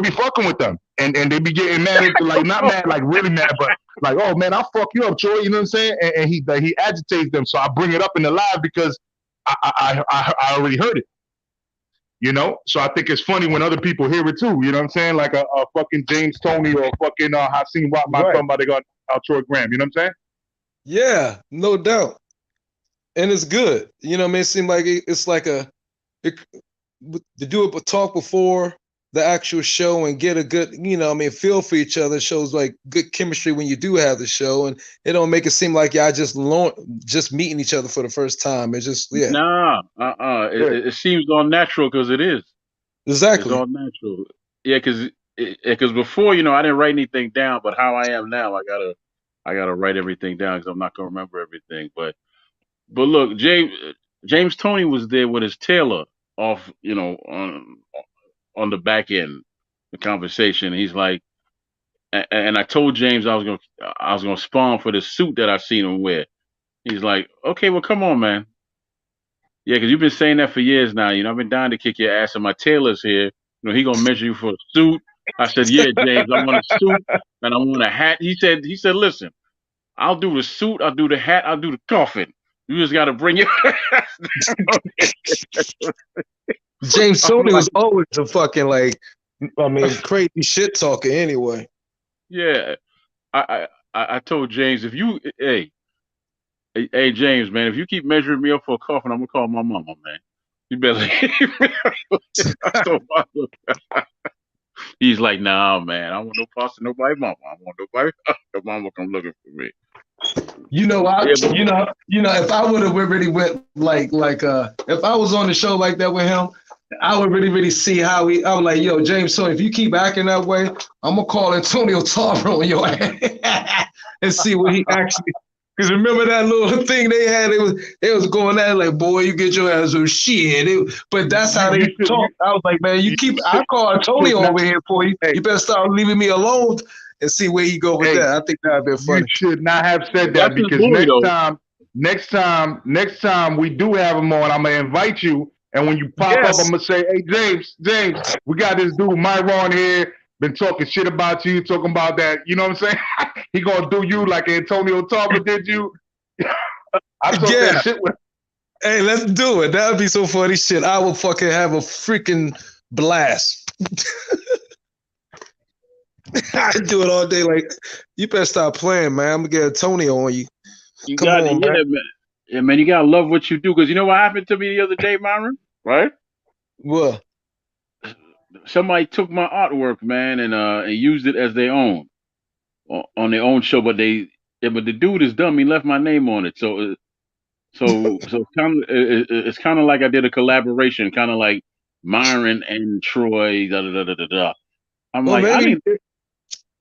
be fucking with them, and they be getting mad at, like, not mad, like really mad, but like, oh man, I'll fuck you up, Troy. You know what I'm saying? And he agitates them, so I bring it up in the live because I already heard it. So I think it's funny when other people hear it too. You know what I'm saying? Like a fucking James Toney or fucking Hasim Rockman talking about they got Troy Graham. You know what I'm saying? Yeah, no doubt. And it's good. You know what I mean? It seemed like it's like to do a talk before the actual show and get a good, feel for each other. Shows like good chemistry when you do have the show, and it don't make it seem like y'all just meeting each other for the first time. It's just Nah, it seems all natural because it is. Exactly. It's all natural. Yeah, because before, I didn't write anything down, but how I am now, I gotta write everything down because I'm not gonna remember everything. But look, James Toney was there with his tailor off, on the back end, the conversation. He's like, and I told James I was gonna spawn for the suit that I seen him wear. He's like, okay, well, come on, man. Yeah, because you've been saying that for years now. I've been dying to kick your ass, and my tailor's here. He gonna measure you for a suit. I said, yeah, James, I want a suit and I want a hat. He said, listen, I'll do the suit, I'll do the hat, I'll do the coffin. You just got to bring your James Toney was always a fucking crazy shit talker anyway. Yeah, I told James, hey James, man, if you keep measuring me up for a coffin, I'm gonna call my mama, man. You better leave me. He's like, nah, man, I don't want no parts of nobody's mama. I want nobody. The mama come looking for me. If I would have really went if I was on the show like that with him, I would really see how I was like, yo, James, so if you keep acting that way, I'm gonna call Antonio Tarver on your ass and see what he actually. Because remember that little thing they had? They was going at it like, boy, you get your ass on shit. But that's how they talk. I was like, man, I call Antonio over here for you. You better start leaving me alone and see where he go with that. I think that'd be funny. You should not have said that because next time we do have him on, I'm gonna invite you, and when you pop up, I'm gonna say, hey, James, we got this dude Myron here, been talking shit about you, talking about that. You know what I'm saying? He gonna do you like Antonio Tarver did you. I talk that shit with. Hey, let's do it. That would be so funny shit. I will fucking have a freaking blast. I do it all day. Like, you better stop playing, man. I'm gonna get Antonio on you. Come on, man. Yeah, man, you gotta love what you do. Because you know what happened to me the other day, Myron? Right? What? Somebody took my artwork, man, and used it as their own on their own show. But the dude is dumb. He left my name on it. So it's kind of like I did a collaboration, kind of like Myron and Troy. Da da da da da da. I'm Well, like, maybe.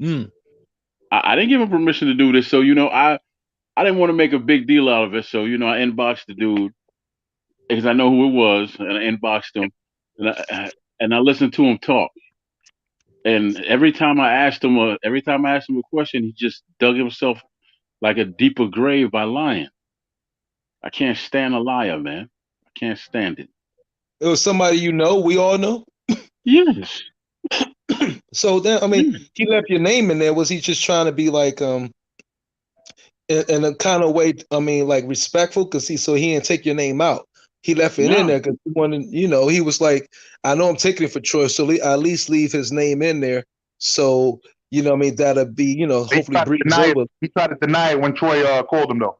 Mm. I didn't give him permission to do this. So I didn't want to make a big deal out of it. So I inboxed the dude because I know who it was, and I inboxed him, and I listened to him talk. And every time I asked him a question, he just dug himself like a deeper grave by lying. I can't stand a liar, man. I can't stand it. It was somebody you know. We all know. Yes. So then, I mean, Yeah. he left your name in there. Was he just trying to be like, in a kind of way? I mean, like respectful, because he didn't take your name out. He left it in No. there because he wanted, he was like, I know I'm taking it for Troy, so at least leave his name in there. So I mean, that'll be, He hopefully tried to breeze deny it. over. He tried to deny it when Troy called him though.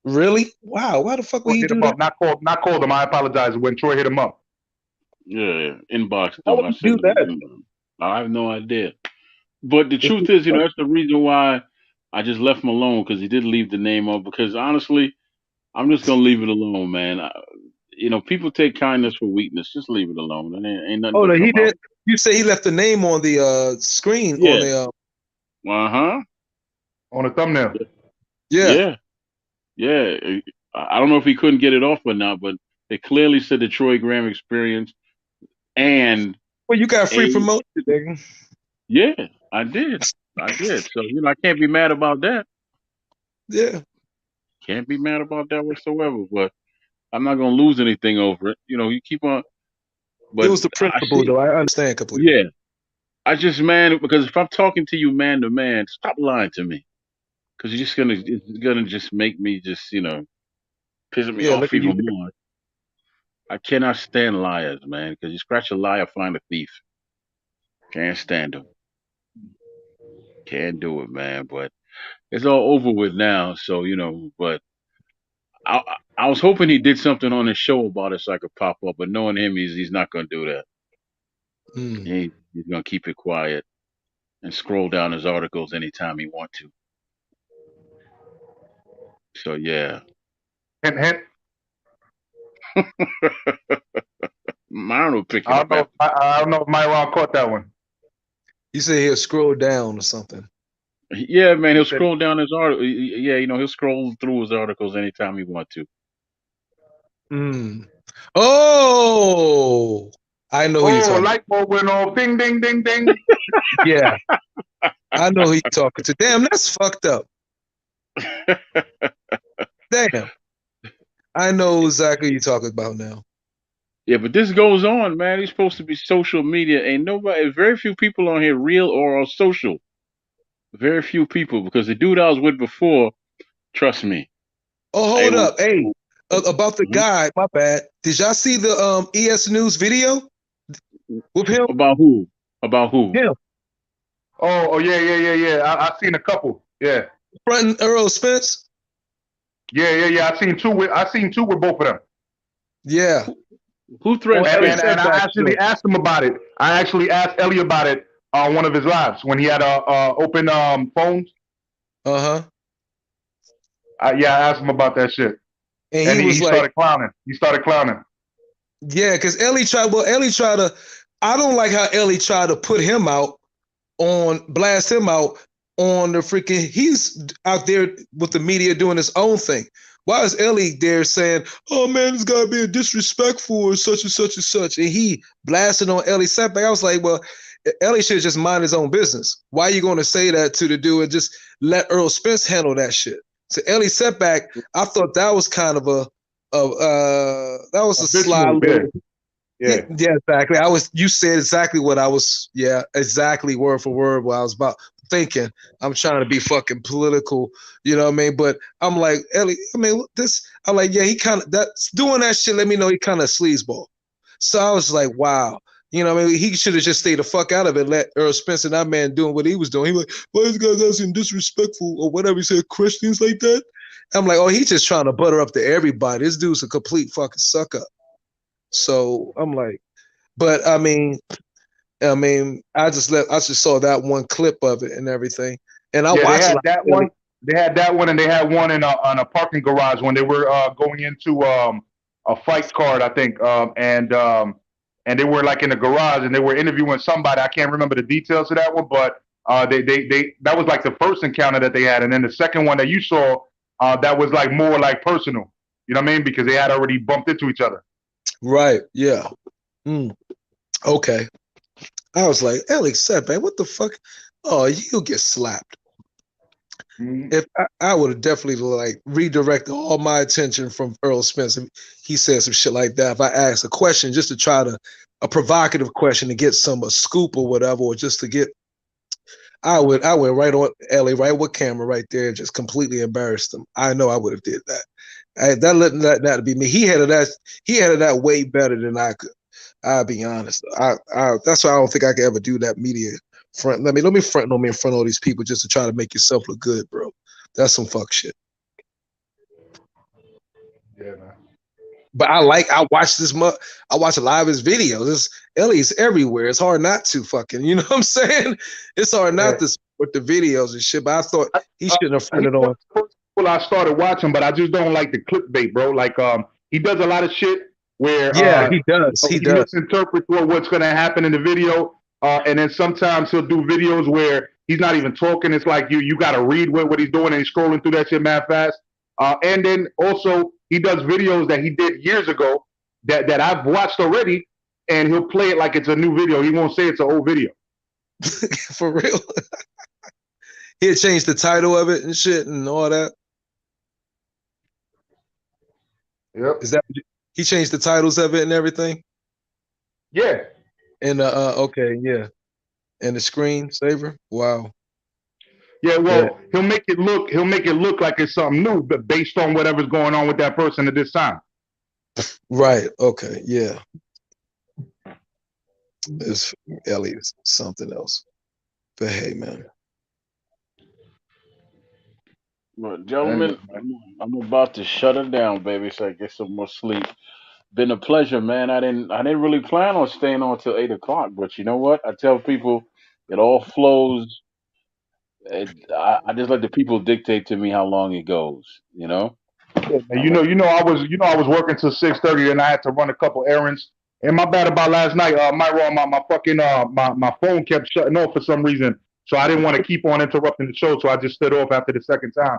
Really? Wow. Why the fuck would Troy he hit do him that? up. Not called him. I apologize. When Troy hit him up. Yeah. Inboxed Why him. would I he said, do that? I have no idea. But the If truth is, that's the reason why I just left him alone because he did leave the name up. Because honestly, I'm just gonna leave it alone, man. People take kindness for weakness. Just leave it alone, and ain't nothing Oh gonna no, he come out. did. You say he left the name on the screen on Yeah. the Uh-huh. On the thumbnail. yeah. Yeah. Yeah. I don't know if he couldn't get it off or not, but it clearly said the Troy Graham experience and Well, you got free a promotion, nigga. yeah, I did. So I can't be mad about that. Yeah. Can't be mad about that whatsoever. But I'm not gonna lose anything over it. You keep on. It But was the I principle, see. though. I understand completely. Yeah, I just man because if I'm talking to you man to man, stop lying to me because it's gonna just make me just pissing me Yeah, look off at you. even more. I cannot stand liars, man, because you scratch a liar, find a thief. Can't stand them. Can't do it, man. But it's all over with now. So but I was hoping he did something on his show about it so I could pop up. But knowing him, he's not gonna do that. Mm. He's gonna keep it quiet and scroll down his articles anytime he want to. So yeah, Hint, hint. Myron will pick it I up don't know. after. I don't know if Myron caught that one. You say he'll scroll down or something. Yeah, man, He he'll said, scroll down his article. Yeah, he'll scroll through his articles anytime he want to. Mm. Oh, I know who you're "Oh, talking. light bulb went off. Ding, ding, ding, ding." Yeah, I know who you're talking to. Damn, that's fucked up. Damn, I know exactly who you're talking about now. Yeah, but this goes on, man. He's supposed to be social media. Ain't nobody, very few people on here real or are social. Very few people because the dude I was with before, trust me. Oh, I hold was, up. Hey, about the Mhm. guy, my bad. Did y'all see the ES News video with him? About who? About who? Him Oh, yeah. I seen a couple. Yeah. fronting Earl Spence? Yeah. I seen two with both of them. Yeah. Who threatened Ellie And Spence? said I that actually too. asked him about it. I actually asked Ellie about it on one of his lives when he had open phones. Uh-huh. Yeah, I asked him about that shit, And and he was he like, started clowning. yeah, because Ellie tried to, I don't like how Ellie tried to blast him out on the freaking, he's out there with the media doing his own thing. Why is Ellie there saying, oh man, this guy being disrespectful or such and such and such? And he blasted on Ellie setback. I was like, well, Ellie should just mind his own business. Why are you going to say that to the dude and just let Earl Spence handle that shit? So Ellie setback, I thought that was kind of a sly Move, little. yeah. Yeah, exactly. You said exactly what I was, exactly word for word what I was about thinking. I'm trying to be fucking political, you know what I mean? But I'm like, Ellie, I'm like, yeah, he kind of, that's doing that shit, let me know he kind of sleazeball. So I was like, wow. You know what I mean? He should have just stayed the fuck out of it, let Earl Spence and that man doing what he was doing. He was like, why is this guy asking disrespectful or whatever he said, Christians like that? I'm like, oh, he's just trying to butter up to everybody. This dude's a complete fucking suck up. So I'm like, but I just saw that one clip of it and everything, and I Yeah, watched it. that one. They had that one, and they had one in a parking garage when they were going into a fight card, I think. and they were like in the garage and they were interviewing somebody. I can't remember the details of that one, but they that was like the first encounter that they had, and then the second one that you saw, that was like more like personal. You know what I mean? Because they had already bumped into each other. Right. Yeah. Okay. I was like, Alex said, man, what the fuck? Oh, you get slapped. If I would have definitely like redirected all my attention from Earl Spence. He said some shit like that. If I asked a question just to try to a provocative question to get a scoop or whatever, or just to get, I went right on Ellie, right with camera right there, and just completely embarrassed him. I know I would have did that. That be me. He had that way better than I could. I'll be honest. That's why I don't think I could ever do that media front. Let me front on me in front of all these people just to try to make yourself look good, bro. That's some fuck shit. Yeah, man. But I watch I watch a lot of his videos. Ellie's everywhere. It's hard not to fucking, you know what I'm saying? It's hard not to with the videos and shit. But I thought he shouldn't have fronted on. Well, I started watching, but I just don't like the clickbait, bro. Like, he does a lot of shit where he does. He misinterprets what's going to happen in the video, and then sometimes he'll do videos where he's not even talking. It's like you got to read what he's doing, and he's scrolling through that shit mad fast. And then also he does videos that he did years ago that I've watched already, and he'll play it like it's a new video. He won't say it's an old video. For real. He'll change the title of it and shit and all that. Yep. Is that he changed the titles of it and everything? Yeah. And okay, yeah. And the screen saver? Wow. Yeah, well, he'll make it look like it's something new, but based on whatever's going on with that person at this time. Right. Okay. Yeah. It's Elliott's something else. But hey, man. Well, gentlemen, I'm about to shut it down, baby, so I get some more sleep. Been a pleasure, man. I didn't really plan on staying on till 8 o'clock, but you know what? I tell people it all flows. I just let the people dictate to me how long it goes. You know. Yeah, I was working till 6:30, and I had to run a couple errands. And my bad about last night, my fucking my phone kept shutting off for some reason, so I didn't want to keep on interrupting the show, so I just stood off after the second time.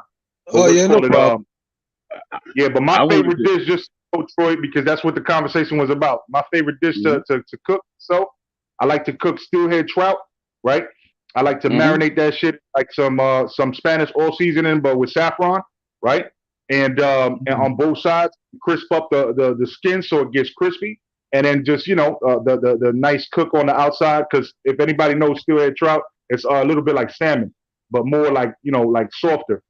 Oh yeah, no problem. Yeah, but my favorite dish, just Troy, because that's what the conversation was about. My favorite dish to cook. So I like to cook steelhead trout, right? I like to marinate that shit like some Spanish oil seasoning, but with saffron, right? And on both sides, crisp up the skin so it gets crispy, and then just the nice cook on the outside. Because if anybody knows steelhead trout, it's a little bit like salmon, but more like like softer.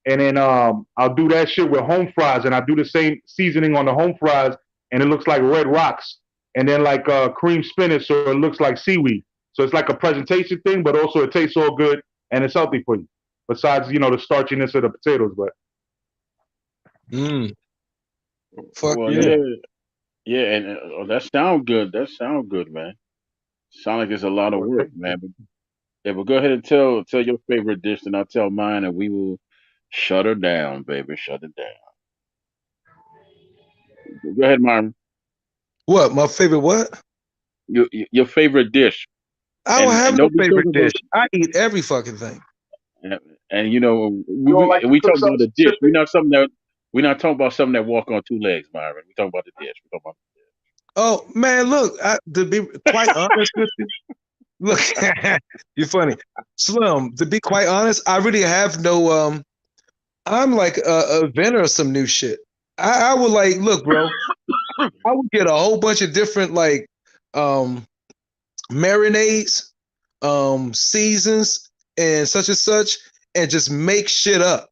And then I'll do that shit with home fries, and I do the same seasoning on the home fries, and it looks like red rocks, and then like cream spinach, so it looks like seaweed. So it's like a presentation thing, but also it tastes all good and it's healthy for you. Besides, the starchiness of the potatoes, but. Fuck well, yeah, and that sound good. That sound good, man. Sound like it's a lot of work, man. But go ahead and tell your favorite dish, and I'll tell mine, and we will shut her down, baby. Shut it down. Go ahead, Marvin. What? My favorite what? Your favorite dish. I don't have no favorite dish. I eat every fucking thing. And we talk about the dish. We're not talking about something that walk on two legs, Myron. We talking about the dish. We talking about the dish. Oh man, look, to be quite honest with you, look, you're funny, Slim. To be quite honest, I really have no. I'm like a inventor of some new shit. I would like, look, bro. I would get a whole bunch of different like marinades, seasons, and such, and just make shit up.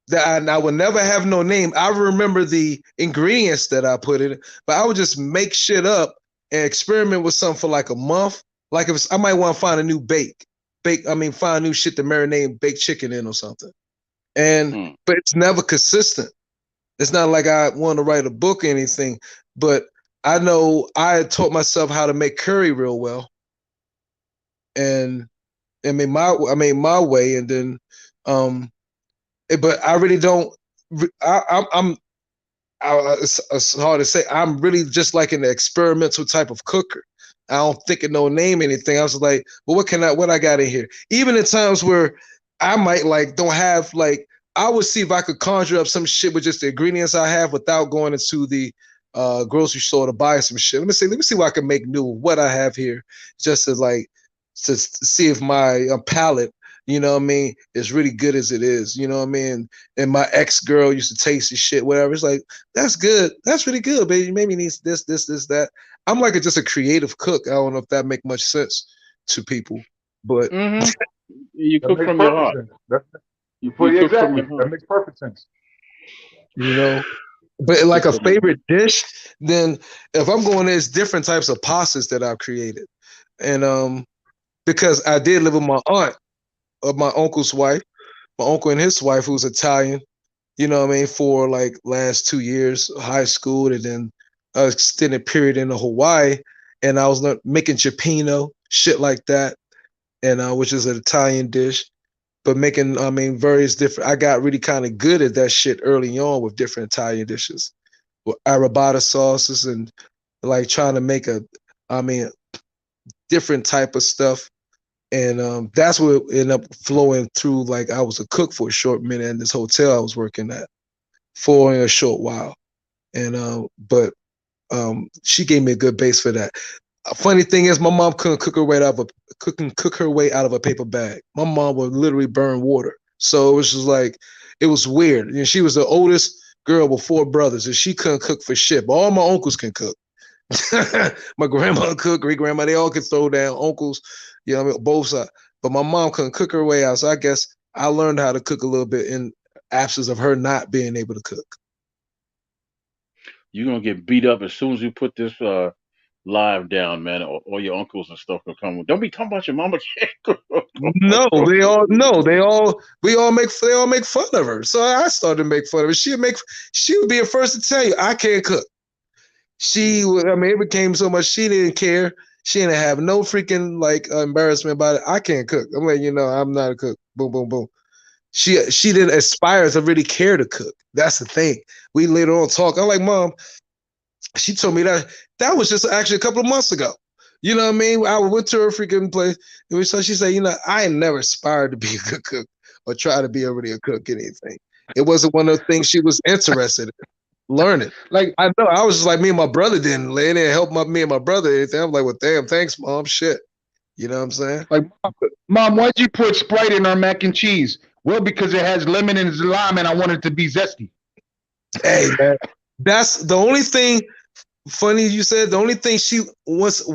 That I would never have no name. I remember the ingredients that I put in, but I would just make shit up and experiment with something for like a month. Like if I might want to find a new find new shit to marinate and bake chicken in or something. And but it's never consistent. It's not like I want to write a book or anything, but I know I taught myself how to make curry real well. And I made my way, and then but I really don't. I it's hard to say. I'm really just like an experimental type of cooker. I don't think of no name anything. I was like, well, what I got in here? Even in times where I might like don't have like, I would see if I could conjure up some shit with just the ingredients I have without going into the grocery store to buy some shit. Let me see what I can make new. What I have here, just to like to see if my palate, you know what I mean, is really good as it is. You know what I mean? And my ex girl used to taste the shit, whatever. It's like, that's good. That's really good, baby. Maybe needs this, that. I'm like just a creative cook. I don't know if that make much sense to people, but Mm-hmm. You That cook makes from your perfect heart. sense. You cook from Exactly. your heart. That makes perfect sense. you know, but You like cook a from your favorite dish, then if I'm going, there's different types of pastas that I've created, and because I did live with my aunt of my uncle's wife, my uncle and his wife, who's Italian. You know what I mean, for like last 2 years, high school, and then an extended period in Hawaii. And I was making cioppino, shit like that, and which is an Italian dish. But making, I mean, various different. I got really kind of good at that shit early on with different Italian dishes, with arrabbiata sauces and like trying to make I mean, different type of stuff. And that's what ended up flowing through. Like I was a cook for a short minute in this hotel I was working at for a short while. And but she gave me a good base for that. A funny thing is, my mom couldn't cook her way out of a paper bag. My mom would literally burn water. So it was just like, it was weird. You know, she was the oldest girl with 4 brothers, and she couldn't cook for shit. But all my uncles can cook. My grandma cooked, great grandma, they all could throw down. Uncles, you know, what I mean, both sides. But my mom couldn't cook her way out. So I guess I learned how to cook a little bit in absence of her not being able to cook. You're gonna get beat up as soon as you put this live down, man. All your uncles and stuff will come. Don't be talking about your mama can't cook. No, they all no, they all make fun of her. So I started to make fun of her. She would be the first to tell you I can't cook. She would, I mean, it became so much she didn't care. She didn't have no freaking like embarrassment about it. I can't cook. I'm like, I'm not a cook. Boom, boom, boom. She didn't aspire to really care to cook. That's the thing. We later on talk. I'm like, Mom, she told me that was just actually a couple of months ago. You know what I mean? I went to her freaking place, and so she said, I never aspired to be a good cook or try to be already a cook anything. It wasn't one of the things she was interested in learning. Like I know, I was just like me and my brother didn't lay there and help me and my brother. Anything. I'm like, well, damn, thanks, Mom. Shit, you know what I'm saying? Like, Mom, why'd you put Sprite in our mac and cheese? Well, because it has lemon and lime, and I want it to be zesty. Hey, man, that's the only thing. Funny you said the only thing she was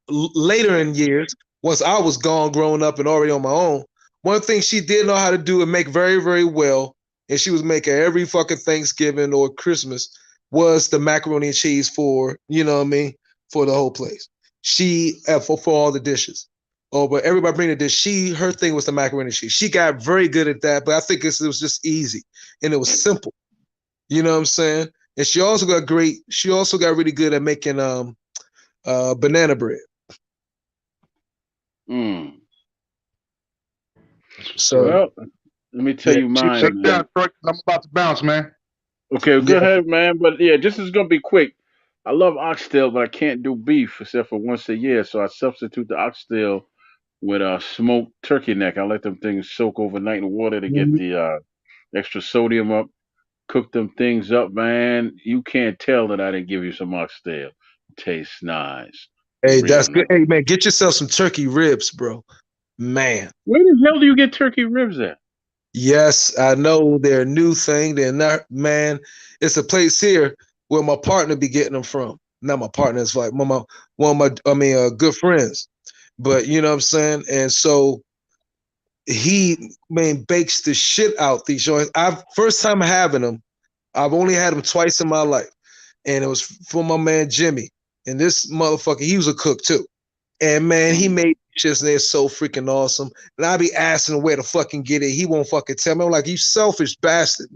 later in years, once I was gone, growing up and already on my own. One thing she did know how to do and make very, very well, and she was making every fucking Thanksgiving or Christmas, was the macaroni and cheese for, you know what I mean, for the whole place. She for all the dishes. Oh, but everybody bring a dish. Her thing was the macaroni and cheese. She got very good at that, but I think it was just easy and it was simple. You know what I'm saying? And she also got really good at making banana bread. Mm. So Well, let me tell yeah, you she, Shut mine, down, man. Troy, 'cause I'm about to bounce, man. Okay, go yeah, ahead, man. But yeah, this is gonna be quick. I love oxtail, but I can't do beef except for once a year. So I substitute the oxtail with smoked turkey neck. I let them things soak overnight in water to get the extra sodium up. Cook them things up, man. You can't tell that I didn't give you some oxtail. Tastes nice, hey, real that's good. nice. Hey man, get yourself some turkey ribs, bro. Man. Where the hell do you get turkey ribs at? Yes, I know they're a new thing. They're not, man. It's a place here where my partner be getting them from. Not my partner, it's like one of my good friends. But you know what I'm saying? And so he bakes the shit out these joints. I've first time having them. I've only had them twice in my life. And it was for my man Jimmy. And this motherfucker, he was a cook too. And man, he Mm. made shit there so freaking awesome. And I be asking him where to fucking get it. He won't fucking tell me. I'm like, you selfish bastard.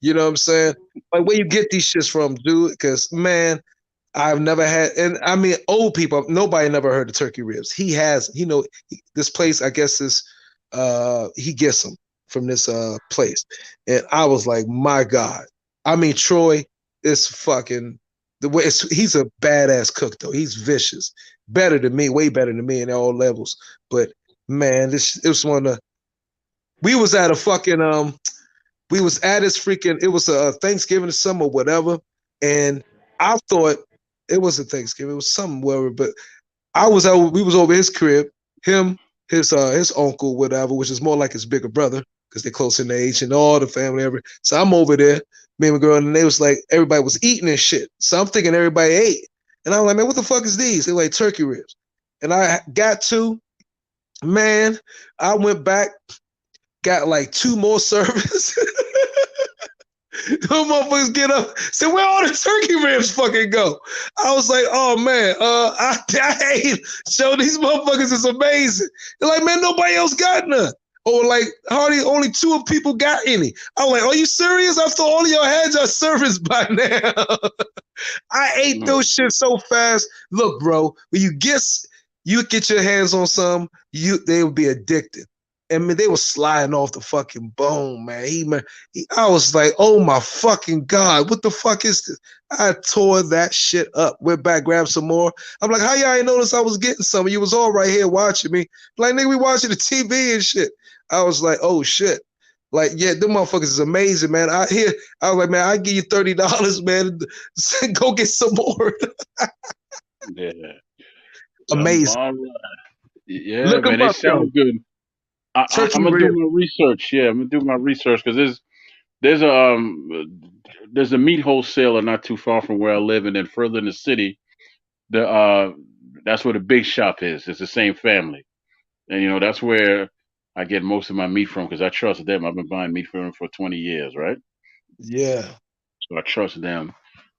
You know what I'm saying? Like, where you get these shits from, dude? Because man, I've never had, and I mean, old people, nobody never heard of turkey ribs. This place, I guess he gets them from this place. And I was like, my God. I mean, Troy, it's fucking the way he's a badass cook though. He's vicious, better than me, way better than me in all levels. But man, it was one of the, we was at a fucking we was at his freaking, it was a Thanksgiving or something or whatever, and I thought it wasn't Thanksgiving, it was something whatever, but we was over his crib, him, his uncle, whatever, which is more like his bigger brother, because they're close in age and all the family, so I'm over there, me and my girl, and they was like, everybody was eating and shit. So I'm thinking everybody ate. And I'm like, man, what the fuck is these? They're like turkey ribs. And I got to, man, I went back, got like 2 more servings. Those motherfuckers get up, say, where all the turkey ribs fucking go? I was like, oh man, I ate. Show these motherfuckers is amazing. They're like, man, nobody else got none. Or like, hardly only 2 people got any. I'm like, are you serious? I thought all of y'all had your service by now. I ate those shit so fast. Look, bro, when you get your hands on some, they will be addicted. I mean, they were sliding off the fucking bone, man. I was like, oh my fucking God, what the fuck is this? I tore that shit up. Went back, grabbed some more. I'm like, how y'all ain't notice I was getting some? You was all right here watching me. Like, nigga, we watching the TV and shit. I was like, oh shit. Like, yeah, them motherfuckers is amazing, man. I was like, man, I give you $30, man. Go get some more. Yeah. Amazing. All right. Yeah, Look man, them they up, though. sound good. Turkey I'm gonna do rib. my research. Yeah, I'm gonna do my research because there's there's a meat wholesaler not too far from where I live, and then further in the city, the that's where the big shop is. It's the same family, and that's where I get most of my meat from because I trust them. I've been buying meat from them for 20 years, right? Yeah. So I trust them.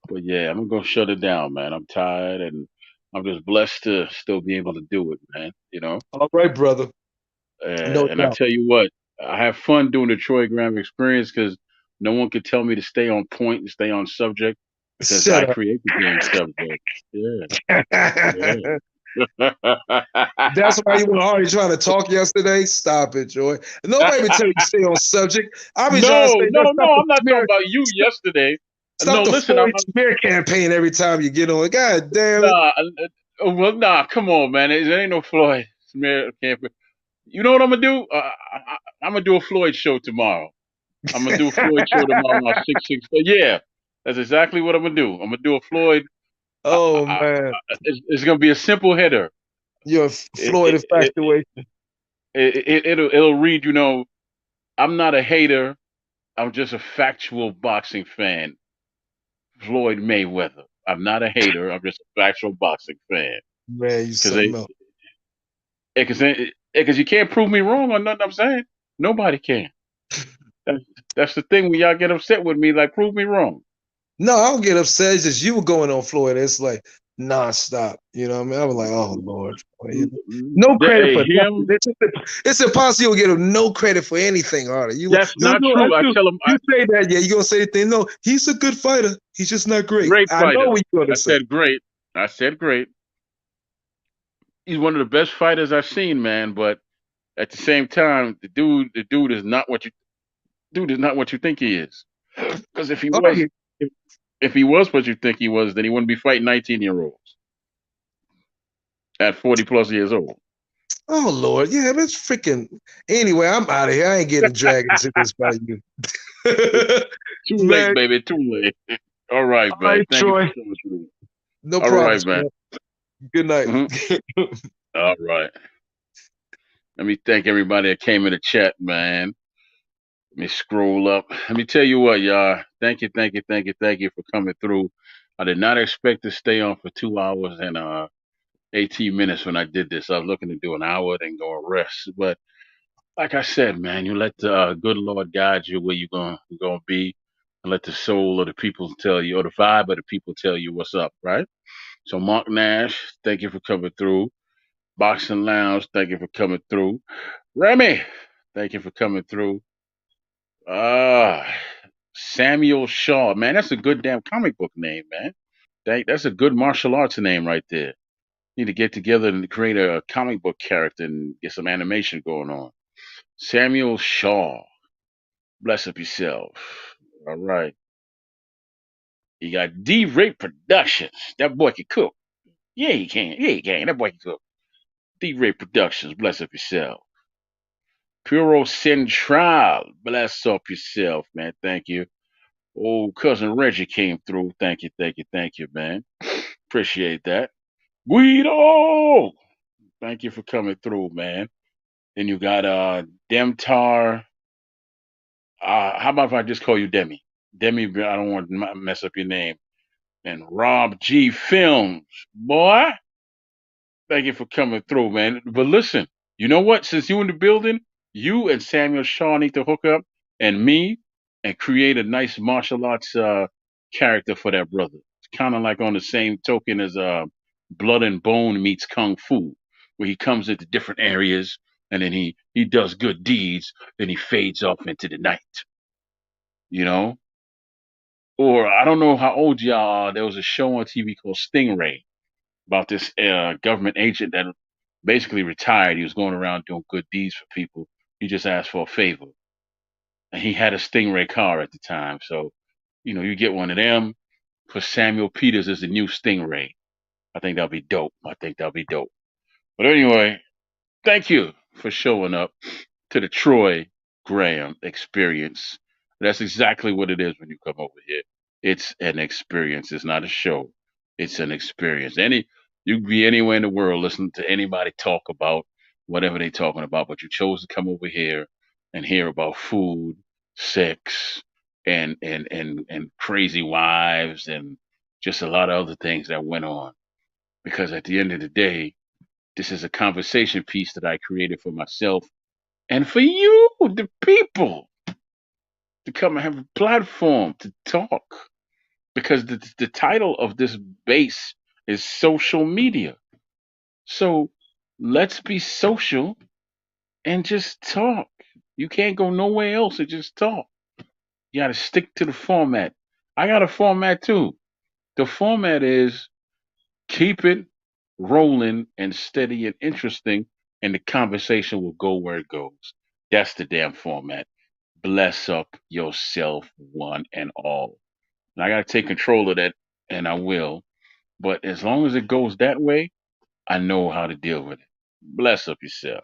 But yeah, I'm gonna go shut it down, man. I'm tired, and I'm just blessed to still be able to do it, man. All right, brother. No And I doubt. tell you what, I have fun doing the Troy Graham experience because no one can tell me to stay on point and stay on subject because I Shut up. create the damn subject. Yeah, That's why yeah. you were already trying to talk yesterday. Stop it, Joy. Nobody would tell you to stay on subject. I'll be trying to No, say, no, no. stop the I'm not talking smear, about you yesterday. stop No, the listen, 40 smear campaign every time you get on. God damn it. nah. Well, nah. Come on, man. It ain't no Floyd smear campaign. You know what I'm gonna do? I'm gonna do a Floyd show tomorrow. I'm gonna do a Floyd show tomorrow around 6. Yeah, that's exactly what I'm gonna do. I'm gonna do a Floyd. Oh man, It's gonna be a simple header. you're a It, Floyd it, it, infatuation. it'll read. I'm not a hater. I'm just a factual boxing fan. Floyd Mayweather. I'm not a hater. I'm just a factual boxing fan. Man, you Because something else. because you can't prove me wrong on nothing I'm saying. Nobody can. That's, that's the thing when y'all get upset with me. Like, prove me wrong. No, I don't get upset. It's just you were going on Floyd. It's like nonstop. You know what I mean? I was like, oh Lord. No credit for nothing. Him. It's impossible to give him no credit for anything, Artie. That's not true. I tell him, You say that, yeah, you're gonna say anything. No, he's a good fighter. He's just not great. great I know fighter. what you're gonna I say. said great. I said great. He's one of the best fighters I've seen, man. But at the same time, the dude is not what you think he is. Because Oh, yeah. if he was what you think he was, then he wouldn't be fighting 19-year-olds at 40 plus years old. Oh Lord, yeah, that's freaking. Anyway, I'm out of here. I ain't getting dragged into this by you. Too late, Man, baby. Too late. All right, all man. right, Thank you for Troy. coming through. No All problem, right, man. man. Good night. All right. Let me thank everybody that came in the chat, man. Let me scroll up. Let me tell you what, y'all. Thank you, thank you, thank you, thank you for coming through. I did not expect to stay on for 2 hours and 18 minutes when I did this. I was looking to do an hour, then go and rest. But like I said, man, you let the good Lord guide you where you're gonna be, and let the soul of the people tell you, or the vibe of the people tell you what's up, right? So, Mark Nash, thank you for coming through. Boxing Lounge, thank you for coming through. Remy, thank you for coming through. Uh Samuel Shaw, man, that's a good damn comic book name, man. That's a good martial arts name right there. Need to get together and create a comic book character and get some animation going on. Samuel Shaw. Bless up yourself. All right. You got D-Ray Productions. That boy can cook. Yeah, he can. Yeah, he can. That boy can cook. D-Ray Productions. Bless up yourself. Puro Central. Bless up yourself, man. Thank you. Old cousin Reggie came through. Thank you, thank you, thank you, man. Appreciate that. Guido! Thank you for coming through, man. Then you got Demtar. How about if I just call you Demi? Demi, I don't want to mess up your name. And Rob G Films. Boy, thank you for coming through, man. But listen, you know what? Since you in the building, you and Samuel Shaw need to hook up, and me, and create a nice martial arts character for that brother. It's kind of like on the same token as Blood and Bone meets Kung Fu, where he comes into different areas and then he does good deeds, then he fades off into the night. You know, or I don't know how old y'all are. There was a show on TV called Stingray about this government agent that basically retired. He was going around doing good deeds for people. He just asked for a favor, and he had a Stingray car at the time. So, you get one of them. For Samuel Peters as the new Stingray. I think that'll be dope. I think that'll be dope. But anyway, thank you for showing up to the Troy Graham experience. That's exactly what it is when you come over here. It's an experience. It's not a show. It's an experience. You can be anywhere in the world listening to anybody talk about whatever they're talking about, but you chose to come over here and hear about food, sex, and crazy wives and just a lot of other things that went on. Because at the end of the day, this is a conversation piece that I created for myself and for you, the people, to come and have a platform to talk. Because the title of this base is social media. So let's be social and just talk. You can't go nowhere else and just talk. You got to stick to the format. I got a format too. The format is keep it rolling and steady and interesting, and the conversation will go where it goes. That's the damn format. Bless up yourself, one and all. And I got to take control of that, and I will. But as long as it goes that way, I know how to deal with it. Bless up yourself.